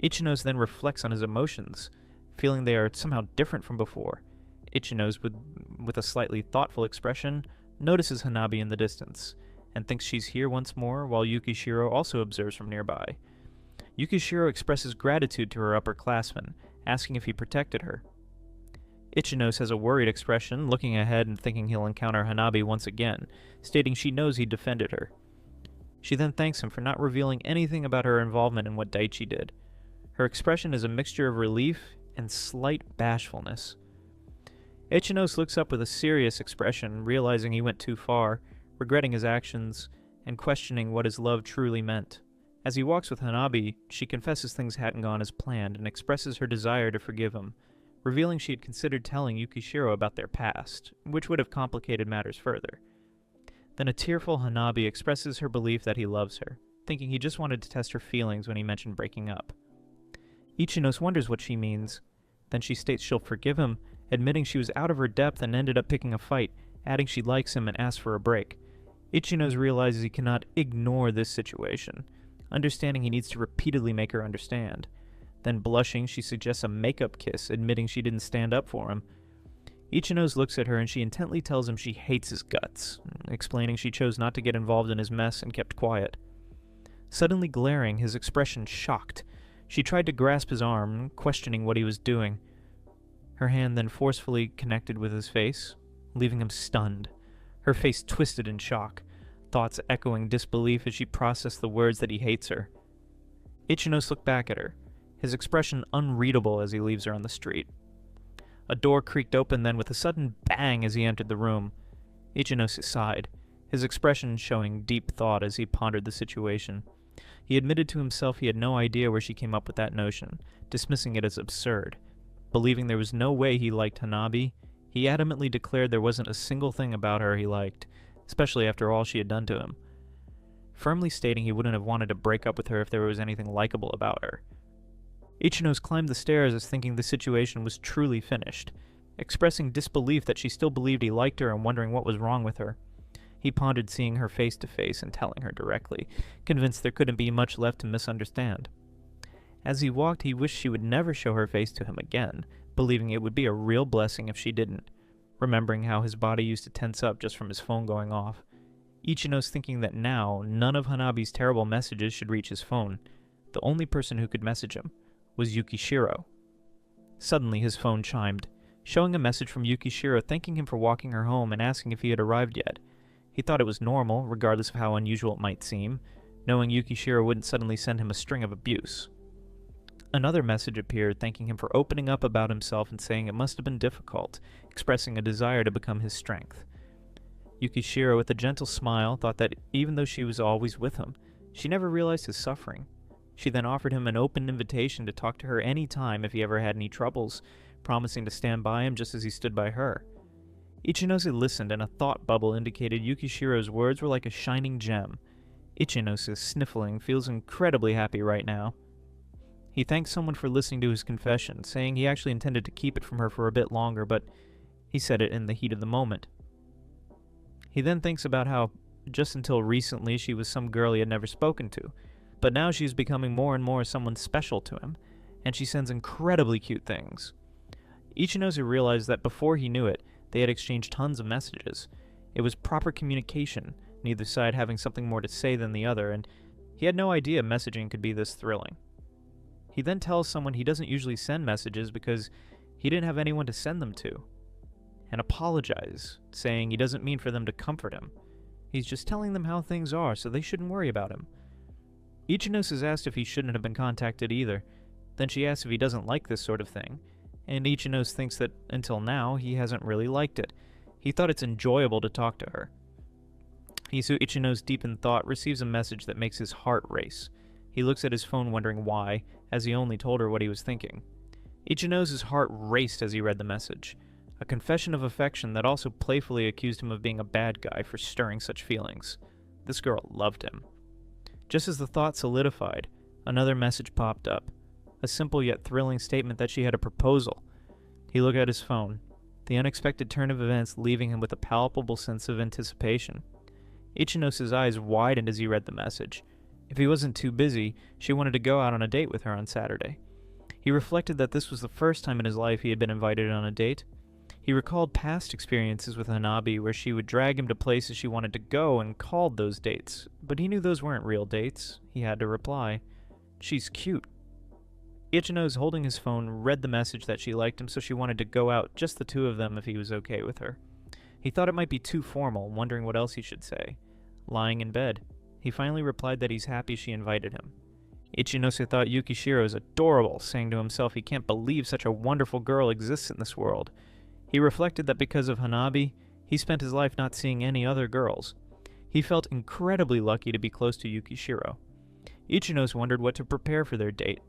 Speaker 1: Ichinos then reflects on his emotions, feeling they are somehow different from before. Ichinos, with a slightly thoughtful expression, notices Hanabi in the distance, and thinks she's here once more, while Yukishiro also observes from nearby. Yukishiro expresses gratitude to her upperclassman, asking if he protected her. Ichinos has a worried expression, looking ahead and thinking he'll encounter Hanabi once again, stating she knows he defended her. She then thanks him for not revealing anything about her involvement in what Daichi did. Her expression is a mixture of relief and slight bashfulness. Ichinos looks up with a serious expression, realizing he went too far, regretting his actions, and questioning what his love truly meant. As he walks with Hanabi, she confesses things hadn't gone as planned and expresses her desire to forgive him, revealing she had considered telling Yukishiro about their past, which would have complicated matters further. Then a tearful Hanabi expresses her belief that he loves her, thinking he just wanted to test her feelings when he mentioned breaking up. Ichinos wonders what she means. Then she states she'll forgive him, admitting she was out of her depth and ended up picking a fight, adding she likes him and asks for a break. Ichinos realizes he cannot ignore this situation, understanding he needs to repeatedly make her understand. Then blushing, she suggests a makeup kiss, admitting she didn't stand up for him. Ichinos looks at her and she intently tells him she hates his guts, explaining she chose not to get involved in his mess and kept quiet. Suddenly glaring, his expression shocked. She tried to grasp his arm, questioning what he was doing. Her hand then forcefully connected with his face, leaving him stunned. Her face twisted in shock, thoughts echoing disbelief as she processed the words that he hates her. Ichinos looked back at her, his expression unreadable as he leaves her on the street. A door creaked open then with a sudden bang as he entered the room. Ichinos sighed, his expression showing deep thought as he pondered the situation. He admitted to himself he had no idea where she came up with that notion, dismissing it as absurd. Believing there was no way he liked Hanabi, he adamantly declared there wasn't a single thing about her he liked, especially after all she had done to him. Firmly stating he wouldn't have wanted to break up with her if there was anything likable about her. Ichinos climbed the stairs as thinking the situation was truly finished, expressing disbelief that she still believed he liked her and wondering what was wrong with her. He pondered seeing her face to face and telling her directly, convinced there couldn't be much left to misunderstand. As he walked, he wished she would never show her face to him again, believing it would be a real blessing if she didn't, remembering how his body used to tense up just from his phone going off. Ichino's thinking that now, none of Hanabi's terrible messages should reach his phone. The only person who could message him was Yukishiro. Suddenly his phone chimed, showing a message from Yukishiro thanking him for walking her home and asking if he had arrived yet. He thought it was normal, regardless of how unusual it might seem, knowing Yukishiro wouldn't suddenly send him a string of abuse. Another message appeared thanking him for opening up about himself and saying it must have been difficult, expressing a desire to become his strength. Yukishiro, with a gentle smile, thought that even though she was always with him, she never realized his suffering. She then offered him an open invitation to talk to her any time if he ever had any troubles, promising to stand by him just as he stood by her. Ichinose listened, and a thought bubble indicated Yukishiro's words were like a shining gem. Ichinose, sniffling, feels incredibly happy right now. He thanks someone for listening to his confession, saying he actually intended to keep it from her for a bit longer, but he said it in the heat of the moment. He then thinks about how, just until recently, she was some girl he had never spoken to, but now she is becoming more and more someone special to him, and she sends incredibly cute things. Ichinose realized that before he knew it, they had exchanged tons of messages. It was proper communication, neither side having something more to say than the other, and he had no idea messaging could be this thrilling. He then tells someone he doesn't usually send messages because he didn't have anyone to send them to, and apologize, saying he doesn't mean for them to comfort him. He's just telling them how things are, so they shouldn't worry about him. Ichinose is asked if he shouldn't have been contacted either. Then she asks if he doesn't like this sort of thing, and Ichinose thinks that, until now, he hasn't really liked it. He thought it's enjoyable to talk to her. Ichinose, deep in thought, receives a message that makes his heart race. He looks at his phone wondering why, as he only told her what he was thinking. Ichinose's heart raced as he read the message, a confession of affection that also playfully accused him of being a bad guy for stirring such feelings. This girl loved him. Just as the thought solidified, another message popped up, a simple yet thrilling statement that she had a proposal. He looked at his phone, the unexpected turn of events leaving him with a palpable sense of anticipation. Ichinose's eyes widened as he read the message. If he wasn't too busy, she wanted to go out on a date with her on Saturday. He reflected that this was the first time in his life he had been invited on a date. He recalled past experiences with Hanabi where she would drag him to places she wanted to go and called those dates, but he knew those weren't real dates. He had to reply, "She's cute." Ichinose, holding his phone, read the message that she liked him, so she wanted to go out, just the two of them, if he was okay with her. He thought it might be too formal, wondering what else he should say. Lying in bed, he finally replied that he's happy she invited him. Ichinose thought Yukishiro is adorable, saying to himself he can't believe such a wonderful girl exists in this world. He reflected that because of Hanabi, he spent his life not seeing any other girls. He felt incredibly lucky to be close to Yukishiro. Ichinose wondered what to prepare for their date,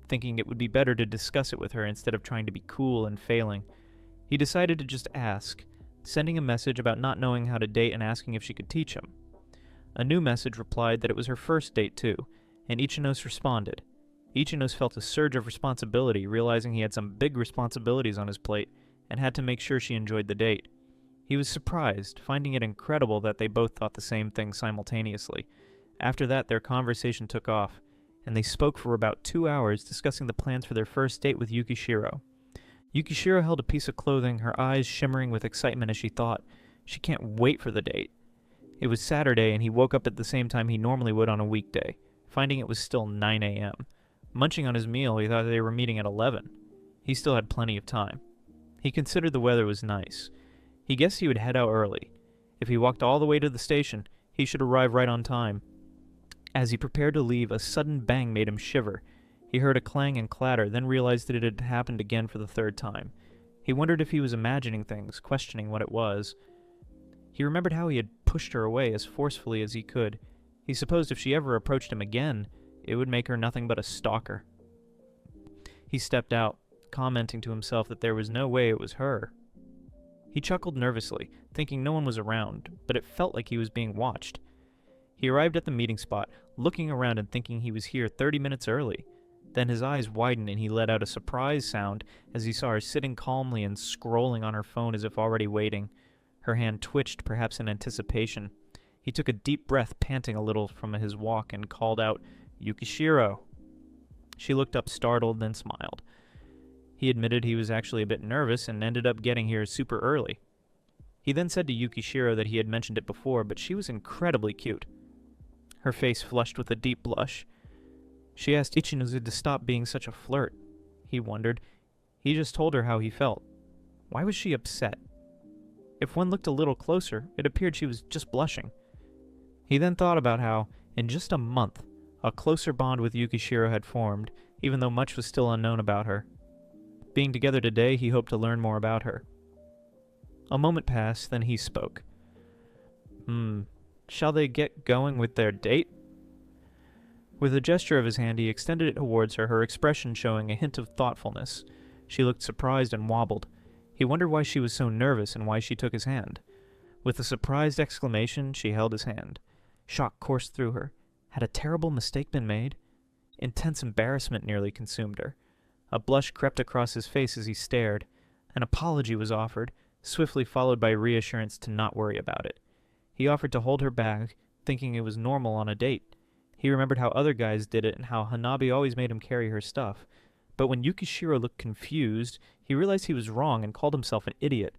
Speaker 1: thinking it would be better to discuss it with her instead of trying to be cool and failing. He decided to just ask, sending a message about not knowing how to date and asking if she could teach him. A new message replied that it was her first date too, and Ichinose responded. Ichinose felt a surge of responsibility, realizing he had some big responsibilities on his plate, and had to make sure she enjoyed the date. He was surprised, finding it incredible that they both thought the same thing simultaneously. After that, their conversation took off, and they spoke for about 2 hours discussing the plans for their first date with Yukishiro. Yukishiro held a piece of clothing, her eyes shimmering with excitement as she thought, she can't wait for the date. It was Saturday, and he woke up at the same time he normally would on a weekday, finding it was still 9 a.m. Munching on his meal, he thought they were meeting at 11. He still had plenty of time. He considered the weather was nice. He guessed he would head out early. If he walked all the way to the station, he should arrive right on time. As he prepared to leave, a sudden bang made him shiver. He heard a clang and clatter, then realized that it had happened again for the third time. He wondered if he was imagining things, questioning what it was. He remembered how he had pushed her away as forcefully as he could. He supposed if she ever approached him again, it would make her nothing but a stalker. He stepped out, commenting to himself that there was no way it was her. He chuckled nervously, thinking no one was around, but it felt like he was being watched. He arrived at the meeting spot, looking around and thinking he was here 30 minutes early. Then his eyes widened and he let out a surprise sound as he saw her sitting calmly and scrolling on her phone as if already waiting. Her hand twitched, perhaps in anticipation. He took a deep breath, panting a little from his walk, and called out, "Yukishiro." She looked up startled, then smiled. He admitted he was actually a bit nervous and ended up getting here super early. He then said to Yukishiro that he had mentioned it before, but she was incredibly cute. Her face flushed with a deep blush. She asked Ichinozu to stop being such a flirt. He wondered. He just told her how he felt. Why was she upset? If one looked a little closer, it appeared she was just blushing. He then thought about how, in just a month, a closer bond with Yukishiro had formed, even though much was still unknown about her. Being together today, he hoped to learn more about her. A moment passed, then he spoke. Shall they get going with their date? With a gesture of his hand, he extended it towards her, her expression showing a hint of thoughtfulness. She looked surprised and wobbled. He wondered why she was so nervous and why she took his hand. With a surprised exclamation, she held his hand. Shock coursed through her. Had a terrible mistake been made? Intense embarrassment nearly consumed her. A blush crept across his face as he stared. An apology was offered, swiftly followed by reassurance to not worry about it. He offered to hold her bag, thinking it was normal on a date. He remembered how other guys did it and how Hanabi always made him carry her stuff. But when Yukishiro looked confused, he realized he was wrong and called himself an idiot.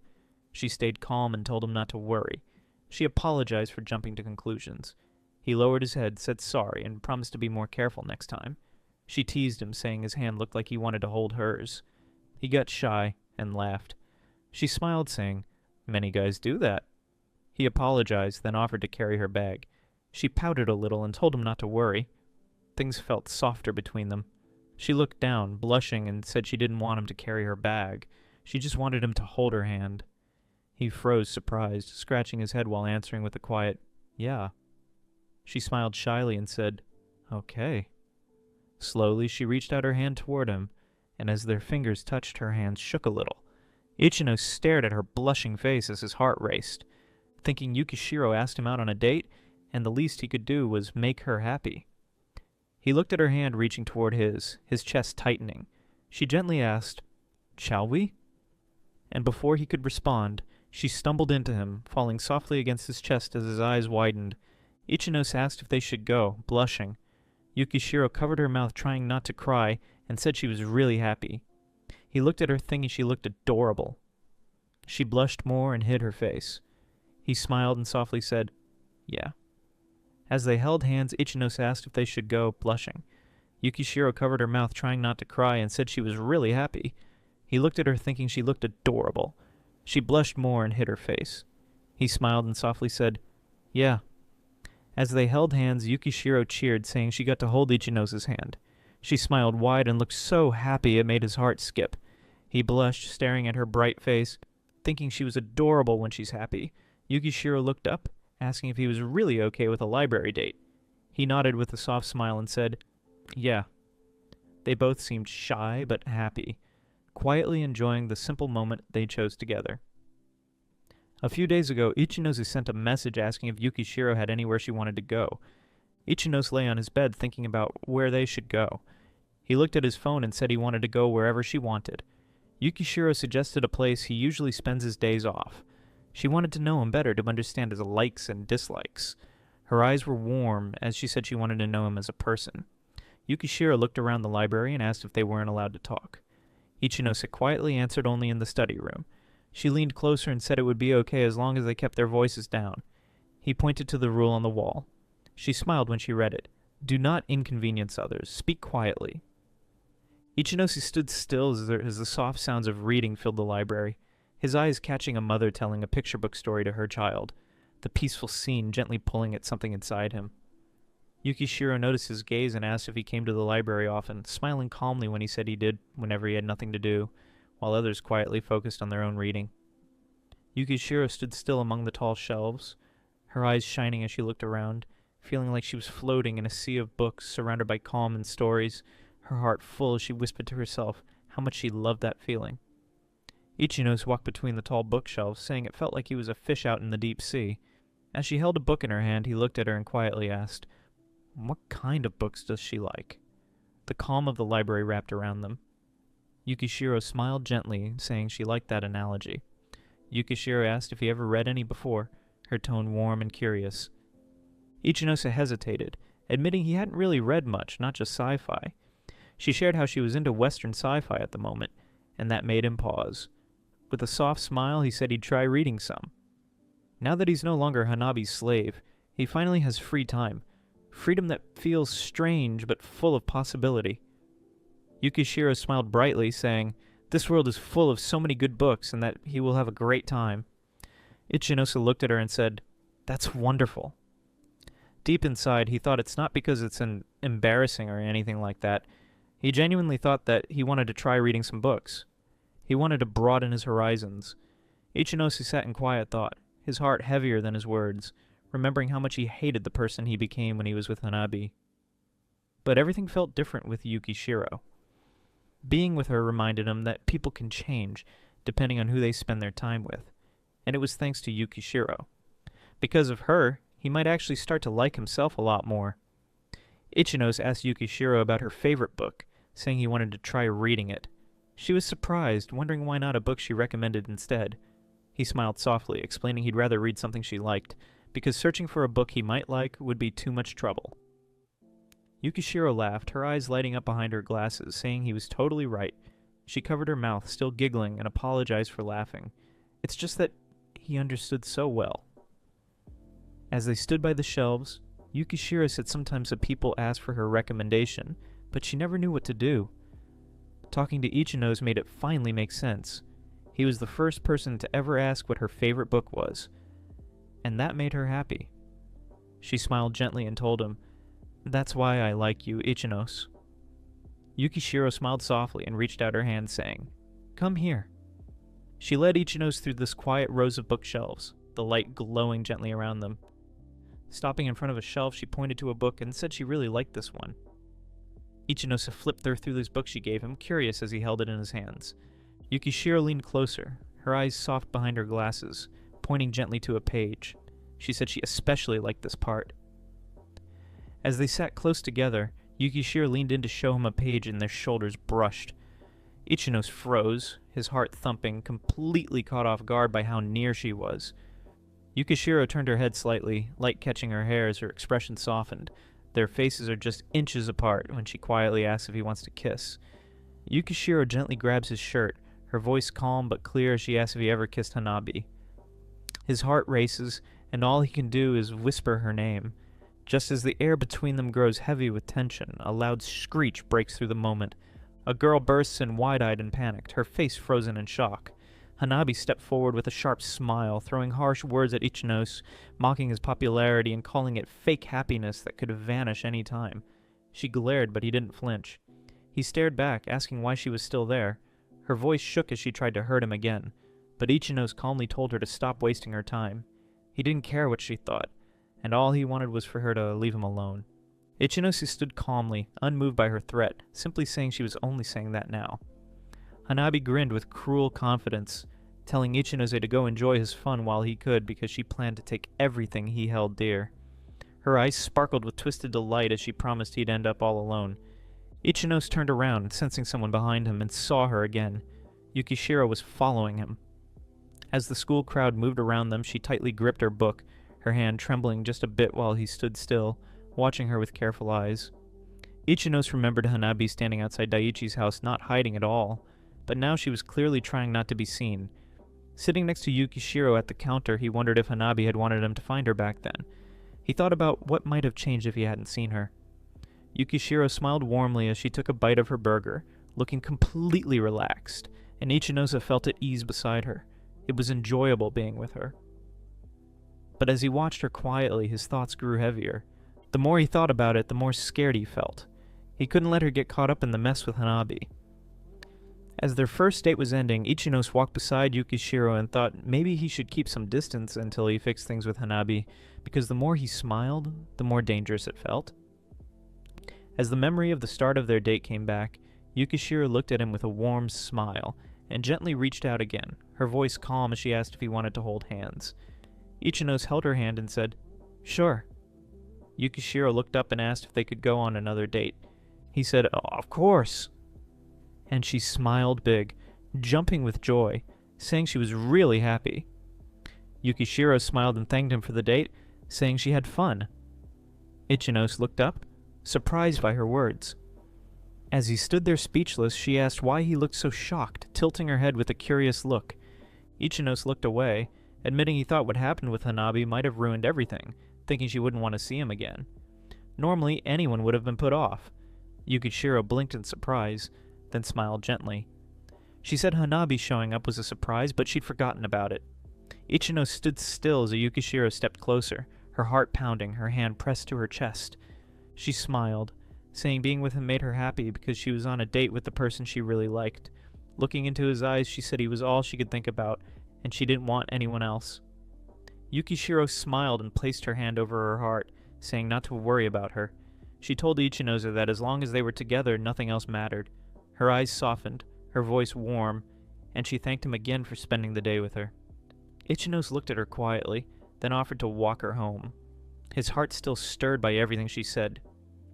Speaker 1: She stayed calm and told him not to worry. She apologized for jumping to conclusions. He lowered his head, said sorry, and promised to be more careful next time. She teased him, saying his hand looked like he wanted to hold hers. He got shy and laughed. She smiled, saying, "Many guys do that." He apologized, then offered to carry her bag. She pouted a little and told him not to worry. Things felt softer between them. She looked down, blushing, and said she didn't want him to carry her bag. She just wanted him to hold her hand. He froze, surprised, scratching his head while answering with a quiet, "Yeah." She smiled shyly and said, "Okay." Slowly, she reached out her hand toward him, and as their fingers touched, her hands shook a little. Ichino stared at her blushing face as his heart raced. Thinking Yukishiro asked him out on a date, and the least he could do was make her happy. He looked at her hand reaching toward his chest tightening. She gently asked, "Shall we?" And before he could respond, she stumbled into him, falling softly against his chest as his eyes widened. Ichinos asked if they should go, blushing. Yukishiro covered her mouth, trying not to cry, and said she was really happy. He looked at her, thinking she looked adorable. She blushed more and hid her face. He smiled and softly said, "Yeah." As they held hands, Ichinos asked if they should go, blushing. Yukishiro covered her mouth, trying not to cry, and said she was really happy. He looked at her, thinking she looked adorable. She blushed more and hid her face. He smiled and softly said, "Yeah." As they held hands, Yukishiro cheered, saying she got to hold Ichinos' hand. She smiled wide and looked so happy it made his heart skip. He blushed, staring at her bright face, thinking she was adorable when she's happy. Yukishiro looked up, asking if he was really okay with a library date. He nodded with a soft smile and said, "Yeah." They both seemed shy but happy, quietly enjoying the simple moment they chose together. A few days ago, Ichinosu sent a message asking if Yukishiro had anywhere she wanted to go. Ichinosu lay on his bed thinking about where they should go. He looked at his phone and said he wanted to go wherever she wanted. Yukishiro suggested a place he usually spends his days off. She wanted to know him better to understand his likes and dislikes. Her eyes were warm as she said she wanted to know him as a person. Yukishiro looked around the library and asked if they weren't allowed to talk. Ichinose quietly answered only in the study room. She leaned closer and said it would be okay as long as they kept their voices down. He pointed to the rule on the wall. She smiled when she read it. "Do not inconvenience others. Speak quietly." Ichinose stood still as the soft sounds of reading filled the library, his eyes catching a mother telling a picture book story to her child, the peaceful scene gently pulling at something inside him. Yukishiro noticed his gaze and asked if he came to the library often, smiling calmly when he said he did whenever he had nothing to do, while others quietly focused on their own reading. Yukishiro stood still among the tall shelves, her eyes shining as she looked around, feeling like she was floating in a sea of books surrounded by calm and stories, her heart full as she whispered to herself how much she loved that feeling. Ichinos walked between the tall bookshelves, saying it felt like he was a fish out in the deep sea. As she held a book in her hand, he looked at her and quietly asked, "What kind of books does she like?" The calm of the library wrapped around them. Yukishiro smiled gently, saying she liked that analogy. Yukishiro asked if he ever read any before, her tone warm and curious. Ichinose hesitated, admitting he hadn't really read much, not just sci-fi. She shared how she was into Western sci-fi at the moment, and that made him pause. With a soft smile, he said he'd try reading some. Now that he's no longer Hanabi's slave, he finally has free time. Freedom that feels strange but full of possibility. Yukishiro smiled brightly, saying, "This world is full of so many good books and that he will have a great time." Ichinose looked at her and said, "That's wonderful." Deep inside, he thought it's not because it's embarrassing or anything like that. He genuinely thought that he wanted to try reading some books. He wanted to broaden his horizons. Ichinose sat in quiet thought, his heart heavier than his words, remembering how much he hated the person he became when he was with Hanabi. But everything felt different with Yukishiro. Being with her reminded him that people can change, depending on who they spend their time with, and it was thanks to Yukishiro. Because of her, he might actually start to like himself a lot more. Ichinose asked Yukishiro about her favorite book, saying he wanted to try reading it. She was surprised, wondering why not a book she recommended instead. He smiled softly, explaining he'd rather read something she liked, because searching for a book he might like would be too much trouble. Yukishiro laughed, her eyes lighting up behind her glasses, saying he was totally right. She covered her mouth, still giggling, and apologized for laughing. It's just that he understood so well. As they stood by the shelves, Yukishiro said sometimes the people asked for her recommendation, but she never knew what to do. Talking to Ichinose made it finally make sense. He was the first person to ever ask what her favorite book was, and that made her happy. She smiled gently and told him, "That's why I like you, Ichinose." Yukishiro smiled softly and reached out her hand, saying, "Come here." She led Ichinose through this quiet rows of bookshelves, the light glowing gently around them. Stopping in front of a shelf, she pointed to a book and said she really liked this one. Ichinose flipped through this book she gave him, curious as he held it in his hands. Yukishiro leaned closer, her eyes soft behind her glasses, pointing gently to a page. She said she especially liked this part. As they sat close together, Yukishiro leaned in to show him a page and their shoulders brushed. Ichinose froze, his heart thumping, completely caught off guard by how near she was. Yukishiro turned her head slightly, light catching her hair as her expression softened. Their faces are just inches apart when she quietly asks if he wants to kiss. Yukishiro gently grabs his shirt, her voice calm but clear as she asks if he ever kissed Hanabi. His heart races, and all he can do is whisper her name. Just as the air between them grows heavy with tension, a loud screech breaks through the moment. A girl bursts in wide-eyed and panicked, her face frozen in shock. Hanabi stepped forward with a sharp smile, throwing harsh words at Ichinose, mocking his popularity and calling it fake happiness that could vanish any time. She glared, but he didn't flinch. He stared back, asking why she was still there. Her voice shook as she tried to hurt him again, but Ichinose calmly told her to stop wasting her time. He didn't care what she thought, and all he wanted was for her to leave him alone. Ichinose stood calmly, unmoved by her threat, simply saying she was only saying that now. Hanabi grinned with cruel confidence, telling Ichinose to go enjoy his fun while he could because she planned to take everything he held dear. Her eyes sparkled with twisted delight as she promised he'd end up all alone. Ichinose turned around, sensing someone behind him, and saw her again. Yukishiro was following him. As the school crowd moved around them, she tightly gripped her book, her hand trembling just a bit while he stood still, watching her with careful eyes. Ichinose remembered Hanabi standing outside Daiichi's house, not hiding at all, but now she was clearly trying not to be seen. Sitting next to Yukishiro at the counter, he wondered if Hanabi had wanted him to find her back then. He thought about what might have changed if he hadn't seen her. Yukishiro smiled warmly as she took a bite of her burger, looking completely relaxed, and Ichinose felt at ease beside her. It was enjoyable being with her. But as he watched her quietly, his thoughts grew heavier. The more he thought about it, the more scared he felt. He couldn't let her get caught up in the mess with Hanabi. As their first date was ending, Ichinose walked beside Yukishiro and thought maybe he should keep some distance until he fixed things with Hanabi, because the more he smiled, the more dangerous it felt. As the memory of the start of their date came back, Yukishiro looked at him with a warm smile, and gently reached out again, her voice calm as she asked if he wanted to hold hands. Ichinose held her hand and said, "Sure." Yukishiro looked up and asked if they could go on another date. He said, "Of course." And she smiled big, jumping with joy, saying she was really happy. Yukishiro smiled and thanked him for the date, saying she had fun. Ichinos looked up, surprised by her words. As he stood there speechless, she asked why he looked so shocked, tilting her head with a curious look. Ichinos looked away, admitting he thought what happened with Hanabi might have ruined everything, thinking she wouldn't want to see him again. Normally, anyone would have been put off. Yukishiro blinked in surprise, then smiled gently. She said Hanabi showing up was a surprise, but she'd forgotten about it. Ichino stood still as Yukishiro stepped closer, her heart pounding, her hand pressed to her chest. She smiled, saying being with him made her happy because she was on a date with the person she really liked. Looking into his eyes, she said he was all she could think about, and she didn't want anyone else. Yukishiro smiled and placed her hand over her heart, saying not to worry about her. She told Ichinozu that as long as they were together, nothing else mattered. Her eyes softened, her voice warm, and she thanked him again for spending the day with her. Ichinozu looked at her quietly, then offered to walk her home. His heart still stirred by everything she said.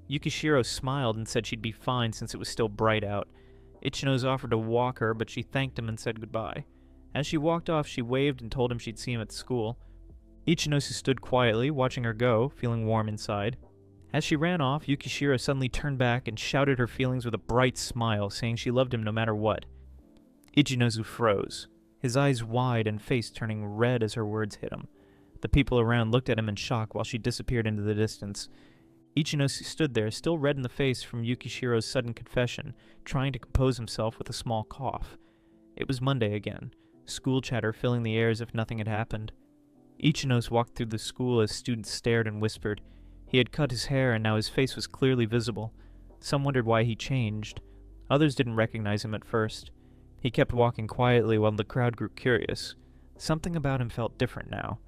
Speaker 1: Yukishiro smiled and said she'd be fine since it was still bright out. Ichinozu offered to walk her, but she thanked him and said goodbye. As she walked off, she waved and told him she'd see him at school. Ichinozu stood quietly, watching her go, feeling warm inside. As she ran off, Yukishiro suddenly turned back and shouted her feelings with a bright smile, saying she loved him no matter what. Ichinozu froze, his eyes wide and face turning red as her words hit him. The people around looked at him in shock while she disappeared into the distance. Ichinosu stood there, still red in the face from Yukishiro's sudden confession, trying to compose himself with a small cough. It was Monday again, school chatter filling the air as if nothing had happened. Ichinosu walked through the school as students stared and whispered. He had cut his hair and now his face was clearly visible. Some wondered why he changed. Others didn't recognize him at first. He kept walking quietly while the crowd grew curious. Something about him felt different now.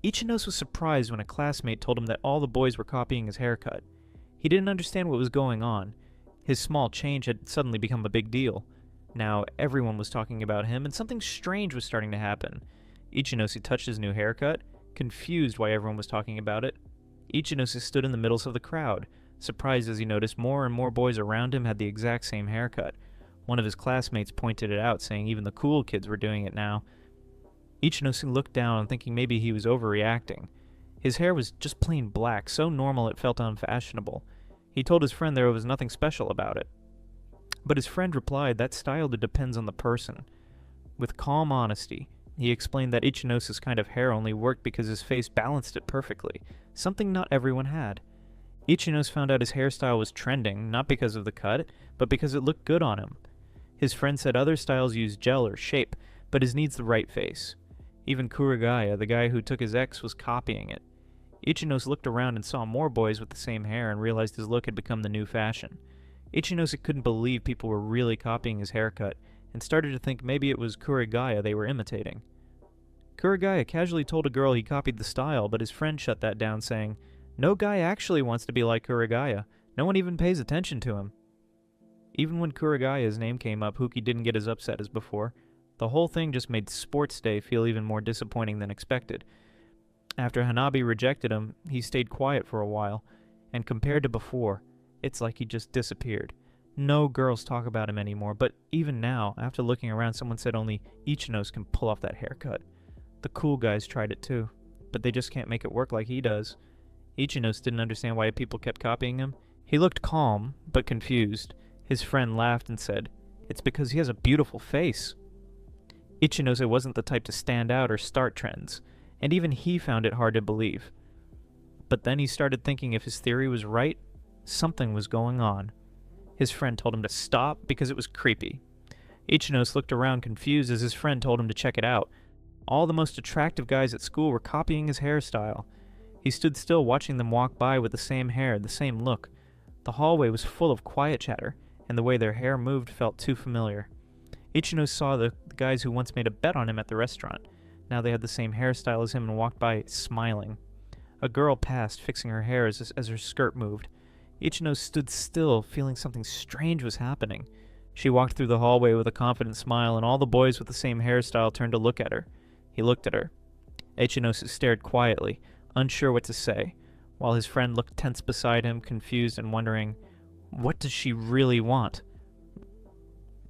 Speaker 1: Ichinosu was surprised when a classmate told him that all the boys were copying his haircut. He didn't understand what was going on. His small change had suddenly become a big deal. Now everyone was talking about him, and something strange was starting to happen. Ichinosu touched his new haircut, confused why everyone was talking about it. Ichinosu stood in the middle of the crowd, surprised as he noticed more and more boys around him had the exact same haircut. One of his classmates pointed it out, saying even the cool kids were doing it now. Ichinosu looked down, thinking maybe he was overreacting. His hair was just plain black, so normal it felt unfashionable. He told his friend there was nothing special about it. But his friend replied that style depends on the person. With calm honesty, he explained that Ichinosu's kind of hair only worked because his face balanced it perfectly, something not everyone had. Ichinosu found out his hairstyle was trending, not because of the cut, but because it looked good on him. His friend said other styles use gel or shape, but his needs the right face. Even Kuragaya, the guy who took his ex, was copying it. Ichinosu looked around and saw more boys with the same hair and realized his look had become the new fashion. Ichinosu couldn't believe people were really copying his haircut, and started to think maybe it was Kuragaya they were imitating. Kuragaya casually told a girl he copied the style, but his friend shut that down, saying, "No guy actually wants to be like Kuragaya. No one even pays attention to him." Even when Kuragaya's name came up, Huki didn't get as upset as before. The whole thing just made Sports Day feel even more disappointing than expected. After Hanabi rejected him, he stayed quiet for a while, and compared to before, it's like he just disappeared. No girls talk about him anymore, but even now, after looking around, someone said only Ichinosu can pull off that haircut. The cool guys tried it too, but they just can't make it work like he does. Ichinosu didn't understand why people kept copying him. He looked calm, but confused. His friend laughed and said, "It's because he has a beautiful face." Ichinosu wasn't the type to stand out or start trends, and even he found it hard to believe. But then he started thinking if his theory was right, something was going on. His friend told him to stop because it was creepy. Ichinosu looked around confused as his friend told him to check it out. All the most attractive guys at school were copying his hairstyle. He stood still watching them walk by with the same hair, the same look. The hallway was full of quiet chatter, and the way their hair moved felt too familiar. Ichinosu saw the guys who once made a bet on him at the restaurant. Now they had the same hairstyle as him and walked by smiling. A girl passed, fixing her hair as her skirt moved. Ichinosu stood still, feeling something strange was happening. She walked through the hallway with a confident smile, and all the boys with the same hairstyle turned to look at her. He looked at her. Ichinosu stared quietly, unsure what to say, while his friend looked tense beside him, confused and wondering, what does she really want?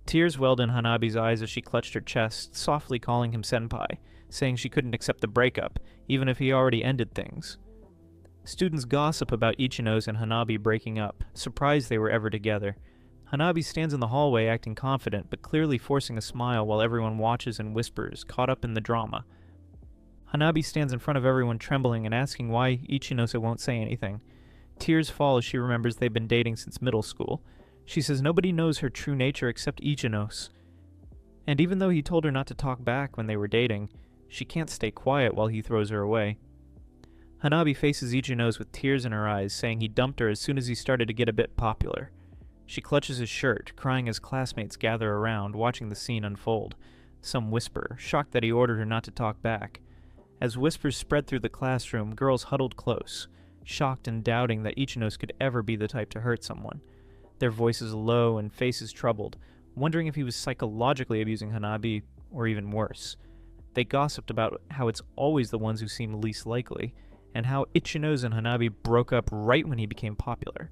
Speaker 1: Tears welled in Hanabi's eyes as she clutched her chest, softly calling him senpai, saying she couldn't accept the breakup, even if he already ended things. Students gossip about Ichinose and Hanabi breaking up, surprised they were ever together. Hanabi stands in the hallway acting confident, but clearly forcing a smile while everyone watches and whispers, caught up in the drama. Hanabi stands in front of everyone trembling and asking why Ichinose won't say anything. Tears fall as she remembers they've been dating since middle school. She says nobody knows her true nature except Ichinose. And even though he told her not to talk back when they were dating, she can't stay quiet while he throws her away. Hanabi faces Ichinose with tears in her eyes, saying he dumped her as soon as he started to get a bit popular. She clutches his shirt, crying as classmates gather around, watching the scene unfold. Some whisper, shocked that he ordered her not to talk back. As whispers spread through the classroom, girls huddled close, shocked and doubting that Ichinose could ever be the type to hurt someone. Their voices low and faces troubled, wondering if he was psychologically abusing Hanabi, or even worse. They gossiped about how it's always the ones who seem least likely, and how Ichinose and Hanabi broke up right when he became popular.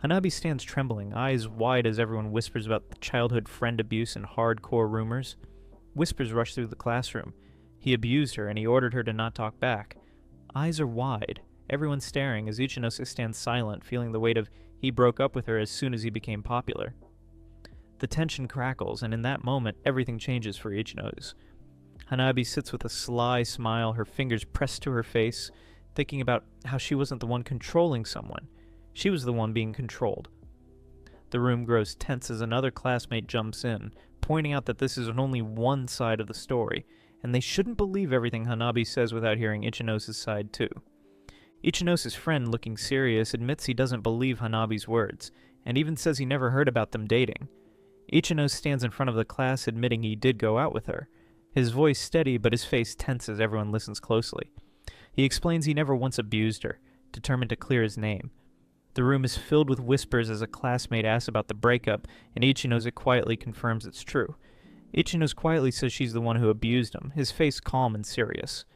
Speaker 1: Hanabi stands trembling, eyes wide as everyone whispers about the childhood friend abuse and hardcore rumors. Whispers rush through the classroom. He abused her and he ordered her to not talk back. Eyes are wide, everyone staring as Ichinose stands silent, feeling the weight of he broke up with her as soon as he became popular. The tension crackles, and in that moment, everything changes for Ichinose. Hanabi sits with a sly smile, her fingers pressed to her face, thinking about how she wasn't the one controlling someone. She was the one being controlled. The room grows tense as another classmate jumps in, pointing out that this is only one side of the story, and they shouldn't believe everything Hanabi says without hearing Ichinose's side too. Ichinose's friend, looking serious, admits he doesn't believe Hanabi's words, and even says he never heard about them dating. Ichinose stands in front of the class admitting he did go out with her. His voice steady, but his face tense as everyone listens closely. He explains he never once abused her, determined to clear his name. The room is filled with whispers as a classmate asks about the breakup, and Ichinose quietly confirms it's true. Ichinose quietly says she's the one who abused him, his face calm and serious.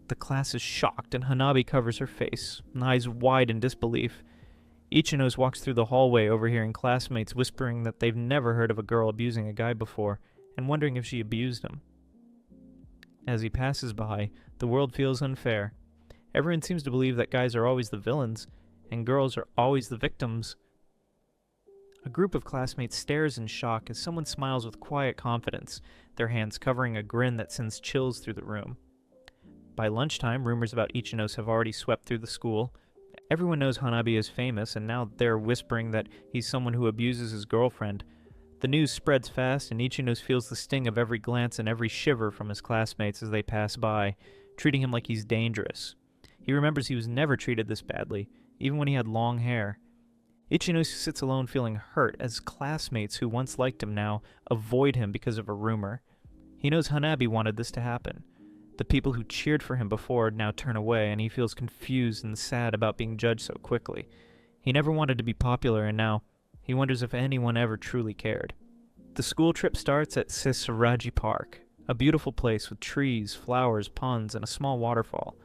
Speaker 1: The class is shocked, and Hanabi covers her face, eyes wide in disbelief. Ichinose walks through the hallway, overhearing classmates whispering that they've never heard of a girl abusing a guy before, and wondering if she abused him. As he passes by, the world feels unfair. Everyone seems to believe that guys are always the villains, and girls are always the victims. A group of classmates stares in shock as someone smiles with quiet confidence, their hands covering a grin that sends chills through the room. By lunchtime, rumors about Ichinose have already swept through the school. Everyone knows Hanabi is famous, and now they're whispering that he's someone who abuses his girlfriend. The news spreads fast, and Ichinose feels the sting of every glance and every shiver from his classmates as they pass by, treating him like he's dangerous. He remembers he was never treated this badly, even when he had long hair. Ichinose sits alone feeling hurt as classmates who once liked him now avoid him because of a rumor. He knows Hanabi wanted this to happen. The people who cheered for him before now turn away, and he feels confused and sad about being judged so quickly. He never wanted to be popular, and now he wonders if anyone ever truly cared. The school trip starts at Sisaraji Park, a beautiful place with trees, flowers, ponds, and a small waterfall.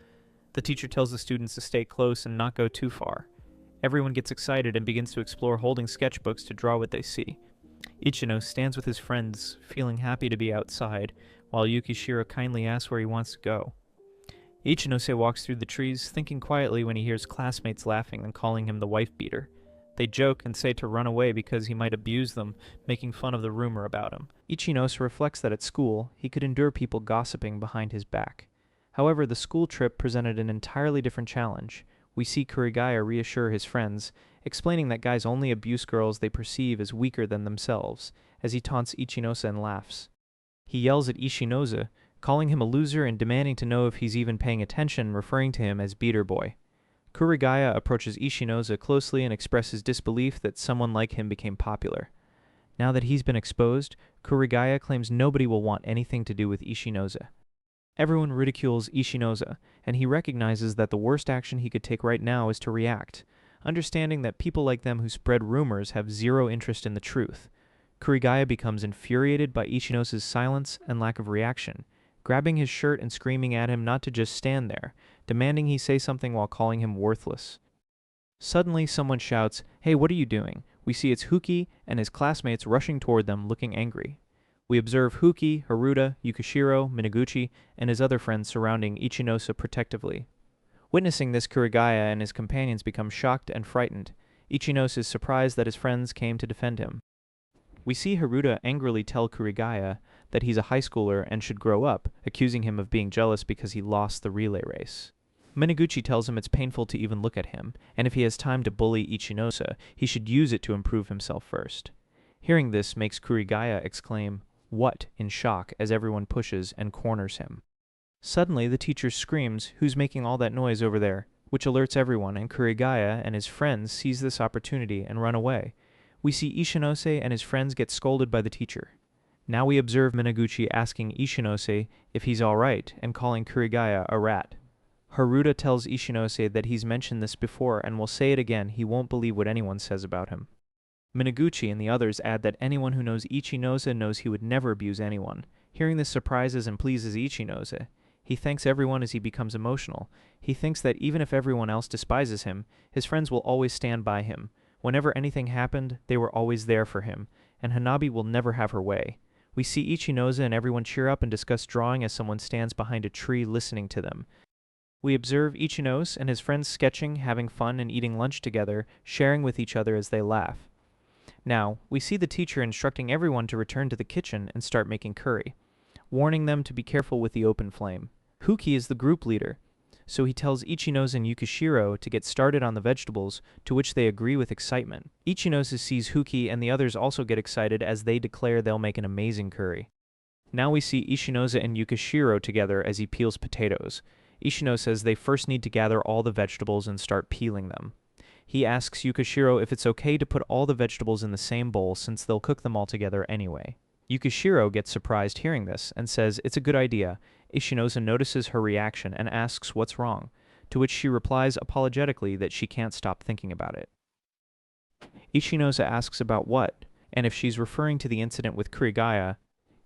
Speaker 1: The teacher tells the students to stay close and not go too far. Everyone gets excited and begins to explore, holding sketchbooks to draw what they see. Ichinose stands with his friends, feeling happy to be outside, while Yukishiro kindly asks where he wants to go. Ichinose walks through the trees, thinking quietly when he hears classmates laughing and calling him the wife-beater. They joke and say to run away because he might abuse them, making fun of the rumor about him. Ichinose reflects that at school, he could endure people gossiping behind his back. However, the school trip presented an entirely different challenge. We see Kurigaya reassure his friends, explaining that guys only abuse girls they perceive as weaker than themselves, as he taunts Ichinose and laughs. He yells at Ichinose, calling him a loser and demanding to know if he's even paying attention, referring to him as Beater Boy. Kurigaya approaches Ichinose closely and expresses disbelief that someone like him became popular. Now that he's been exposed, Kurigaya claims nobody will want anything to do with Ichinose. Everyone ridicules Ichinose, and he recognizes that the worst action he could take right now is to react, understanding that people like them who spread rumors have zero interest in the truth. Kurigaya becomes infuriated by Ichinose's silence and lack of reaction, grabbing his shirt and screaming at him not to just stand there, demanding he say something while calling him worthless. Suddenly, someone shouts, "Hey, what are you doing?" We see it's Huki and his classmates rushing toward them, looking angry. We observe Huki, Haruta, Yukishiro, Minaguchi, and his other friends surrounding Ichinose protectively. Witnessing this, Kurigaya and his companions become shocked and frightened. Ichinose is surprised that his friends came to defend him. We see Haruta angrily tell Kurigaya that he's a high schooler and should grow up, accusing him of being jealous because he lost the relay race. Minaguchi tells him it's painful to even look at him, and if he has time to bully Ichinose, he should use it to improve himself first. Hearing this makes Kurigaya exclaim, "What?" in shock as everyone pushes and corners him. Suddenly, the teacher screams, "Who's making all that noise over there?" which alerts everyone, and Kurigaya and his friends seize this opportunity and run away. We see Ichinose and his friends get scolded by the teacher. Now we observe Minaguchi asking Ichinose if he's alright and calling Kurigaya a rat. Haruta tells Ichinose that he's mentioned this before and will say it again, he won't believe what anyone says about him. Minaguchi and the others add that anyone who knows Ichinose knows he would never abuse anyone. Hearing this surprises and pleases Ichinose. He thanks everyone as he becomes emotional. He thinks that even if everyone else despises him, his friends will always stand by him. Whenever anything happened, they were always there for him, and Hanabi will never have her way. We see Ichinose and everyone cheer up and discuss drawing as someone stands behind a tree listening to them. We observe Ichinose and his friends sketching, having fun, and eating lunch together, sharing with each other as they laugh. Now, we see the teacher instructing everyone to return to the kitchen and start making curry, warning them to be careful with the open flame. Huki is the group leader, so he tells Ichinose and Yukishiro to get started on the vegetables, to which they agree with excitement. Ichinose sees Huki and the others also get excited as they declare they'll make an amazing curry. Now we see Ichinose and Yukishiro together as he peels potatoes. Ishino says they first need to gather all the vegetables and start peeling them. He asks Yukishiro if it's okay to put all the vegetables in the same bowl since they'll cook them all together anyway. Yukishiro gets surprised hearing this and says it's a good idea. Ishinose notices her reaction and asks what's wrong, to which she replies apologetically that she can't stop thinking about it. Ichinose asks about what, and if she's referring to the incident with Kurigaya.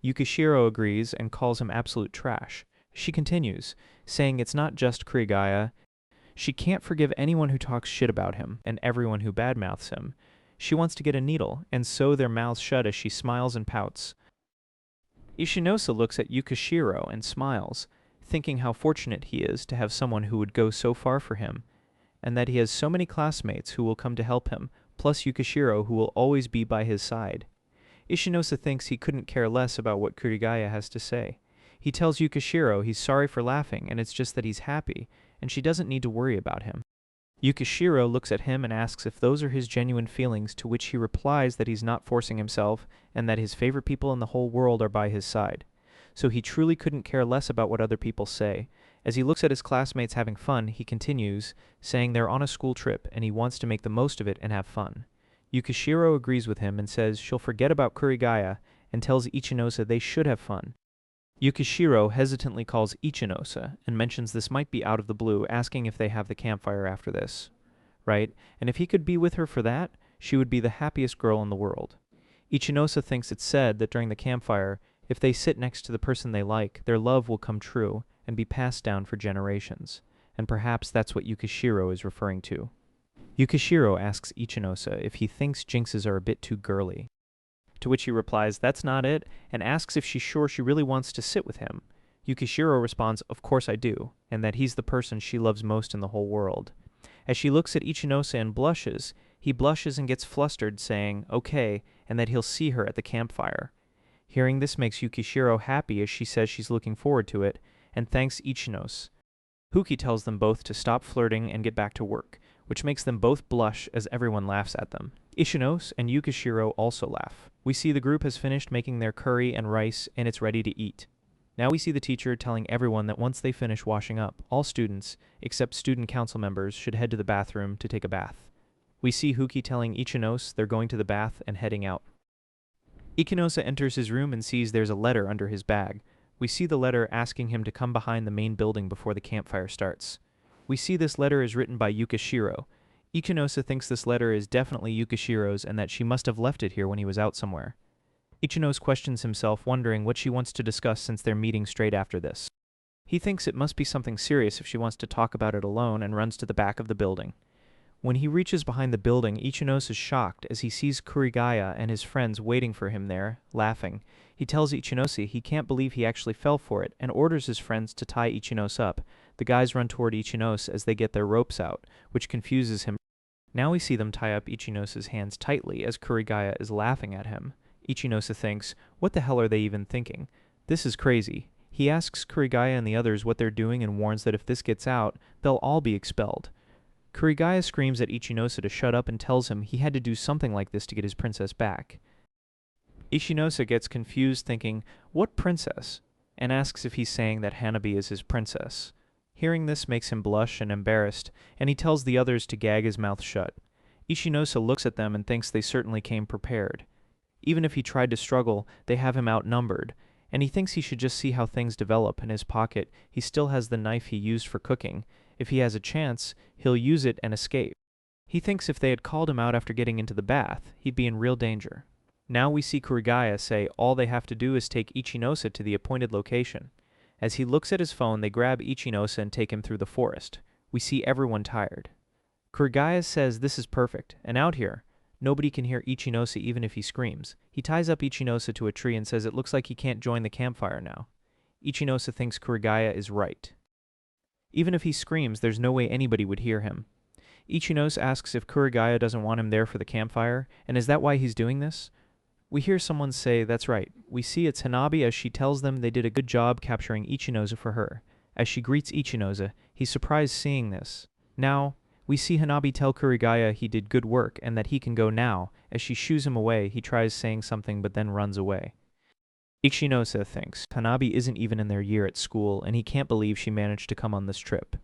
Speaker 1: Yukishiro agrees and calls him absolute trash. She continues, saying it's not just Kurigaya. She can't forgive anyone who talks shit about him and everyone who badmouths him. She wants to get a needle and sew their mouths shut as she smiles and pouts. Ishinose looks at Yukishiro and smiles, thinking how fortunate he is to have someone who would go so far for him, and that he has so many classmates who will come to help him, plus Yukishiro who will always be by his side. Ishinose thinks he couldn't care less about what Kurigaya has to say. He tells Yukishiro he's sorry for laughing and it's just that he's happy, and she doesn't need to worry about him. Yukishiro looks at him and asks if those are his genuine feelings, to which he replies that he's not forcing himself and that his favorite people in the whole world are by his side. So he truly couldn't care less about what other people say. As he looks at his classmates having fun, he continues, saying they're on a school trip and he wants to make the most of it and have fun. Yukishiro agrees with him and says she'll forget about Kurigaya and tells Ichinose they should have fun. Yukishiro hesitantly calls Ichinose and mentions this might be out of the blue, asking if they have the campfire after this. Right? And if he could be with her for that, she would be the happiest girl in the world. Ichinose thinks it's said that during the campfire, if they sit next to the person they like, their love will come true and be passed down for generations. And perhaps that's what Yukishiro is referring to. Yukishiro asks Ichinose if he thinks jinxes are a bit too girly, to which he replies that's not it, and asks if she's sure she really wants to sit with him. Yukishiro responds, of course I do, and that he's the person she loves most in the whole world. As she looks at Ichinose and blushes, he blushes and gets flustered, saying, okay, and that he'll see her at the campfire. Hearing this makes Yukishiro happy as she says she's looking forward to it, and thanks Ichinose. Huki tells them both to stop flirting and get back to work, which makes them both blush as everyone laughs at them. Ichinose and Yukishiro also laugh. We see the group has finished making their curry and rice and it's ready to eat. Now we see the teacher telling everyone that once they finish washing up, all students, except student council members, should head to the bathroom to take a bath. We see Huki telling Ichinose they're going to the bath and heading out. Ichinose enters his room and sees there's a letter under his bag. We see the letter asking him to come behind the main building before the campfire starts. We see this letter is written by Yukishiro. Ichinose thinks this letter is definitely Yukishiro's and that she must have left it here when he was out somewhere. Ichinose questions himself, wondering what she wants to discuss since they're meeting straight after this. He thinks it must be something serious if she wants to talk about it alone and runs to the back of the building. When he reaches behind the building, Ichinose is shocked as he sees Kurigaya and his friends waiting for him there, laughing. He tells Ichinose he can't believe he actually fell for it and orders his friends to tie Ichinose up, The guys run toward Ichinose as they get their ropes out, which confuses him. Now we see them tie up Ichinose's hands tightly as Kurigaya is laughing at him. Ichinose thinks, what the hell are they even thinking? This is crazy. He asks Kurigaya and the others what they're doing and warns that if this gets out, they'll all be expelled. Kurigaya screams at Ichinose to shut up and tells him he had to do something like this to get his princess back. Ichinose gets confused thinking, what princess? And asks if he's saying that Hanabi is his princess. Hearing this makes him blush and embarrassed, and he tells the others to gag his mouth shut. Ichinose looks at them and thinks they certainly came prepared. Even if he tried to struggle, they have him outnumbered, and he thinks he should just see how things develop. In his pocket, he still has the knife he used for cooking. If he has a chance, he'll use it and escape. He thinks if they had called him out after getting into the bath, he'd be in real danger. Now we see Kurigaya say all they have to do is take Ichinose to the appointed location. As he looks at his phone, they grab Ichinose and take him through the forest. We see everyone tired. Kurigaya says this is perfect, and out here, nobody can hear Ichinose even if he screams. He ties up Ichinose to a tree and says it looks like he can't join the campfire now. Ichinose thinks Kurigaya is right. Even if he screams, there's no way anybody would hear him. Ichinose asks if Kurigaya doesn't want him there for the campfire, and is that why he's doing this? We hear someone say, that's right. We see it's Hanabi as she tells them they did a good job capturing Ichinose for her. As she greets Ichinose, he's surprised seeing this. Now, we see Hanabi tell Kurigaya he did good work and that he can go now. As she shoos him away, he tries saying something but then runs away. Ichinose thinks Hanabi isn't even in their year at school, and he can't believe she managed to come on this trip.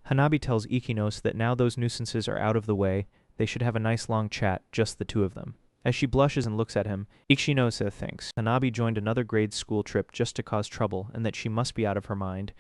Speaker 1: Hanabi tells Ichinose that now those nuisances are out of the way, they should have a nice long chat, just the two of them. As she blushes and looks at him, Ichinose thinks Hanabi joined another grade school trip just to cause trouble and that she must be out of her mind.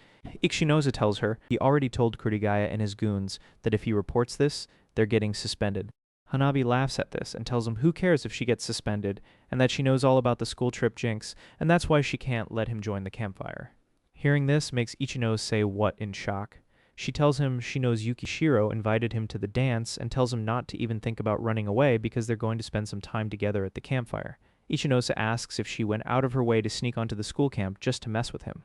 Speaker 1: Ichinose tells her he already told Kurigaya and his goons that if he reports this, they're getting suspended. Hanabi laughs at this and tells him who cares if she gets suspended and that she knows all about the school trip jinx and that's why she can't let him join the campfire. Hearing this makes Ichinose say what in shock. She tells him she knows Yukishiro invited him to the dance and tells him not to even think about running away because they're going to spend some time together at the campfire. Ichinose asks if she went out of her way to sneak onto the school camp just to mess with him.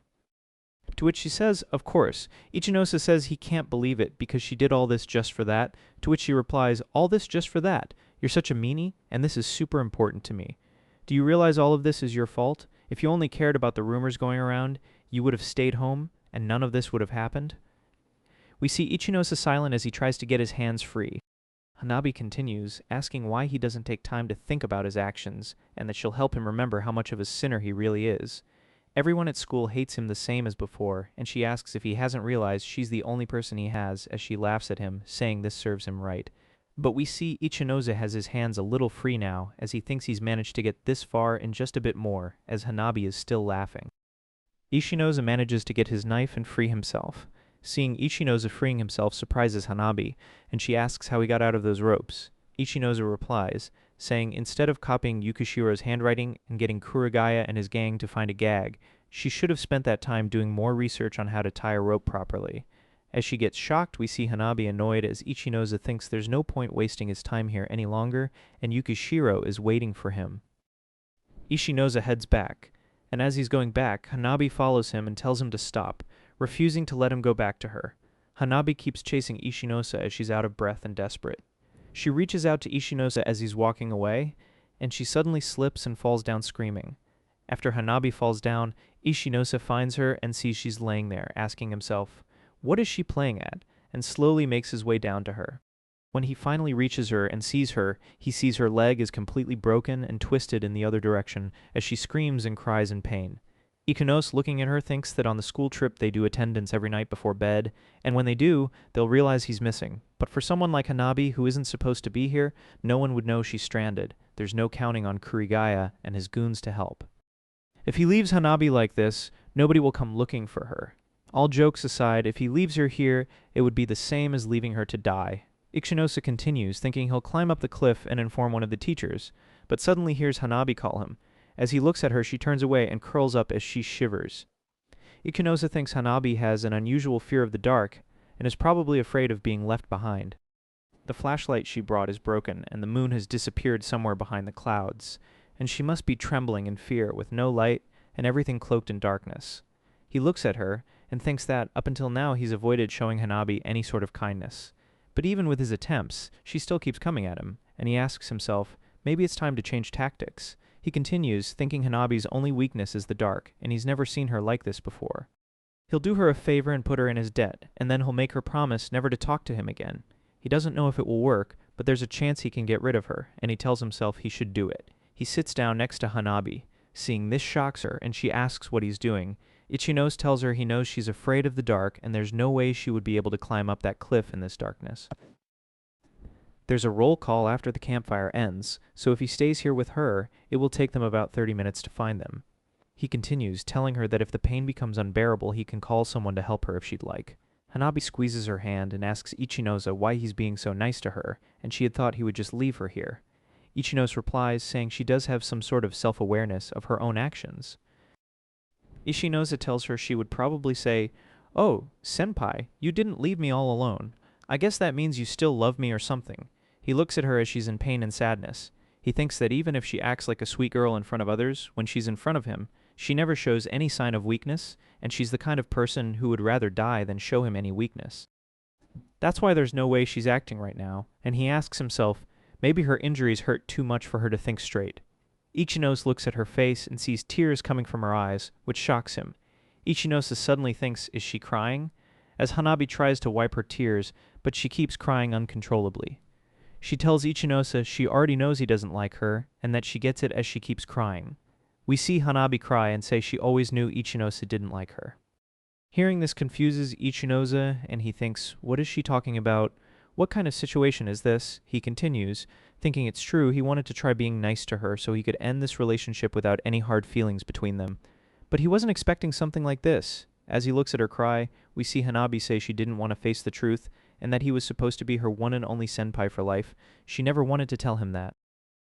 Speaker 1: To which she says, of course. Ichinose says he can't believe it because she did all this just for that, to which she replies, all this just for that? You're such a meanie, and this is super important to me. Do you realize all of this is your fault? If you only cared about the rumors going around, you would have stayed home, and none of this would have happened? We see Ichinose silent as he tries to get his hands free. Hanabi continues, asking why he doesn't take time to think about his actions, and that she'll help him remember how much of a sinner he really is. Everyone at school hates him the same as before, and she asks if he hasn't realized she's the only person he has as she laughs at him, saying this serves him right. But we see Ichinose has his hands a little free now, as he thinks he's managed to get this far and just a bit more, as Hanabi is still laughing. Ichinose manages to get his knife and free himself. Seeing Ichinose freeing himself surprises Hanabi, and she asks how he got out of those ropes. Ichinose replies, saying instead of copying Yukishiro's handwriting and getting Kurigaya and his gang to find a gag, she should have spent that time doing more research on how to tie a rope properly. As she gets shocked, we see Hanabi annoyed as Ichinose thinks there's no point wasting his time here any longer, and Yukishiro is waiting for him. Ichinose heads back, and as he's going back, Hanabi follows him and tells him to stop, refusing to let him go back to her. Hanabi keeps chasing Ichinose as she's out of breath and desperate. She reaches out to Ichinose as he's walking away, and she suddenly slips and falls down screaming. After Hanabi falls down, Ichinose finds her and sees she's laying there, asking himself, what is she playing at? And slowly makes his way down to her. When he finally reaches her and sees her, he sees her leg is completely broken and twisted in the other direction as she screams and cries in pain. Ichinose, looking at her, thinks that on the school trip they do attendance every night before bed, and when they do, they'll realize he's missing. But for someone like Hanabi, who isn't supposed to be here, no one would know she's stranded. There's no counting on Kurigaya and his goons to help. If he leaves Hanabi like this, nobody will come looking for her. All jokes aside, if he leaves her here, it would be the same as leaving her to die. Ichinose continues, thinking he'll climb up the cliff and inform one of the teachers, but suddenly hears Hanabi call him. As he looks at her, she turns away and curls up as she shivers. Ichinose thinks Hanabi has an unusual fear of the dark and is probably afraid of being left behind. The flashlight she brought is broken and the moon has disappeared somewhere behind the clouds, and she must be trembling in fear with no light and everything cloaked in darkness. He looks at her, and thinks that, up until now, he's avoided showing Hanabi any sort of kindness. But even with his attempts, she still keeps coming at him, and he asks himself, maybe it's time to change tactics. He continues, thinking Hanabi's only weakness is the dark, and he's never seen her like this before. He'll do her a favor and put her in his debt, and then he'll make her promise never to talk to him again. He doesn't know if it will work, but there's a chance he can get rid of her, and he tells himself he should do it. He sits down next to Hanabi. Seeing this shocks her, and she asks what he's doing. Ichinose tells her he knows she's afraid of the dark, and there's no way she would be able to climb up that cliff in this darkness. There's a roll call after the campfire ends, so if he stays here with her, it will take them about 30 minutes to find them. He continues, telling her that if the pain becomes unbearable, he can call someone to help her if she'd like. Hanabi squeezes her hand and asks Ichinose why he's being so nice to her, and she had thought he would just leave her here. Ichinose replies, saying she does have some sort of self-awareness of her own actions. Ichinose tells her she would probably say, "Oh, senpai, you didn't leave me all alone. I guess that means you still love me or something." He looks at her as she's in pain and sadness. He thinks that even if she acts like a sweet girl in front of others, when she's in front of him, she never shows any sign of weakness, and she's the kind of person who would rather die than show him any weakness. That's why there's no way she's acting right now, and he asks himself, maybe her injuries hurt too much for her to think straight. Ichinose looks at her face and sees tears coming from her eyes, which shocks him. Ichinose suddenly thinks, is she crying? As Hanabi tries to wipe her tears, but she keeps crying uncontrollably. She tells Ichinose she already knows he doesn't like her, and that she gets it as she keeps crying. We see Hanabi cry and say she always knew Ichinose didn't like her. Hearing this confuses Ichinose, and he thinks, what is she talking about? What kind of situation is this? He continues, thinking it's true he wanted to try being nice to her so he could end this relationship without any hard feelings between them. But he wasn't expecting something like this. As he looks at her cry, we see Hanabi say she didn't want to face the truth, and that he was supposed to be her one and only senpai for life. She never wanted to tell him that.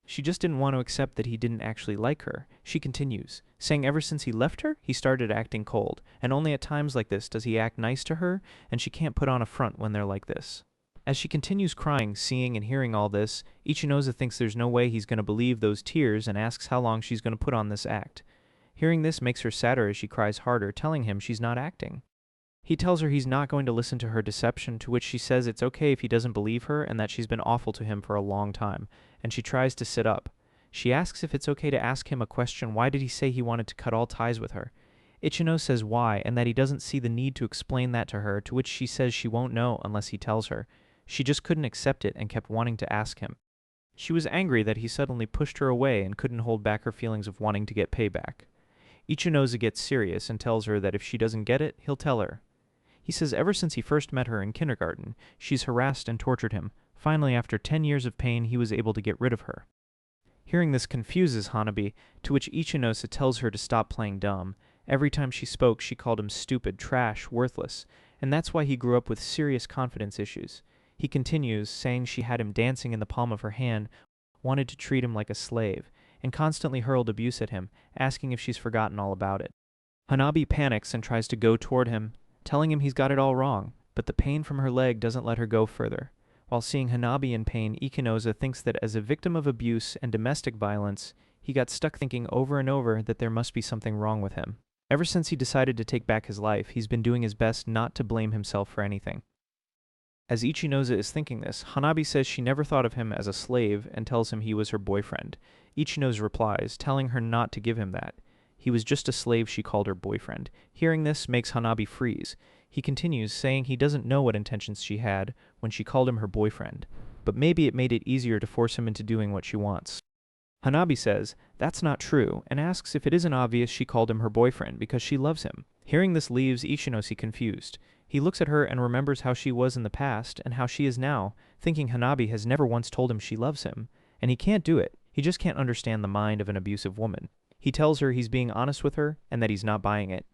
Speaker 1: She just didn't want to accept that he didn't actually like her. She continues, saying ever since he left her, he started acting cold, and only at times like this does he act nice to her, and she can't put on a front when they're like this. As she continues crying, seeing and hearing all this, Ichinose thinks there's no way he's going to believe those tears and asks how long she's going to put on this act. Hearing this makes her sadder as she cries harder, telling him she's not acting. He tells her he's not going to listen to her deception, to which she says it's okay if he doesn't believe her and that she's been awful to him for a long time, and she tries to sit up. She asks if it's okay to ask him a question, why did he say he wanted to cut all ties with her? Ichinose says why, and that he doesn't see the need to explain that to her, to which she says she won't know unless he tells her. She just couldn't accept it and kept wanting to ask him. She was angry that he suddenly pushed her away and couldn't hold back her feelings of wanting to get payback. Ichinose gets serious and tells her that if she doesn't get it, he'll tell her. He says ever since he first met her in kindergarten, she's harassed and tortured him. Finally, after 10 years of pain, he was able to get rid of her. Hearing this confuses Hanabi, to which Ichinose tells her to stop playing dumb. Every time she spoke, she called him stupid, trash, worthless, and that's why he grew up with serious confidence issues. He continues, saying she had him dancing in the palm of her hand, wanted to treat him like a slave, and constantly hurled abuse at him, asking if she's forgotten all about it. Hanabi panics and tries to go toward him, telling him he's got it all wrong, but the pain from her leg doesn't let her go further. While seeing Hanabi in pain, Ichinose thinks that as a victim of abuse and domestic violence, he got stuck thinking over and over that there must be something wrong with him. Ever since he decided to take back his life, he's been doing his best not to blame himself for anything. As Ichinose is thinking this, Hanabi says she never thought of him as a slave and tells him he was her boyfriend. Ichinose replies, telling her not to give him that. He was just a slave she called her boyfriend. Hearing this makes Hanabi freeze. He continues, saying he doesn't know what intentions she had when she called him her boyfriend, but maybe it made it easier to force him into doing what she wants. Hanabi says that's not true and asks if it isn't obvious she called him her boyfriend because she loves him. Hearing this leaves Ichinose confused. He looks at her and remembers how she was in the past and how she is now, thinking Hanabi has never once told him she loves him, and he can't do it. He just can't understand the mind of an abusive woman. He tells her he's being honest with her and that he's not buying it.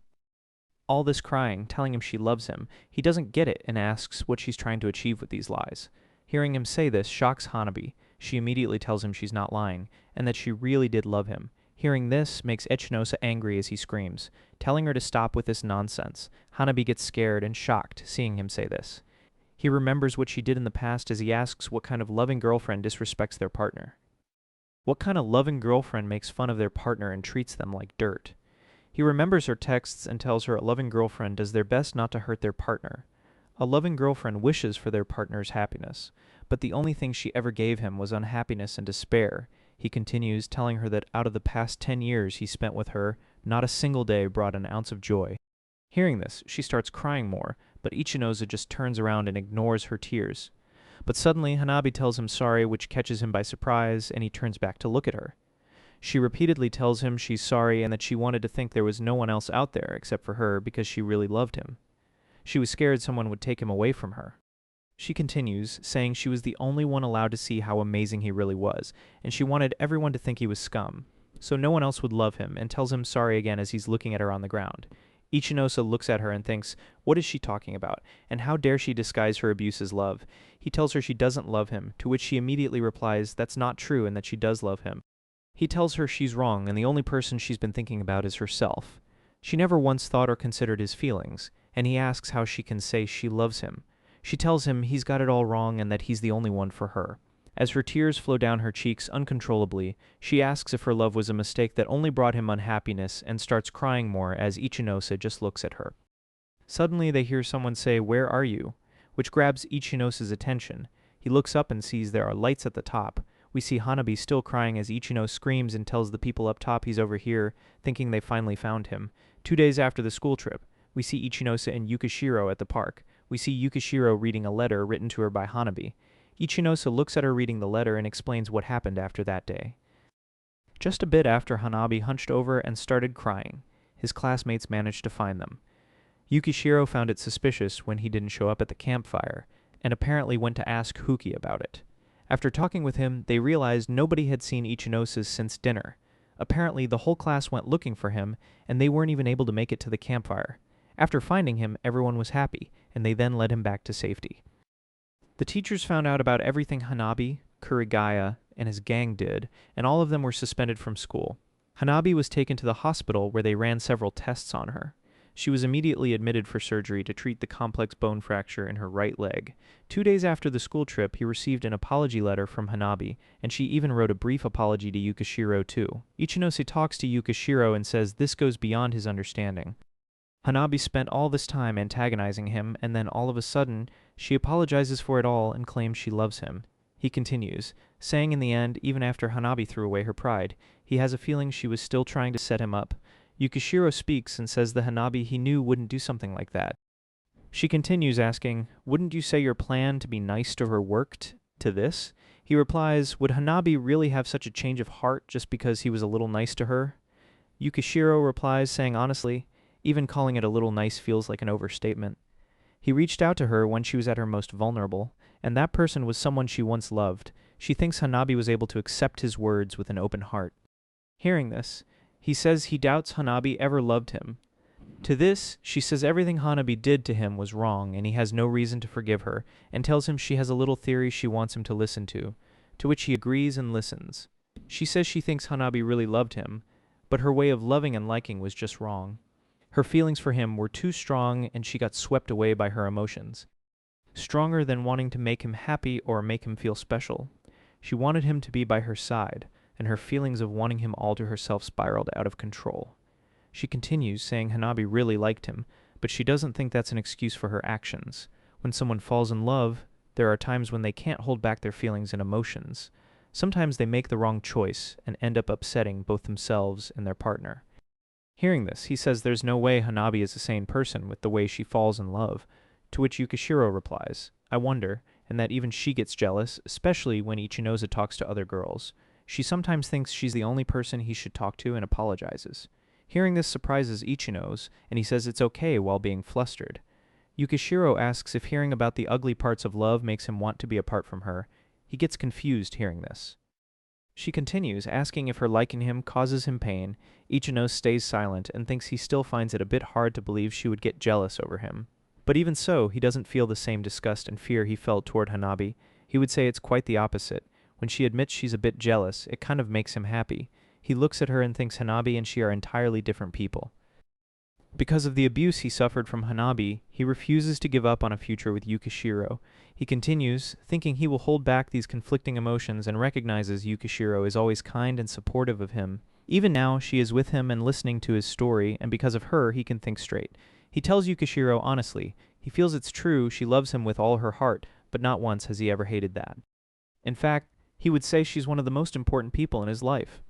Speaker 1: All this crying, telling him she loves him, he doesn't get it and asks what she's trying to achieve with these lies. Hearing him say this shocks Hanabi. She immediately tells him she's not lying, and that she really did love him. Hearing this makes Ichinose angry as he screams, telling her to stop with this nonsense. Hanabi gets scared and shocked seeing him say this. He remembers what she did in the past as he asks what kind of loving girlfriend disrespects their partner. What kind of loving girlfriend makes fun of their partner and treats them like dirt? He He remembers her texts and tells her a loving girlfriend does their best not to hurt their partner. A loving girlfriend wishes for their partner's happiness, but the only thing she ever gave him was unhappiness and despair. He continues, telling her that out of the past 10 years he spent with her, not a single day brought an ounce of joy. Hearing this, she starts crying more, but Ichinose just turns around and ignores her tears. But suddenly, Hanabi tells him sorry, which catches him by surprise, and he turns back to look at her. She repeatedly tells him she's sorry and that she wanted to think there was no one else out there except for her because she really loved him. She was scared someone would take him away from her. She continues, saying she was the only one allowed to see how amazing he really was, and she wanted everyone to think he was scum, so no one else would love him, and tells him sorry again as he's looking at her on the ground. Ichinose looks at her and thinks, what is she talking about, and how dare she disguise her abuse as love? He tells her she doesn't love him, to which she immediately replies that's not true and that she does love him. He tells her she's wrong and the only person she's been thinking about is herself. She never once thought or considered his feelings, and he asks how she can say she loves him. She tells him he's got it all wrong and that he's the only one for her. As her tears flow down her cheeks uncontrollably, she asks if her love was a mistake that only brought him unhappiness and starts crying more as Ichinose just looks at her. Suddenly they hear someone say, "Where are you?" which grabs Ichinose's attention. He looks up and sees there are lights at the top. We see Hanabi still crying as Ichinose screams and tells the people up top he's over here, thinking they finally found him. 2 days after the school trip, we see Ichinose and Yukishiro at the park. We see Yukishiro reading a letter written to her by Hanabi. Ichinose looks at her reading the letter and explains what happened after that day. Just a bit after Hanabi hunched over and started crying, his classmates managed to find them. Yukishiro found it suspicious when he didn't show up at the campfire, and apparently went to ask Huki about it. After talking with him, they realized nobody had seen Ichinose since dinner. Apparently, the whole class went looking for him, and they weren't even able to make it to the campfire. After finding him, everyone was happy, and they then led him back to safety. The teachers found out about everything Hanabi, Kurigaya, and his gang did, and all of them were suspended from school. Hanabi was taken to the hospital where they ran several tests on her. She was immediately admitted for surgery to treat the complex bone fracture in her right leg. 2 days after the school trip, he received an apology letter from Hanabi, and she even wrote a brief apology to Yukishiro too. Ichinose talks to Yukishiro and says this goes beyond his understanding. Hanabi spent all this time antagonizing him, and then all of a sudden, she apologizes for it all and claims she loves him. He continues, saying in the end, even after Hanabi threw away her pride, he has a feeling she was still trying to set him up. Yukishiro speaks and says the Hanabi he knew wouldn't do something like that. She continues asking, wouldn't you say your plan to be nice to her worked to this? He replies, would Hanabi really have such a change of heart just because he was a little nice to her? Yukishiro replies, saying honestly, even calling it a little nice feels like an overstatement. He reached out to her when she was at her most vulnerable, and that person was someone she once loved. She thinks Hanabi was able to accept his words with an open heart. Hearing this, he says he doubts Hanabi ever loved him. To this, she says everything Hanabi did to him was wrong and he has no reason to forgive her, and tells him she has a little theory she wants him to listen to which he agrees and listens. She says she thinks Hanabi really loved him, but her way of loving and liking was just wrong. Her feelings for him were too strong and she got swept away by her emotions. Stronger than wanting to make him happy or make him feel special. She wanted him to be by her side, and her feelings of wanting him all to herself spiraled out of control. She continues, saying Hanabi really liked him, but she doesn't think that's an excuse for her actions. When someone falls in love, there are times when they can't hold back their feelings and emotions. Sometimes they make the wrong choice and end up upsetting both themselves and their partner. Hearing this, he says there's no way Hanabi is a sane person with the way she falls in love, to which Yukishiro replies, I wonder, and that even she gets jealous, especially when Ichinose talks to other girls. She sometimes thinks she's the only person he should talk to and apologizes. Hearing this surprises Ichinose, and he says it's okay while being flustered. Yukishiro asks if hearing about the ugly parts of love makes him want to be apart from her. He gets confused hearing this. She continues, asking if her liking him causes him pain. Ichinose stays silent and thinks he still finds it a bit hard to believe she would get jealous over him. But even so, he doesn't feel the same disgust and fear he felt toward Hanabi. He would say it's quite the opposite. When she admits she's a bit jealous, it kind of makes him happy. He looks at her and thinks Hanabi and she are entirely different people. Because of the abuse he suffered from Hanabi, he refuses to give up on a future with Yukishiro. He continues, thinking he will hold back these conflicting emotions, and recognizes Yukishiro is always kind and supportive of him, Even now, she is with him and listening to his story, and because of her, he can think straight. He tells Yukishiro honestly. He feels it's true she loves him with all her heart, but not once has he ever hated that. In fact, he would say she's one of the most important people in his life.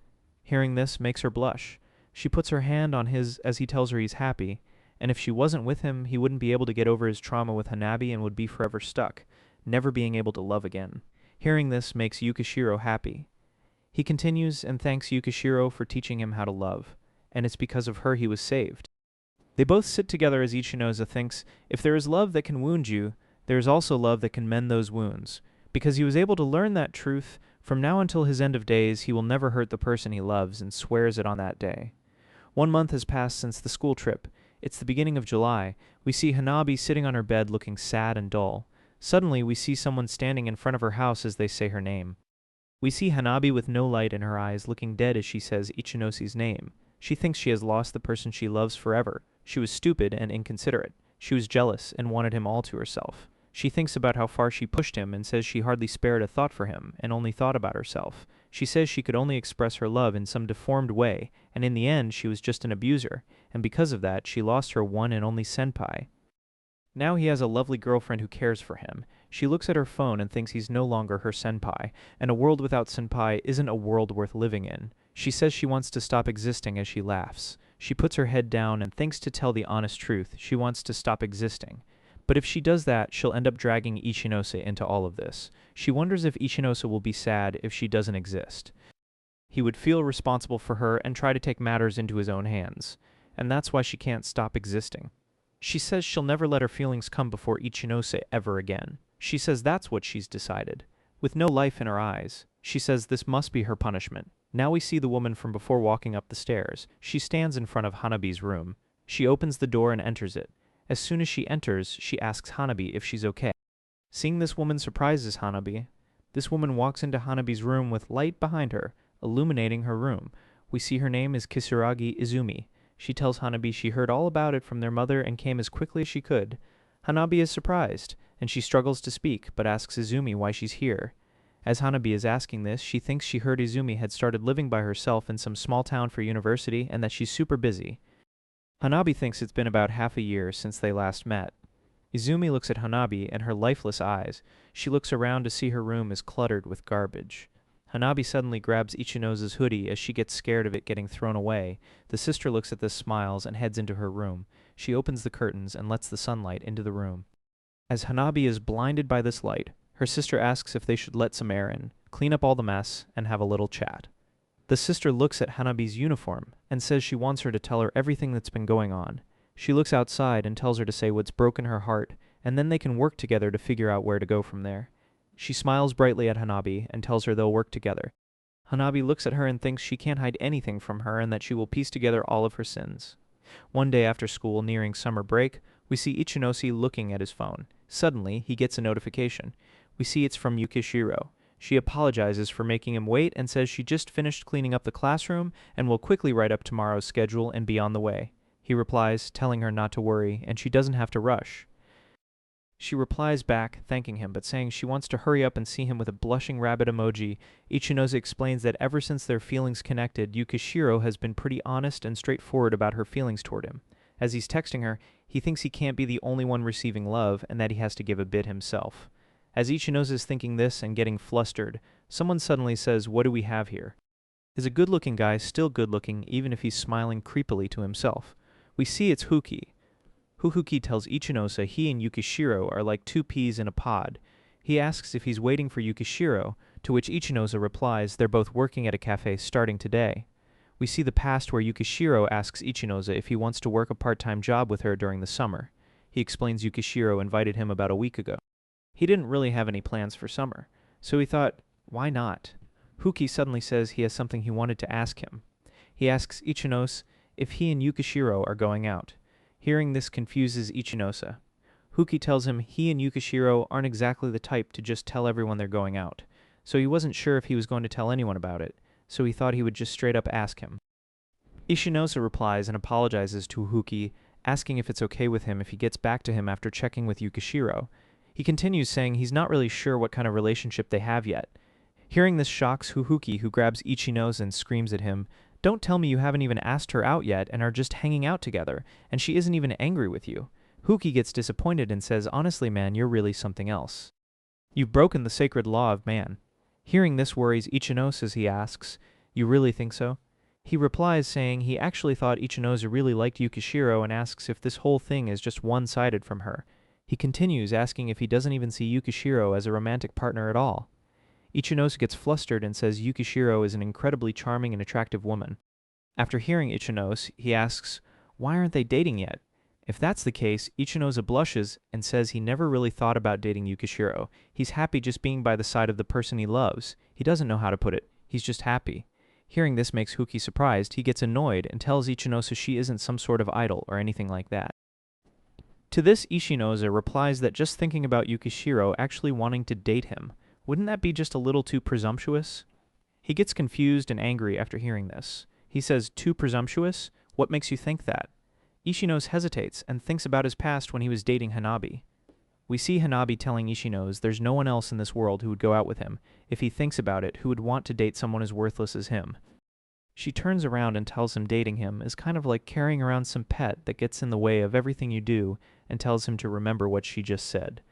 Speaker 1: Hearing this makes her blush. She puts her hand on his as he tells her he's happy, and if she wasn't with him, he wouldn't be able to get over his trauma with Hanabi and would be forever stuck, never being able to love again. Hearing this makes Yukishiro happy. He continues and thanks Yukishiro for teaching him how to love, and it's because of her he was saved. They both sit together as Ichinose thinks, if there is love that can wound you, there is also love that can mend those wounds. Because he was able to learn that truth, from now until his end of days, he will never hurt the person he loves and swears it on that day. 1 month has passed since the school trip. It's the beginning of July. We see Hanabi sitting on her bed looking sad and dull. Suddenly, we see someone standing in front of her house as they say her name. We see Hanabi with no light in her eyes looking dead as she says Ichinose's name. She thinks she has lost the person she loves forever. She was stupid and inconsiderate. She was jealous and wanted him all to herself. She thinks about how far she pushed him and says she hardly spared a thought for him and only thought about herself. She says she could only express her love in some deformed way, and in the end she was just an abuser, and because of that she lost her one and only senpai. Now he has a lovely girlfriend who cares for him. She looks at her phone and thinks he's no longer her senpai, and a world without senpai isn't a world worth living in. She says she wants to stop existing as she laughs. She puts her head down and thinks to tell the honest truth. She wants to stop existing. But if she does that, she'll end up dragging Ichinose into all of this. She wonders if Ichinose will be sad if she doesn't exist. He would feel responsible for her and try to take matters into his own hands. And that's why she can't stop existing. She says she'll never let her feelings come before Ichinose ever again. She says that's what she's decided. With no life in her eyes, she says this must be her punishment. Now we see the woman from before walking up the stairs. She stands in front of Hanabi's room. She opens the door and enters it. As soon as she enters, she asks Hanabi if she's okay. Seeing this woman surprises Hanabi. This woman walks into Hanabi's room with light behind her, illuminating her room. We see her name is Kisaragi Izumi. She tells Hanabi she heard all about it from their mother and came as quickly as she could. Hanabi is surprised, and she struggles to speak, but asks Izumi why she's here. As Hanabi is asking this, she thinks she heard Izumi had started living by herself in some small town for university and that she's super busy. Hanabi thinks it's been about half a year since they last met. Izumi looks at Hanabi and her lifeless eyes. She looks around to see her room is cluttered with garbage. Hanabi suddenly grabs Ichinose's hoodie as she gets scared of it getting thrown away. The sister looks at this, smiles, and heads into her room. She opens the curtains and lets the sunlight into the room. As Hanabi is blinded by this light, her sister asks if they should let some air in, clean up all the mess, and have a little chat. The sister looks at Hanabi's uniform and says she wants her to tell her everything that's been going on. She looks outside and tells her to say what's broken her heart, and then they can work together to figure out where to go from there. She smiles brightly at Hanabi and tells her they'll work together. Hanabi looks at her and thinks she can't hide anything from her and that she will piece together all of her sins. One day after school, nearing summer break, we see Ichinose looking at his phone. Suddenly, he gets a notification. We see it's from Yukishiro. She apologizes for making him wait and says she just finished cleaning up the classroom and will quickly write up tomorrow's schedule and be on the way. He replies, telling her not to worry, and she doesn't have to rush. She replies back, thanking him, but saying she wants to hurry up and see him with a blushing rabbit emoji. Ichinose explains that ever since their feelings connected, Yukishiro has been pretty honest and straightforward about her feelings toward him. As he's texting her, he thinks he can't be the only one receiving love and that he has to give a bit himself. As Ichinose is thinking this and getting flustered, someone suddenly says, "What do we have here?" Is a good-looking guy still good-looking even if he's smiling creepily to himself? We see it's Huki. Huki tells Ichinose he and Yukishiro are like two peas in a pod. He asks if he's waiting for Yukishiro, to which Ichinose replies they're both working at a cafe starting today. We see the past where Yukishiro asks Ichinose if he wants to work a part-time job with her during the summer. He explains Yukishiro invited him about a week ago. He didn't really have any plans for summer, so he thought, why not? Huki suddenly says he has something he wanted to ask him. He asks Ichinose if he and Yukishiro are going out. Hearing this confuses Ichinose. Huki tells him he and Yukishiro aren't exactly the type to just tell everyone they're going out, so he wasn't sure if he was going to tell anyone about it, so he thought he would just straight up ask him. Ichinose replies and apologizes to Huki, asking if it's okay with him if he gets back to him after checking with Yukishiro. He continues saying he's not really sure what kind of relationship they have yet. Hearing this shocks Huki, who grabs Ichinose and screams at him, Don't tell me you haven't even asked her out yet and are just hanging out together, and she isn't even angry with you. Huki gets disappointed and says, honestly man, you're really something else. You've broken the sacred law of man. Hearing this worries Ichinose as he asks, you really think so? He replies saying he actually thought Ichinose really liked Yukishiro and asks if this whole thing is just one-sided from her. He continues asking if he doesn't even see Yukishiro as a romantic partner at all. Ichinose gets flustered and says Yukishiro is an incredibly charming and attractive woman. After hearing Ichinose, he asks, why aren't they dating yet? If that's the case, Ichinose blushes and says he never really thought about dating Yukishiro. He's happy just being by the side of the person he loves. He doesn't know how to put it. He's just happy. Hearing this makes Huki surprised. He gets annoyed and tells Ichinose she isn't some sort of idol or anything like that. To this, Ichinose replies that just thinking about Yukishiro actually wanting to date him, wouldn't that be just a little too presumptuous? He gets confused and angry after hearing this. He says, too presumptuous? What makes you think that? Ichinose hesitates and thinks about his past when he was dating Hanabi. We see Hanabi telling Ichinose there's no one else in this world who would go out with him. If he thinks about it, who would want to date someone as worthless as him? She turns around and tells him dating him is kind of like carrying around some pet that gets in the way of everything you do and tells him to remember what she just said.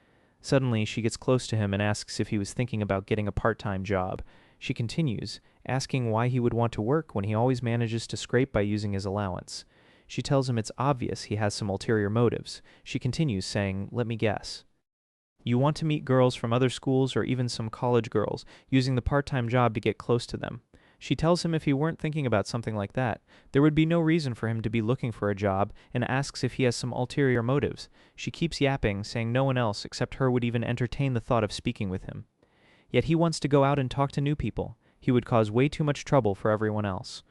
Speaker 1: Suddenly, she gets close to him and asks if he was thinking about getting a part-time job. She continues, asking why he would want to work when he always manages to scrape by using his allowance. She tells him it's obvious he has some ulterior motives. She continues, saying, let me guess. You want to meet girls from other schools or even some college girls, using the part-time job to get close to them. She tells him if he weren't thinking about something like that, there would be no reason for him to be looking for a job, and asks if he has some ulterior motives. She keeps yapping, saying no one else except her would even entertain the thought of speaking with him. Yet he wants to go out and talk to new people. He would cause way too much trouble for everyone else.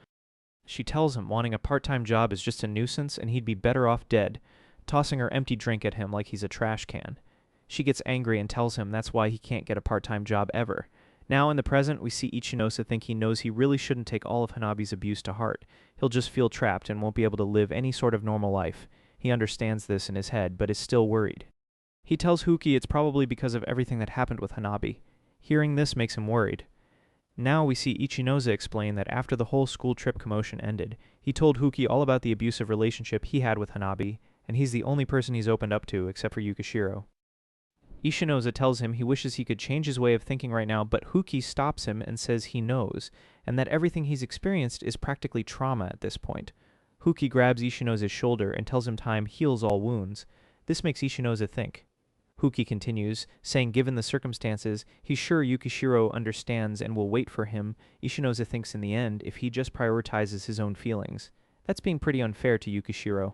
Speaker 1: She tells him wanting a part-time job is just a nuisance and he'd be better off dead, tossing her empty drink at him like he's a trash can. She gets angry and tells him that's why he can't get a part-time job ever. Now in the present, we see Ichinose think he knows he really shouldn't take all of Hanabi's abuse to heart. He'll just feel trapped and won't be able to live any sort of normal life. He understands this in his head, but is still worried. He tells Huki it's probably because of everything that happened with Hanabi. Hearing this makes him worried. Now we see Ichinose explain that after the whole school trip commotion ended, he told Huki all about the abusive relationship he had with Hanabi, and he's the only person he's opened up to except for Yukishiro. Ichinose tells him he wishes he could change his way of thinking right now, but Huki stops him and says he knows, and that everything he's experienced is practically trauma at this point. Huki grabs Ichinose's shoulder and tells him time heals all wounds. This makes Ichinose think. Huki continues, saying given the circumstances, he's sure Yukishiro understands and will wait for him. Ichinose thinks in the end, if he just prioritizes his own feelings. That's being pretty unfair to Yukishiro.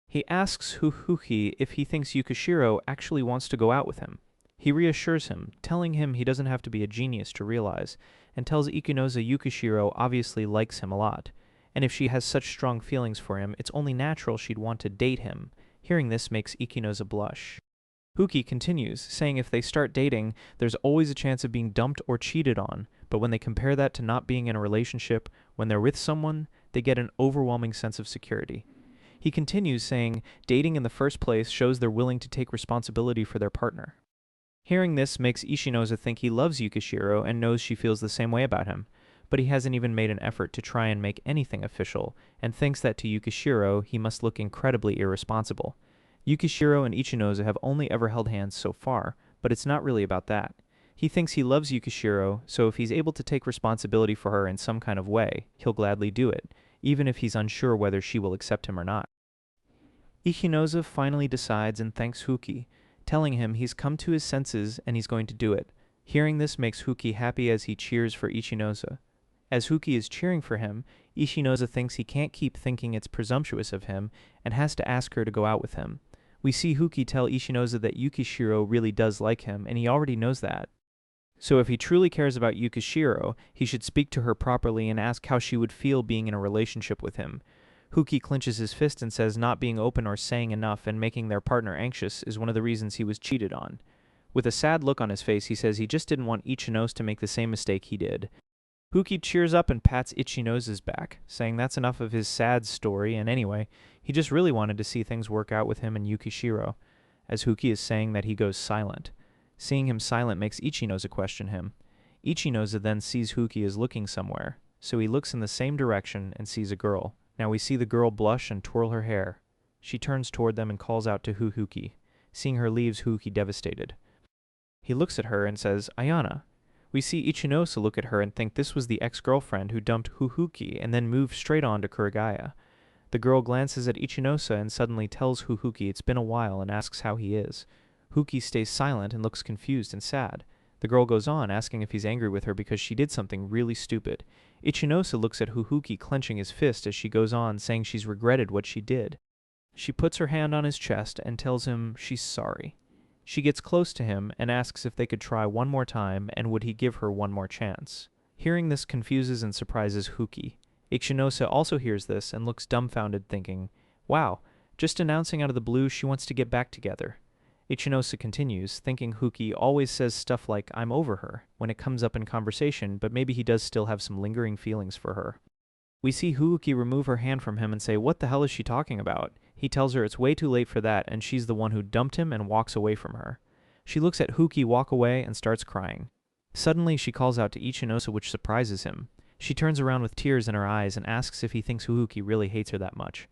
Speaker 1: He asks Huki if he thinks Yukishiro actually wants to go out with him. He reassures him, telling him he doesn't have to be a genius to realize, and tells Ichinose Yukishiro obviously likes him a lot, and if she has such strong feelings for him, it's only natural she'd want to date him. Hearing this makes Ichinose blush. Huki continues, saying if they start dating, there's always a chance of being dumped or cheated on, but when they compare that to not being in a relationship, when they're with someone, they get an overwhelming sense of security. He continues, saying dating in the first place shows they're willing to take responsibility for their partner. Hearing this makes Ichinose think he loves Yukishiro and knows she feels the same way about him, but he hasn't even made an effort to try and make anything official, and thinks that to Yukishiro he must look incredibly irresponsible. Yukishiro and Ichinose have only ever held hands so far, but it's not really about that. He thinks he loves Yukishiro, so if he's able to take responsibility for her in some kind of way, he'll gladly do it, even if he's unsure whether she will accept him or not. Ichinose finally decides and thanks Huki, telling him he's come to his senses and he's going to do it. Hearing this makes Huki happy as he cheers for Ichinose. As Huki is cheering for him, Ichinose thinks he can't keep thinking it's presumptuous of him and has to ask her to go out with him. We see Huki tell Ichinose that Yukishiro really does like him, and he already knows that. So if he truly cares about Yukishiro, he should speak to her properly and ask how she would feel being in a relationship with him. Huki clenches his fist and says not being open or saying enough and making their partner anxious is one of the reasons he was cheated on. With a sad look on his face, he says he just didn't want Ichinose to make the same mistake he did. Huki cheers up and pats Ichinose's back, saying that's enough of his sad story, and anyway, he just really wanted to see things work out with him and Yukishiro, as Huki is saying that he goes silent. Seeing him silent makes Ichinose question him. Ichinose then sees Huki is looking somewhere, so he looks in the same direction and sees a girl. Now we see the girl blush and twirl her hair. She turns toward them and calls out to Huhuki. Seeing her leaves Huhuki devastated. He looks at her and says, Ayana. We see Ichinose look at her and think this was the ex-girlfriend who dumped Huhuki and then moved straight on to Kuragaya. The girl glances at Ichinose and suddenly tells Huhuki it's been a while and asks how he is. Huki stays silent and looks confused and sad. The girl goes on, asking if he's angry with her because she did something really stupid. Ichinose looks at Huhuki clenching his fist as she goes on, saying she's regretted what she did. She puts her hand on his chest and tells him she's sorry. She gets close to him and asks if they could try one more time and would he give her one more chance. Hearing this confuses and surprises Huki. Ichinose also hears this and looks dumbfounded, thinking, wow, just announcing out of the blue she wants to get back together. Ichinose continues, thinking Huki always says stuff like, I'm over her, when it comes up in conversation, but maybe he does still have some lingering feelings for her. We see Huki remove her hand from him and say, what the hell is she talking about? He tells her it's way too late for that and she's the one who dumped him and walks away from her. She looks at Huki walk away and starts crying. Suddenly she calls out to Ichinose, which surprises him. She turns around with tears in her eyes and asks if he thinks Huki really hates her that much.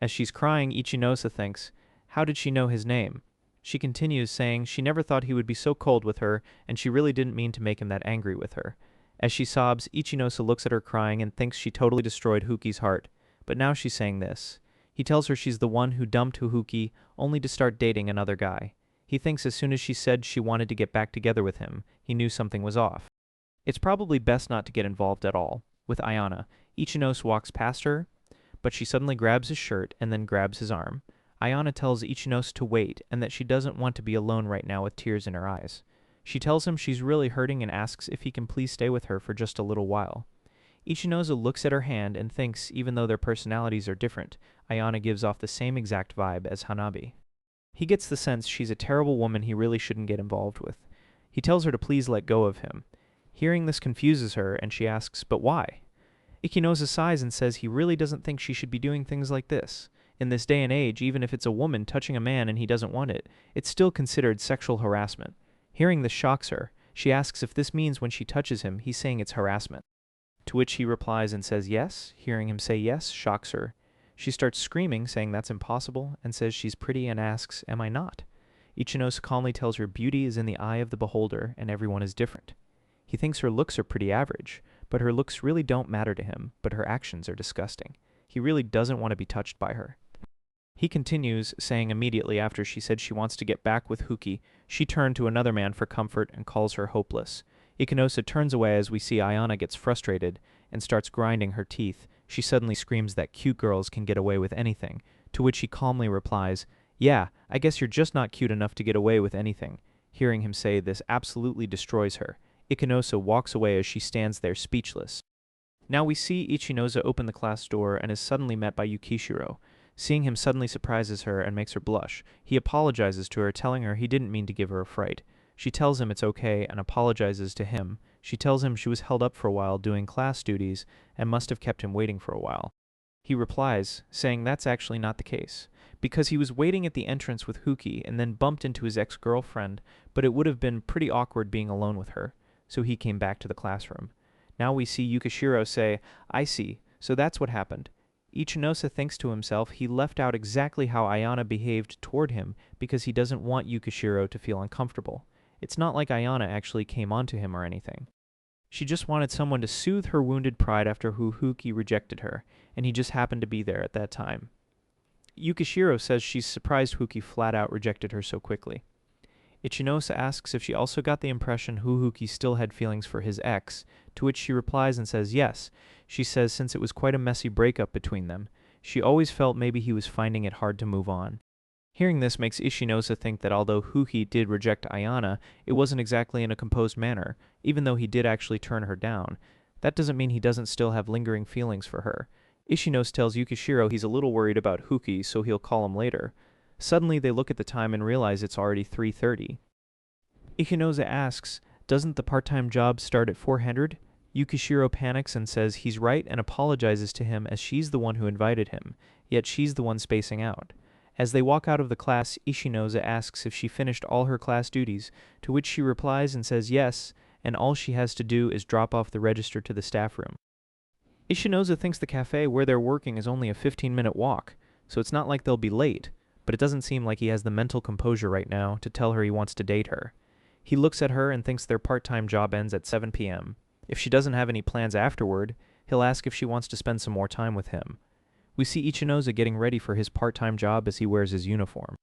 Speaker 1: As she's crying, Ichinose thinks, how did she know his name? She continues, saying she never thought he would be so cold with her, and she really didn't mean to make him that angry with her. As she sobs, Ichinose looks at her crying and thinks she totally destroyed Huki's heart, but now she's saying this. He tells her she's the one who dumped Huki only to start dating another guy. He thinks as soon as she said she wanted to get back together with him, he knew something was off. It's probably best not to get involved at all. With Ayana, Ichinose walks past her, but she suddenly grabs his shirt and then grabs his arm. Ayana tells Ichinose to wait and that she doesn't want to be alone right now with tears in her eyes. She tells him she's really hurting and asks if he can please stay with her for just a little while. Ichinose looks at her hand and thinks, even though their personalities are different, Ayana gives off the same exact vibe as Hanabi. He gets the sense she's a terrible woman he really shouldn't get involved with. He tells her to please let go of him. Hearing this confuses her, and she asks, but why? Ichinose sighs and says he really doesn't think she should be doing things like this. In this day and age, even if it's a woman touching a man and he doesn't want it, it's still considered sexual harassment. Hearing this shocks her. She asks if this means when she touches him, he's saying it's harassment. To which he replies and says yes. Hearing him say yes shocks her. She starts screaming, saying that's impossible, and says she's pretty and asks, am I not? Ichinose calmly tells her beauty is in the eye of the beholder and everyone is different. He thinks her looks are pretty average, but her looks really don't matter to him, but her actions are disgusting. He really doesn't want to be touched by her. He continues, saying immediately after she said she wants to get back with Huki, she turned to another man for comfort and calls her hopeless. Ichinose turns away as we see Ayana gets frustrated and starts grinding her teeth. She suddenly screams that cute girls can get away with anything, to which he calmly replies, yeah, I guess you're just not cute enough to get away with anything. Hearing him say this absolutely destroys her. Ichinose walks away as she stands there speechless. Now we see Ichinose open the class door and is suddenly met by Yukishiro. Seeing him suddenly surprises her and makes her blush. He apologizes to her, telling her he didn't mean to give her a fright. She tells him it's okay and apologizes to him. She tells him she was held up for a while doing class duties and must have kept him waiting for a while. He replies, saying that's actually not the case, because he was waiting at the entrance with Huki and then bumped into his ex-girlfriend, but it would have been pretty awkward being alone with her, so he came back to the classroom. Now we see Yukishiro say, I see, so that's what happened. Ichinose thinks to himself he left out exactly how Ayana behaved toward him because he doesn't want Yukishiro to feel uncomfortable. It's not like Ayana actually came onto him or anything. She just wanted someone to soothe her wounded pride after Huki rejected her, and he just happened to be there at that time. Yukishiro says she's surprised Huki flat out rejected her so quickly. Ichinose asks if she also got the impression Huki still had feelings for his ex, to which she replies and says yes. She says since it was quite a messy breakup between them, she always felt maybe he was finding it hard to move on. Hearing this makes Ichinose think that although Huki did reject Ayana, it wasn't exactly in a composed manner, even though he did actually turn her down. That doesn't mean he doesn't still have lingering feelings for her. Ichinose tells Yukishiro he's a little worried about Huki, so he'll call him later. Suddenly they look at the time and realize it's already 3:30. Ichinose asks, doesn't the part-time job start at 400? Yukishiro panics and says he's right and apologizes to him as she's the one who invited him, yet she's the one spacing out. As they walk out of the class, Ichinose asks if she finished all her class duties, to which she replies and says yes, and all she has to do is drop off the register to the staff room. Ishinoza thinks the cafe where they're working is only a 15-minute walk, so it's not like they'll be late, but it doesn't seem like he has the mental composure right now to tell her he wants to date her. He looks at her and thinks their part-time job ends at 7 p.m. If she doesn't have any plans afterward, he'll ask if she wants to spend some more time with him. We see Ichinoza getting ready for his part-time job as he wears his uniform.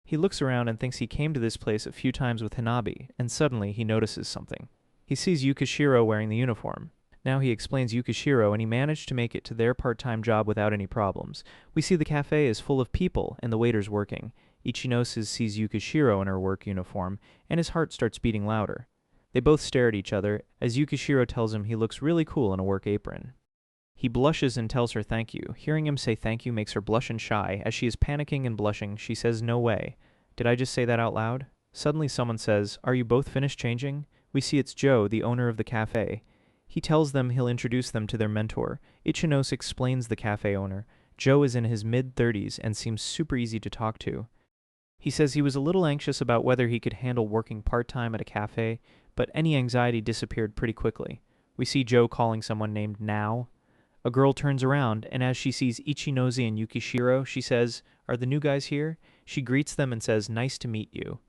Speaker 1: He looks around and thinks he came to this place a few times with Hanabi, and suddenly he notices something. He sees Yukishiro wearing the uniform. Now he explains Yukishiro, and he managed to make it to their part-time job without any problems. We see the cafe is full of people and the waiters working. Ichinosa sees Yukishiro in her work uniform, and his heart starts beating louder. They both stare at each other, as Yukishiro tells him he looks really cool in a work apron. He blushes and tells her thank you. Hearing him say thank you makes her blush and shy. As she is panicking and blushing, she says, "No way. Did I just say that out loud?" Suddenly someone says, "Are you both finished changing?" We see it's Joe, the owner of the cafe. He tells them he'll introduce them to their mentor. Ichinos explains the cafe owner. Joe is in his mid-30s and seems super easy to talk to. He says he was a little anxious about whether he could handle working part-time at a cafe, but any anxiety disappeared pretty quickly. We see Joe calling someone named Now. A girl turns around, and as she sees Ichinozi and Yukishiro, she says, "Are the new guys here?" She greets them and says, "Nice to meet you."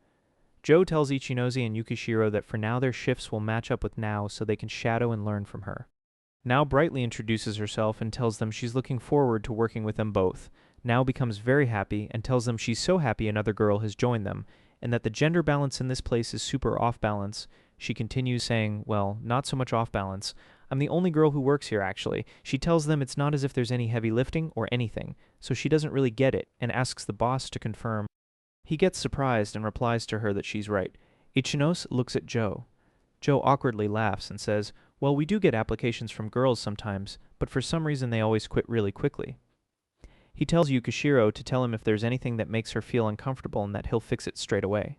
Speaker 1: Joe tells Ichinozi and Yukishiro that for now their shifts will match up with Now so they can shadow and learn from her. Now brightly introduces herself and tells them she's looking forward to working with them both. Now becomes very happy and tells them she's so happy another girl has joined them, and that the gender balance in this place is super off balance. She continues saying, well, not so much off balance. I'm the only girl who works here, actually. She tells them it's not as if there's any heavy lifting or anything, so she doesn't really get it, and asks the boss to confirm. He gets surprised and replies to her that she's right. Ichinos looks at Joe. Joe awkwardly laughs and says, well, we do get applications from girls sometimes, but for some reason they always quit really quickly. He tells Yukishiro to tell him if there's anything that makes her feel uncomfortable and that he'll fix it straight away.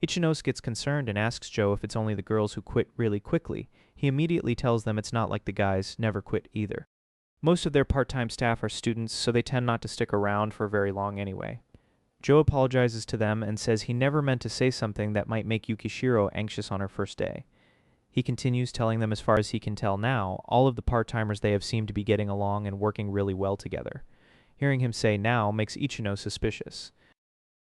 Speaker 1: Ichinos gets concerned and asks Joe if it's only the girls who quit really quickly. He immediately tells them it's not like the guys never quit either. Most of their part-time staff are students, so they tend not to stick around for very long anyway. Joe apologizes to them and says he never meant to say something that might make Yukishiro anxious on her first day. He continues telling them as far as he can tell now, all of the part-timers they have seemed to be getting along and working really well together. Hearing him say now makes Ichino suspicious.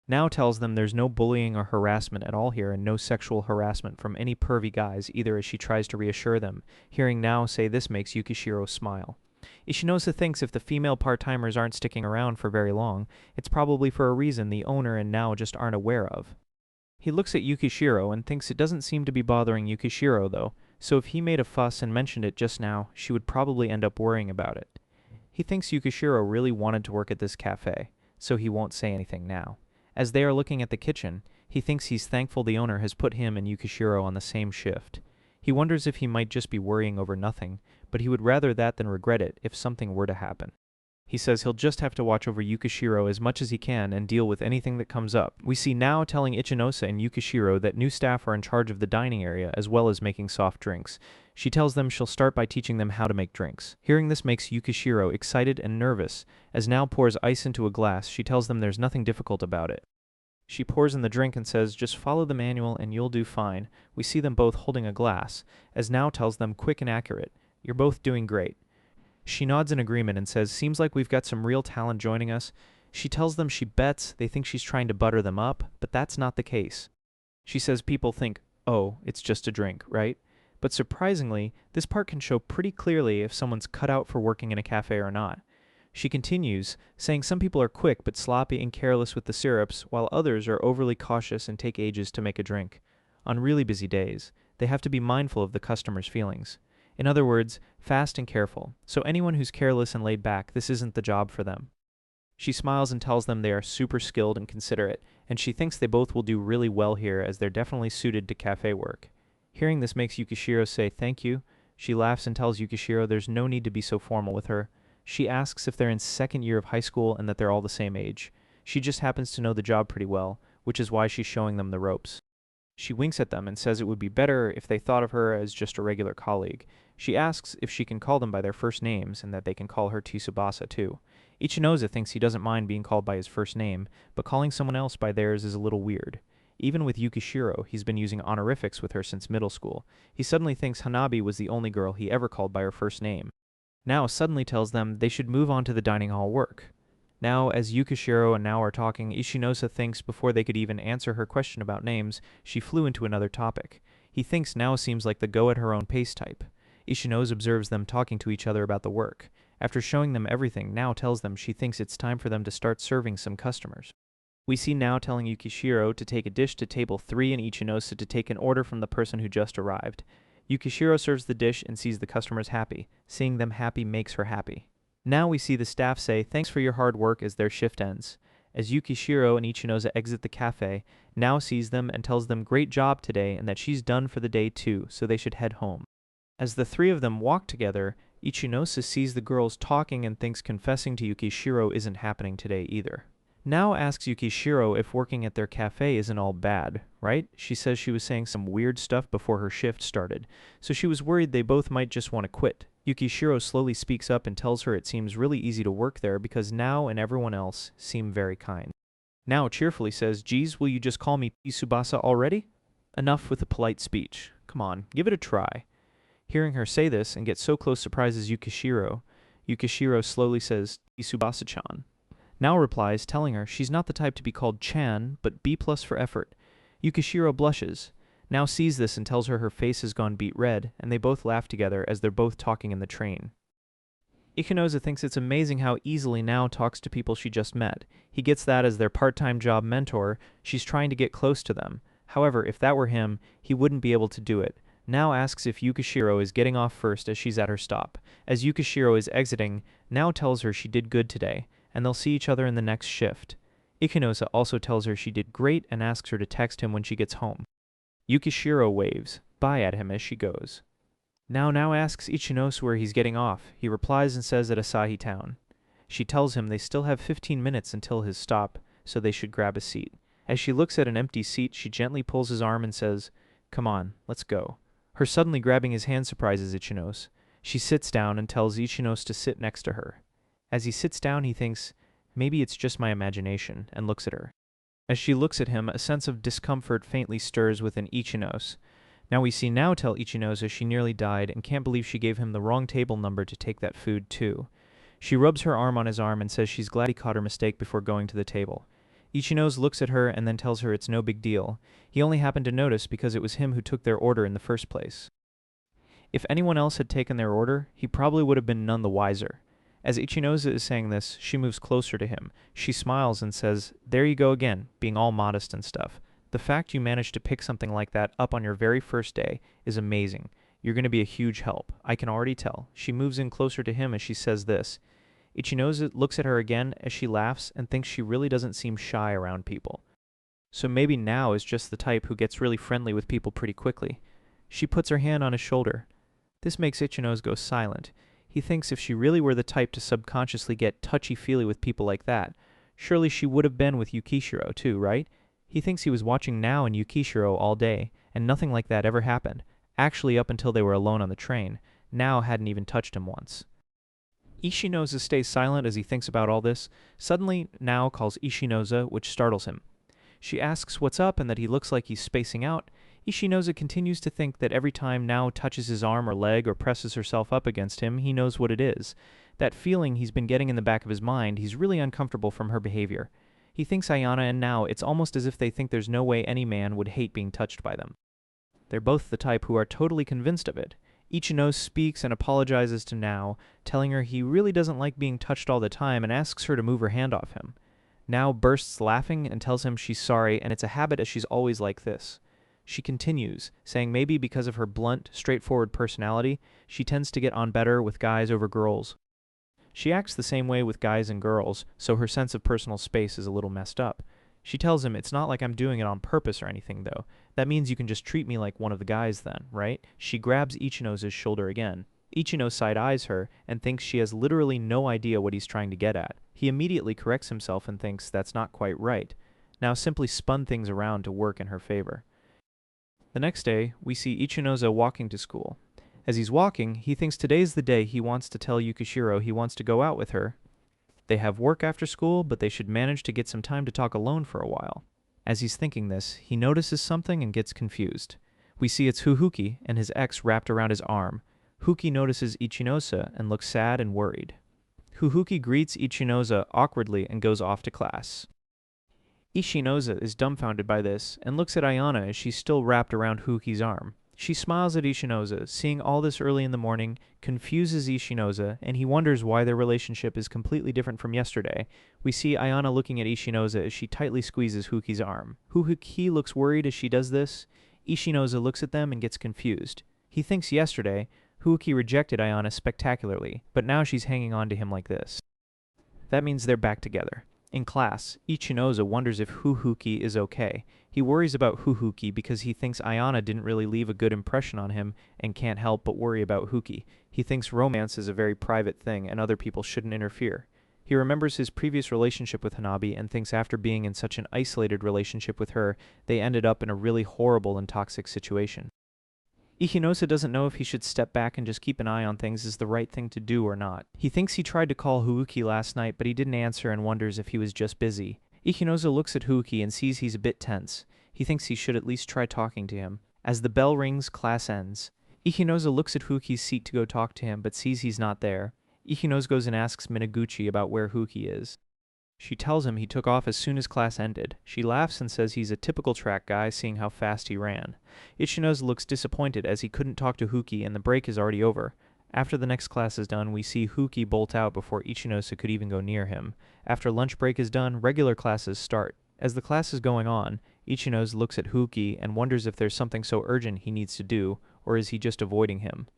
Speaker 1: Now tells them there's no bullying or harassment at all here and no sexual harassment from any pervy guys either, as she tries to reassure them. Hearing Now say this makes Yukishiro smile. Ishinosa thinks if the female part-timers aren't sticking around for very long, it's probably for a reason the owner and Now just aren't aware of. He looks at Yukishiro and thinks it doesn't seem to be bothering Yukishiro though, so if he made a fuss and mentioned it just now, she would probably end up worrying about it. He thinks Yukishiro really wanted to work at this cafe, so he won't say anything now. As they are looking at the kitchen, he thinks he's thankful the owner has put him and Yukishiro on the same shift. He wonders if he might just be worrying over nothing, but he would rather that than regret it if something were to happen. He says he'll just have to watch over Yukishiro as much as he can and deal with anything that comes up. We see Now telling Ichinosa and Yukishiro that new staff are in charge of the dining area as well as making soft drinks. She tells them she'll start by teaching them how to make drinks. Hearing this makes Yukishiro excited and nervous. As Now pours ice into a glass, she tells them there's nothing difficult about it. She pours in the drink and says, just follow the manual and you'll do fine. We see them both holding a glass. As Now tells them, quick and accurate. You're both doing great. She nods in agreement and says, seems like we've got some real talent joining us. She tells them she bets they think she's trying to butter them up, but that's not the case. She says people think, oh, it's just a drink, right? But surprisingly, this part can show pretty clearly if someone's cut out for working in a cafe or not. She continues, saying some people are quick but sloppy and careless with the syrups, while others are overly cautious and take ages to make a drink. On really busy days, they have to be mindful of the customer's feelings. In other words, fast and careful, so anyone who's careless and laid back, this isn't the job for them. She smiles and tells them they are super skilled and considerate, and she thinks they both will do really well here as they're definitely suited to cafe work. Hearing this makes Yukishiro say thank you. She laughs and tells Yukishiro there's no need to be so formal with her. She asks if they're in second year of high school and that they're all the same age. She just happens to know the job pretty well, which is why she's showing them the ropes. She winks at them and says it would be better if they thought of her as just a regular colleague. She asks if she can call them by their first names and that they can call her Tsubasa too. Ichinosa thinks he doesn't mind being called by his first name, but calling someone else by theirs is a little weird. Even with Yukishiro, he's been using honorifics with her since middle school. He suddenly thinks Hanabi was the only girl he ever called by her first name. now suddenly tells them they should move on to the dining hall work. Now, as Yukishiro and Now are talking, Ishinosa thinks before they could even answer her question about names, she flew into another topic. He thinks Now seems like the go-at-her-own-pace type. Ishinosa observes them talking to each other about the work. After showing them everything, Now tells them she thinks it's time for them to start serving some customers. We see Now telling Yukishiro to take a dish to table 3 and Ichinosa to take an order from the person who just arrived. Yukishiro serves the dish and sees the customers happy. Seeing them happy makes her happy. Now we see the staff say thanks for your hard work as their shift ends. As Yukishiro and Ichinosa exit the cafe, Now sees them and tells them great job today and that she's done for the day too, so they should head home. As the 3 of them walk together, Ichinosa sees the girls talking and thinks confessing to Yukishiro isn't happening today either. Now asks Yukishiro if working at their cafe isn't all bad, right? She says she was saying some weird stuff before her shift started, so she was worried they both might just want to quit. Yukishiro slowly speaks up and tells her it seems really easy to work there because Now and everyone else seem very kind. Now cheerfully says, "Geez, will you just call me Tsubasa already?" Enough with the polite speech. Come on, give it a try. Hearing her say this and get so close surprises Yukishiro, Yukishiro slowly says, "Tsubasa-chan." Now replies, telling her she's not the type to be called Chan, but B+ for effort. Yukishiro blushes. Now sees this and tells her face has gone beet red, and they both laugh together as they're both talking in the train. Ichinosa thinks it's amazing how easily Now talks to people she just met. He gets that as their part-time job mentor, she's trying to get close to them. However, if that were him, he wouldn't be able to do it. Now asks if Yukishiro is getting off first as she's at her stop. As Yukishiro is exiting, Now tells her she did good today, and they'll see each other in the next shift. Ichinosa also tells her she did great and asks her to text him when she gets home. Yukishiro waves bye at him as she goes. Now asks Ichinosa where he's getting off. He replies and says at Asahi Town. She tells him they still have 15 minutes until his stop, so they should grab a seat. As she looks at an empty seat, she gently pulls his arm and says, "Come on, let's go." Her suddenly grabbing his hand surprises Ichinosa. She sits down and tells Ichinosa to sit next to her. As he sits down, he thinks, maybe it's just my imagination, and looks at her. As she looks at him, a sense of discomfort faintly stirs within Ichinosa. Now we see Now tell Ichinosa she nearly died and can't believe she gave him the wrong table number to take that food too. She rubs her arm on his arm and says she's glad he caught her mistake before going to the table. Ichinosa looks at her and then tells her it's no big deal. He only happened to notice because it was him who took their order in the first place. If anyone else had taken their order, he probably would have been none the wiser. As Ichinosa is saying this, she moves closer to him. She smiles and says, "There you go again, being all modest and stuff. The fact you managed to pick something like that up on your very first day is amazing. You're going to be a huge help. I can already tell." She moves in closer to him as she says this. Ichinosa looks at her again as she laughs and thinks she really doesn't seem shy around people. So maybe Now is just the type who gets really friendly with people pretty quickly. She puts her hand on his shoulder. This makes Ichinosa go silent. He thinks if she really were the type to subconsciously get touchy-feely with people like that, surely she would have been with Yukishiro too, right? He thinks he was watching Now and Yukishiro all day, and nothing like that ever happened. Actually, up until they were alone on the train, Now hadn't even touched him once. Ichinosa stays silent as he thinks about all this. Suddenly, Now calls Ichinosa, which startles him. She asks what's up and that he looks like he's spacing out. Ichinosa continues to think that every time Now touches his arm or leg or presses herself up against him, he knows what it is. That feeling he's been getting in the back of his mind, he's really uncomfortable from her behavior. He thinks Ayana and Now, it's almost as if they think there's no way any man would hate being touched by them. They're both the type who are totally convinced of it. Ichinosa speaks and apologizes to Now, telling her he really doesn't like being touched all the time and asks her to move her hand off him. Now bursts laughing and tells him she's sorry and it's a habit as she's always like this. She continues, saying maybe because of her blunt, straightforward personality, she tends to get on better with guys over girls. She acts the same way with guys and girls, so her sense of personal space is a little messed up. She tells him it's not like I'm doing it on purpose or anything, though. That means you can just treat me like one of the guys then, right? She grabs Ichinosa's shoulder again. Ichino side-eyes her and thinks she has literally no idea what he's trying to get at. He immediately corrects himself and thinks that's not quite right. Now simply spun things around to work in her favor. The next day, we see Ichinosa walking to school. As he's walking, he thinks today's the day he wants to tell Yukishiro he wants to go out with her. They have work after school, but they should manage to get some time to talk alone for a while. As he's thinking this, he notices something and gets confused. We see it's Huhuki and his ex wrapped around his arm. Huki notices Ichinose and looks sad and worried. Huki greets Ichinose awkwardly and goes off to class. Ichinose is dumbfounded by this and looks at Ayana as she's still wrapped around Huki's arm. She smiles at Ichinose, seeing all this early in the morning, confuses Ichinose, and he wonders why their relationship is completely different from yesterday. We see Ayana looking at Ichinose as she tightly squeezes Huki's arm. Huki looks worried as she does this. Ichinose looks at them and gets confused. He thinks yesterday, Huki rejected Ayana spectacularly, but now she's hanging on to him like this. That means they're back together. In class, Ichinose wonders if Huki is okay. He worries about Huki because he thinks Ayana didn't really leave a good impression on him and can't help but worry about Huki. He thinks romance is a very private thing and other people shouldn't interfere. He remembers his previous relationship with Hanabi and thinks after being in such an isolated relationship with her, they ended up in a really horrible and toxic situation. Ichinose doesn't know if he should step back and just keep an eye on things is the right thing to do or not. He thinks he tried to call Huki last night, but he didn't answer and wonders if he was just busy. Ichinose looks at Huki and sees he's a bit tense. He thinks he should at least try talking to him. As the bell rings, class ends. Ichinose looks at Huki's seat to go talk to him, but sees he's not there. Ichinose goes and asks Minaguchi about where Huki is. She tells him he took off as soon as class ended. She laughs and says he's a typical track guy, seeing how fast he ran. Ichinose looks disappointed as he couldn't talk to Huki and the break is already over. After the next class is done, we see Huki bolt out before Ichinose could even go near him. After lunch break is done, regular classes start. As the class is going on, Ichinose looks at Huki and wonders if there's something so urgent he needs to do, or is he just avoiding him.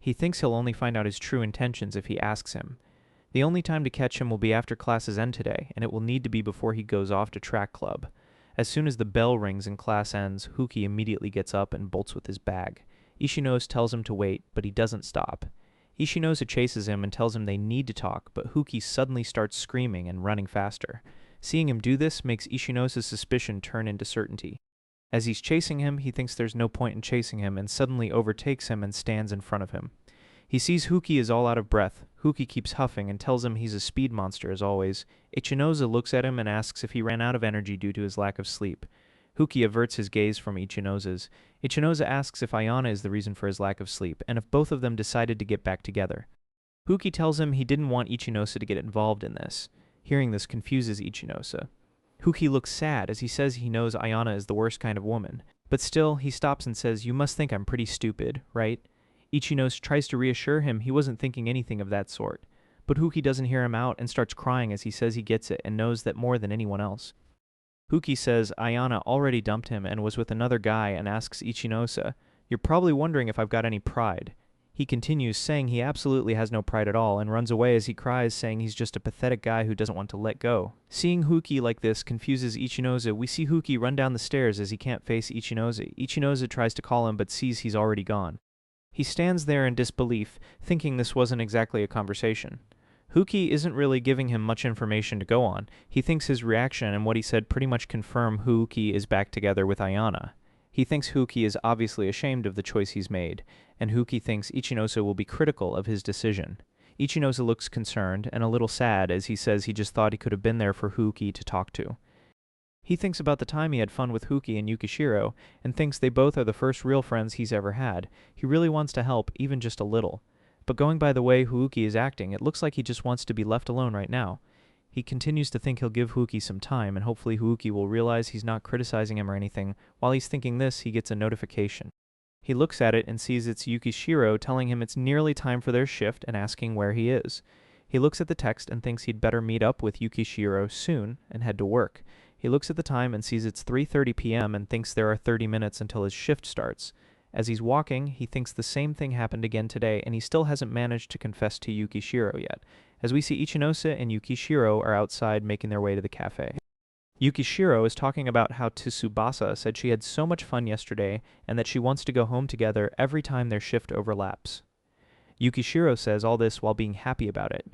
Speaker 1: He thinks he'll only find out his true intentions if he asks him. The only time to catch him will be after classes end today, and it will need to be before he goes off to track club. As soon as the bell rings and class ends, Huki immediately gets up and bolts with his bag. Ichinose tells him to wait, but he doesn't stop. Ichinose chases him and tells him they need to talk, but Huki suddenly starts screaming and running faster. Seeing him do this makes Ichinose's suspicion turn into certainty. As he's chasing him, he thinks there's no point in chasing him and suddenly overtakes him and stands in front of him. He sees Huki is all out of breath. Huki keeps huffing and tells him he's a speed monster as always. Ichinose looks at him and asks if he ran out of energy due to his lack of sleep. Huki averts his gaze from Ichinose's. Ichinose asks if Ayana is the reason for his lack of sleep, and if both of them decided to get back together. Huki tells him he didn't want Ichinose to get involved in this. Hearing this confuses Ichinose. Huki looks sad as he says he knows Ayana is the worst kind of woman. But still, he stops and says, "You must think I'm pretty stupid, right?" Ichinose tries to reassure him he wasn't thinking anything of that sort. But Huki doesn't hear him out and starts crying as he says he gets it and knows that more than anyone else. Huki says Ayana already dumped him and was with another guy and asks Ichinose, "You're probably wondering if I've got any pride." He continues, saying he absolutely has no pride at all, and runs away as he cries, saying he's just a pathetic guy who doesn't want to let go. Seeing Huki like this confuses Ichinose. We see Huki run down the stairs as he can't face Ichinose. Ichinose tries to call him but sees he's already gone. He stands there in disbelief, thinking this wasn't exactly a conversation. Huki isn't really giving him much information to go on. He thinks his reaction and what he said pretty much confirm Huki is back together with Ayana. He thinks Huki is obviously ashamed of the choice he's made, and Huki thinks Ichinose will be critical of his decision. Ichinose looks concerned and a little sad as he says he just thought he could have been there for Huki to talk to. He thinks about the time he had fun with Huki and Yukishiro, and thinks they both are the first real friends he's ever had. He really wants to help, even just a little. But going by the way Huki is acting, it looks like he just wants to be left alone right now. He continues to think he'll give Huki some time, and hopefully Huki will realize he's not criticizing him or anything. While he's thinking this, he gets a notification. He looks at it and sees it's Yukishiro telling him it's nearly time for their shift and asking where he is. He looks at the text and thinks he'd better meet up with Yukishiro soon and head to work. He looks at the time and sees it's 3:30 p.m. and thinks there are 30 minutes until his shift starts. As he's walking, he thinks the same thing happened again today, and he still hasn't managed to confess to Yukishiro yet. As we see Ichinose and Yukishiro are outside making their way to the cafe. Yukishiro is talking about how Tsubasa said she had so much fun yesterday and that she wants to go home together every time their shift overlaps. Yukishiro says all this while being happy about it.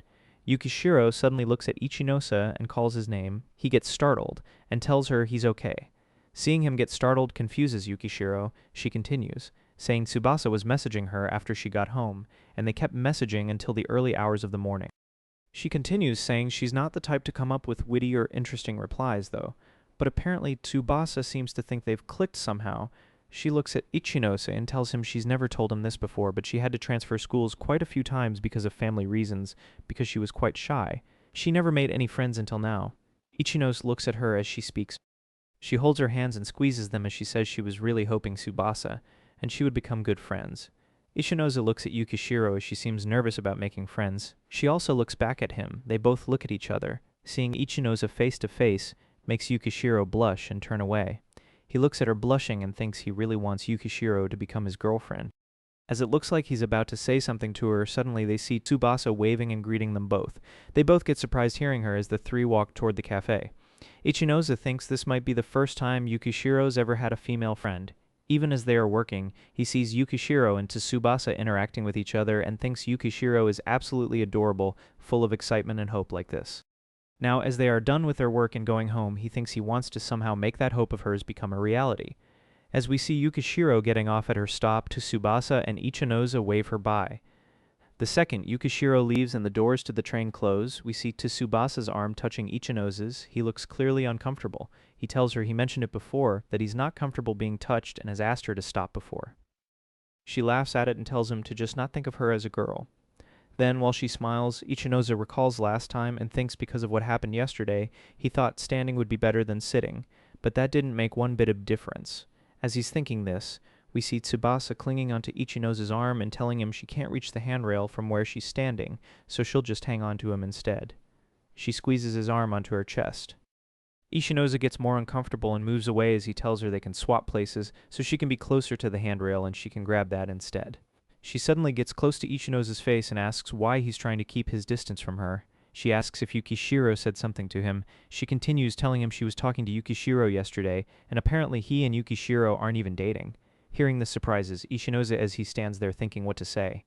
Speaker 1: Yukishiro suddenly looks at Ichinose and calls his name. He gets startled and tells her he's okay. Seeing him get startled confuses Yukishiro. She continues, saying Tsubasa was messaging her after she got home, and they kept messaging until the early hours of the morning. She continues, saying she's not the type to come up with witty or interesting replies, though, but apparently Tsubasa seems to think they've clicked somehow, She looks at Ichinose and tells him she's never told him this before, but she had to transfer schools quite a few times because of family reasons, because she was quite shy. She never made any friends until now. Ichinose looks at her as she speaks. She holds her hands and squeezes them as she says she was really hoping Tsubasa and she would become good friends. Ichinose looks at Yukishiro as she seems nervous about making friends. She also looks back at him. They both look at each other. Seeing Ichinose face to face makes Yukishiro blush and turn away. He looks at her blushing and thinks he really wants Yukishiro to become his girlfriend. As it looks like he's about to say something to her, suddenly they see Tsubasa waving and greeting them both. They both get surprised hearing her as the three walk toward the cafe. Ichinose thinks this might be the first time Yukishiro's ever had a female friend. Even as they are working, he sees Yukishiro and Tsubasa interacting with each other and thinks Yukishiro is absolutely adorable, full of excitement and hope like this. Now, as they are done with their work and going home, he thinks he wants to somehow make that hope of hers become a reality. As we see Yukishiro getting off at her stop, Tsubasa and Ichinose wave her by. The second Yukishiro leaves and the doors to the train close, we see Tsubasa's arm touching Ichinose's. He looks clearly uncomfortable. He tells her he mentioned it before, that he's not comfortable being touched and has asked her to stop before. She laughs at it and tells him to just not think of her as a girl. Then, while she smiles, Ichinose recalls last time and thinks because of what happened yesterday, he thought standing would be better than sitting, but that didn't make one bit of difference. As he's thinking this, we see Tsubasa clinging onto Ichinose's arm and telling him she can't reach the handrail from where she's standing, so she'll just hang on to him instead. She squeezes his arm onto her chest. Ichinose gets more uncomfortable and moves away as he tells her they can swap places so she can be closer to the handrail and she can grab that instead. She suddenly gets close to Ichinose's face and asks why he's trying to keep his distance from her. She asks if Yukishiro said something to him. She continues telling him she was talking to Yukishiro yesterday, and apparently he and Yukishiro aren't even dating. Hearing this surprises Ichinose as he stands there thinking what to say.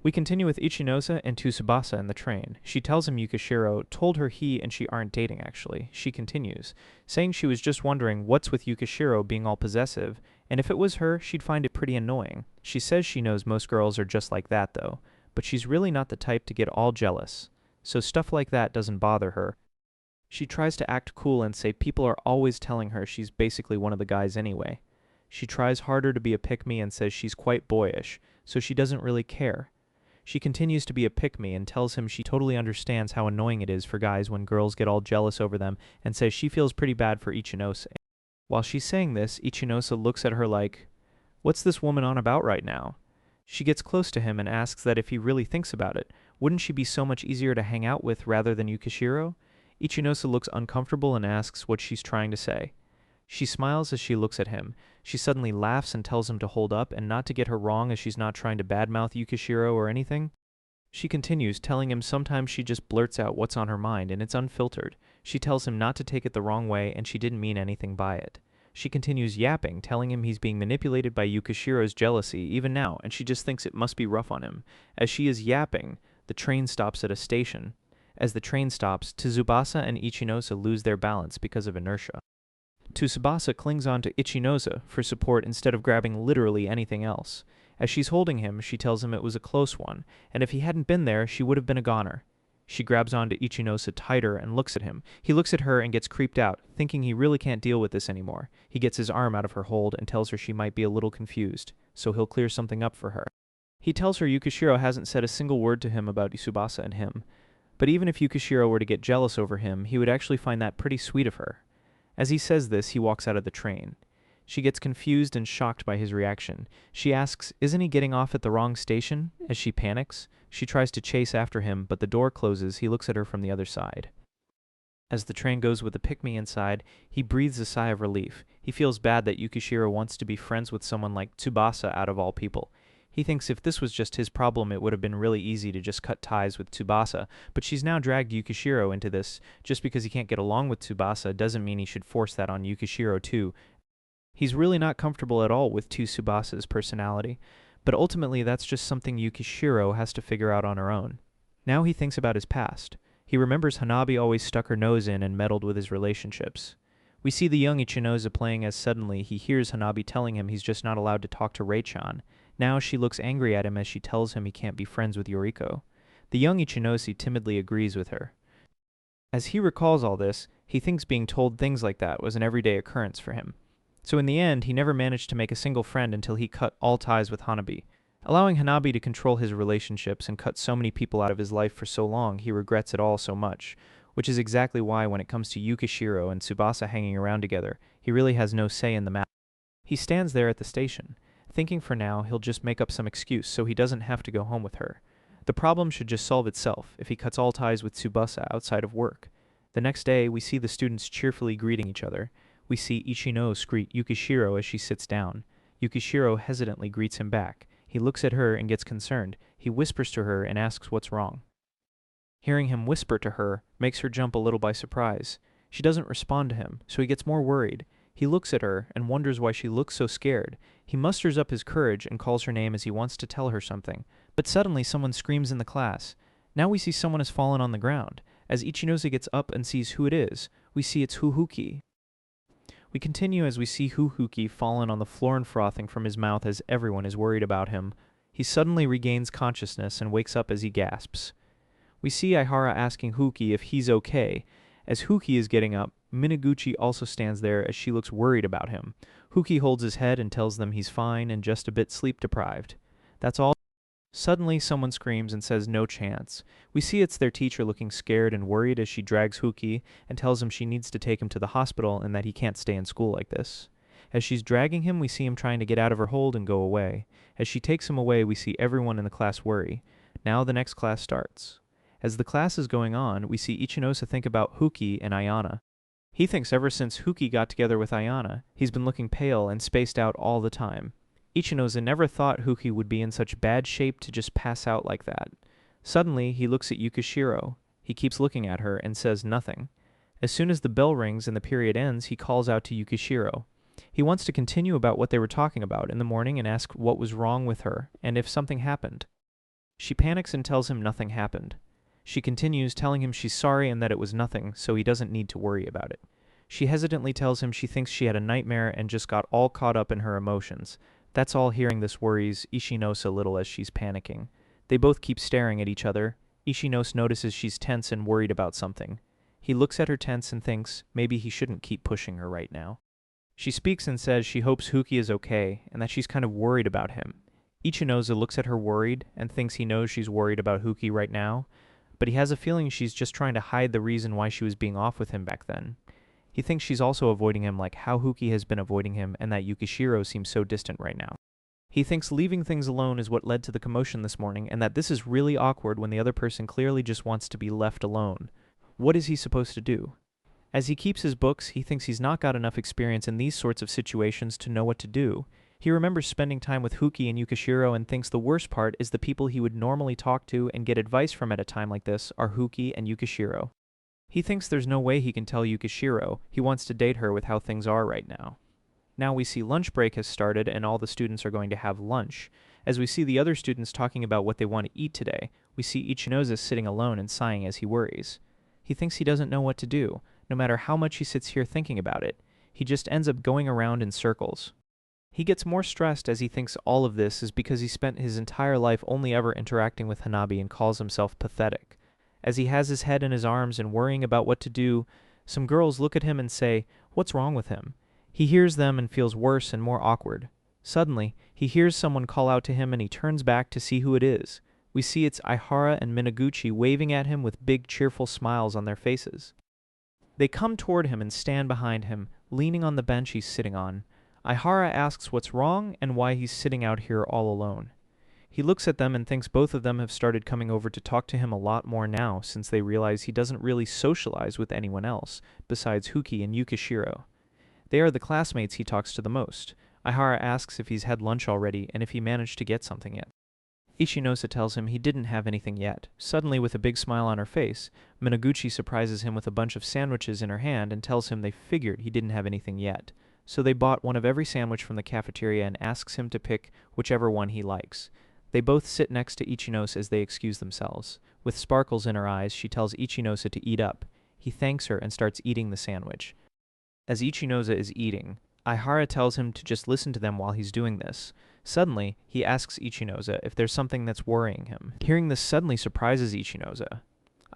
Speaker 1: We continue with Ichinose and Tsubasa in the train. She tells him Yukishiro told her he and she aren't dating actually. She continues, saying she was just wondering what's with Yukishiro being all possessive, and if it was her, she'd find it pretty annoying. She says she knows most girls are just like that though, but she's really not the type to get all jealous. So stuff like that doesn't bother her. She tries to act cool and say people are always telling her she's basically one of the guys anyway. She tries harder to be a pick-me and says she's quite boyish, so she doesn't really care. She continues to be a pick-me and tells him she totally understands how annoying it is for guys when girls get all jealous over them and says she feels pretty bad for Ichinose. While she's saying this, Ichinose looks at her like, "What's this woman on about right now?" She gets close to him and asks that if he really thinks about it, wouldn't she be so much easier to hang out with rather than Yukishiro? Ichinose looks uncomfortable and asks what she's trying to say. She smiles as she looks at him. She suddenly laughs and tells him to hold up and not to get her wrong as she's not trying to badmouth Yukishiro or anything. She continues, telling him sometimes she just blurts out what's on her mind and it's unfiltered. She tells him not to take it the wrong way and she didn't mean anything by it. She continues yapping, telling him he's being manipulated by Yukishiro's jealousy even now and she just thinks it must be rough on him. As she is yapping, the train stops at a station. As the train stops, Tsubasa and Ichinose lose their balance because of inertia. Tsubasa clings on to Ichinose for support instead of grabbing literally anything else. As she's holding him, she tells him it was a close one, and if he hadn't been there, she would have been a goner. She grabs onto Ichinose tighter and looks at him. He looks at her and gets creeped out, thinking he really can't deal with this anymore. He gets his arm out of her hold and tells her she might be a little confused, so he'll clear something up for her. He tells her Yukishiro hasn't said a single word to him about Tsubasa and him, but even if Yukishiro were to get jealous over him, he would actually find that pretty sweet of her. As he says this, he walks out of the train. She gets confused and shocked by his reaction. She asks, isn't he getting off at the wrong station? As she panics, she tries to chase after him, but the door closes. He looks at her from the other side. As the train goes with the pick-me inside, he breathes a sigh of relief. He feels bad that Yukishiro wants to be friends with someone like Tsubasa out of all people. He thinks if this was just his problem, it would have been really easy to just cut ties with Tsubasa, but she's now dragged Yukishiro into this. Just because he can't get along with Tsubasa doesn't mean he should force that on Yukishiro too. He's really not comfortable at all with Tsubasa's personality, but ultimately that's just something Yukishiro has to figure out on her own. Now he thinks about his past. He remembers Hanabi always stuck her nose in and meddled with his relationships. We see the young Ichinose playing as suddenly he hears Hanabi telling him he's just not allowed to talk to Rei-chan. Now she looks angry at him as she tells him he can't be friends with Yoriko. The young Ichinose timidly agrees with her. As he recalls all this, he thinks being told things like that was an everyday occurrence for him. So in the end, he never managed to make a single friend until he cut all ties with Hanabi. Allowing Hanabi to control his relationships and cut so many people out of his life for so long, he regrets it all so much, which is exactly why when it comes to Yukishiro and Tsubasa hanging around together, he really has no say in the matter. He stands there at the station, thinking for now he'll just make up some excuse so he doesn't have to go home with her. The problem should just solve itself if he cuts all ties with Tsubasa outside of work. The next day, we see the students cheerfully greeting each other. We see Ichino greet Yukishiro as she sits down. Yukishiro hesitantly greets him back. He looks at her and gets concerned. He whispers to her and asks what's wrong. Hearing him whisper to her makes her jump a little by surprise. She doesn't respond to him, so he gets more worried. He looks at her and wonders why she looks so scared. He musters up his courage and calls her name as he wants to tell her something. But suddenly someone screams in the class. Now we see someone has fallen on the ground. As Ichinose gets up and sees who it is, we see it's Huhuki. We continue as we see Huhuki fallen on the floor and frothing from his mouth as everyone is worried about him. He suddenly regains consciousness and wakes up as he gasps. We see Aihara asking Huki if he's okay. As Huki is getting up, Minaguchi also stands there as she looks worried about him. Huki holds his head and tells them he's fine and just a bit sleep-deprived. That's all. Suddenly, someone screams and says no chance. We see it's their teacher looking scared and worried as she drags Huki and tells him she needs to take him to the hospital and that he can't stay in school like this. As she's dragging him, we see him trying to get out of her hold and go away. As she takes him away, we see everyone in the class worry. Now the next class starts. As the class is going on, we see Ichinose think about Huki and Ayana. He thinks ever since Huki got together with Ayana, he's been looking pale and spaced out all the time. Ichinose never thought Huki would be in such bad shape to just pass out like that. Suddenly, he looks at Yukishiro. He keeps looking at her and says nothing. As soon as the bell rings and the period ends, he calls out to Yukishiro. He wants to continue about what they were talking about in the morning and ask what was wrong with her and if something happened. She panics and tells him nothing happened. She continues, telling him she's sorry and that it was nothing, so he doesn't need to worry about it. She hesitantly tells him she thinks she had a nightmare and just got all caught up in her emotions. That's all. Hearing this worries Ichinose a little as she's panicking. They both keep staring at each other. Ichinose notices she's tense and worried about something. He looks at her tense and thinks maybe he shouldn't keep pushing her right now. She speaks and says she hopes Huki is okay and that she's kind of worried about him. Ichinose looks at her worried and thinks he knows she's worried about Huki right now, but he has a feeling she's just trying to hide the reason why she was being off with him back then. He thinks she's also avoiding him like how Huki has been avoiding him and that Yukishiro seems so distant right now. He thinks leaving things alone is what led to the commotion this morning and that this is really awkward when the other person clearly just wants to be left alone. What is he supposed to do? As he keeps his books, he thinks he's not got enough experience in these sorts of situations to know what to do. He remembers spending time with Huki and Yukishiro and thinks the worst part is the people he would normally talk to and get advice from at a time like this are Huki and Yukishiro. He thinks there's no way he can tell Yukishiro he wants to date her with how things are right now. Now we see lunch break has started and all the students are going to have lunch. As we see the other students talking about what they want to eat today, we see Ichinose sitting alone and sighing as he worries. He thinks he doesn't know what to do, no matter how much he sits here thinking about it. He just ends up going around in circles. He gets more stressed as he thinks all of this is because he spent his entire life only ever interacting with Hanabi and calls himself pathetic. As he has his head in his arms and worrying about what to do, some girls look at him and say, "What's wrong with him?" He hears them and feels worse and more awkward. Suddenly, he hears someone call out to him and he turns back to see who it is. We see it's Aihara and Minaguchi waving at him with big cheerful smiles on their faces. They come toward him and stand behind him, leaning on the bench he's sitting on. Aihara asks what's wrong and why he's sitting out here all alone. He looks at them and thinks both of them have started coming over to talk to him a lot more now since they realize he doesn't really socialize with anyone else besides Huki and Yukishiro. They are the classmates he talks to the most. Aihara asks if he's had lunch already and if he managed to get something yet. Ichinose tells him he didn't have anything yet. Suddenly, with a big smile on her face, Minaguchi surprises him with a bunch of sandwiches in her hand and tells him they figured he didn't have anything yet. So they bought one of every sandwich from the cafeteria and asks him to pick whichever one he likes. They both sit next to Ichinose as they excuse themselves. With sparkles in her eyes, she tells Ichinose to eat up. He thanks her and starts eating the sandwich. As Ichinose is eating, Aihara tells him to just listen to them while he's doing this. Suddenly, he asks Ichinose if there's something that's worrying him. Hearing this suddenly surprises Ichinose.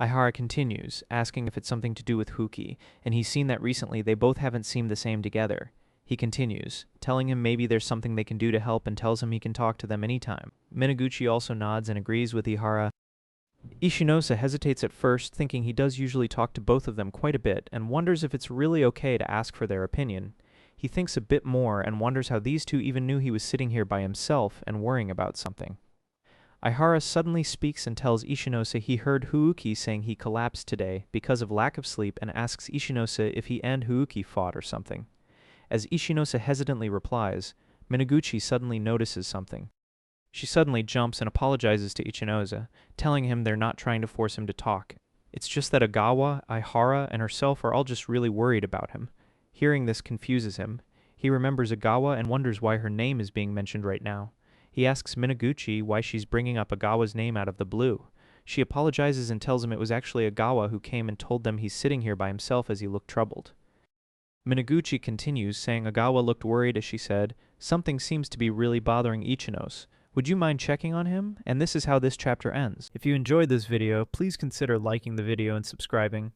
Speaker 1: Aihara continues, asking if it's something to do with Huki, and he's seen that recently they both haven't seemed the same together. He continues, telling him maybe there's something they can do to help and tells him he can talk to them anytime. Minaguchi also nods and agrees with Ihara. Ishinose hesitates at first, thinking he does usually talk to both of them quite a bit, and wonders if it's really okay to ask for their opinion. He thinks a bit more and wonders how these two even knew he was sitting here by himself and worrying about something. Ihara suddenly speaks and tells Ishinose he heard Huuki saying he collapsed today because of lack of sleep and asks Ishinose if he and Huuki fought or something. As Ishinose hesitantly replies, Minaguchi suddenly notices something. She suddenly jumps and apologizes to Ichinose, telling him they're not trying to force him to talk. It's just that Agawa, Ihara, and herself are all just really worried about him. Hearing this confuses him. He remembers Agawa and wonders why her name is being mentioned right now. He asks Minaguchi why she's bringing up Agawa's name out of the blue. She apologizes and tells him it was actually Agawa who came and told them he's sitting here by himself as he looked troubled. Minaguchi continues, saying Agawa looked worried as she said, "Something seems to be really bothering Ichinose. Would you mind checking on him?" And this is how this chapter ends. If you enjoyed this video, please consider liking the video and subscribing.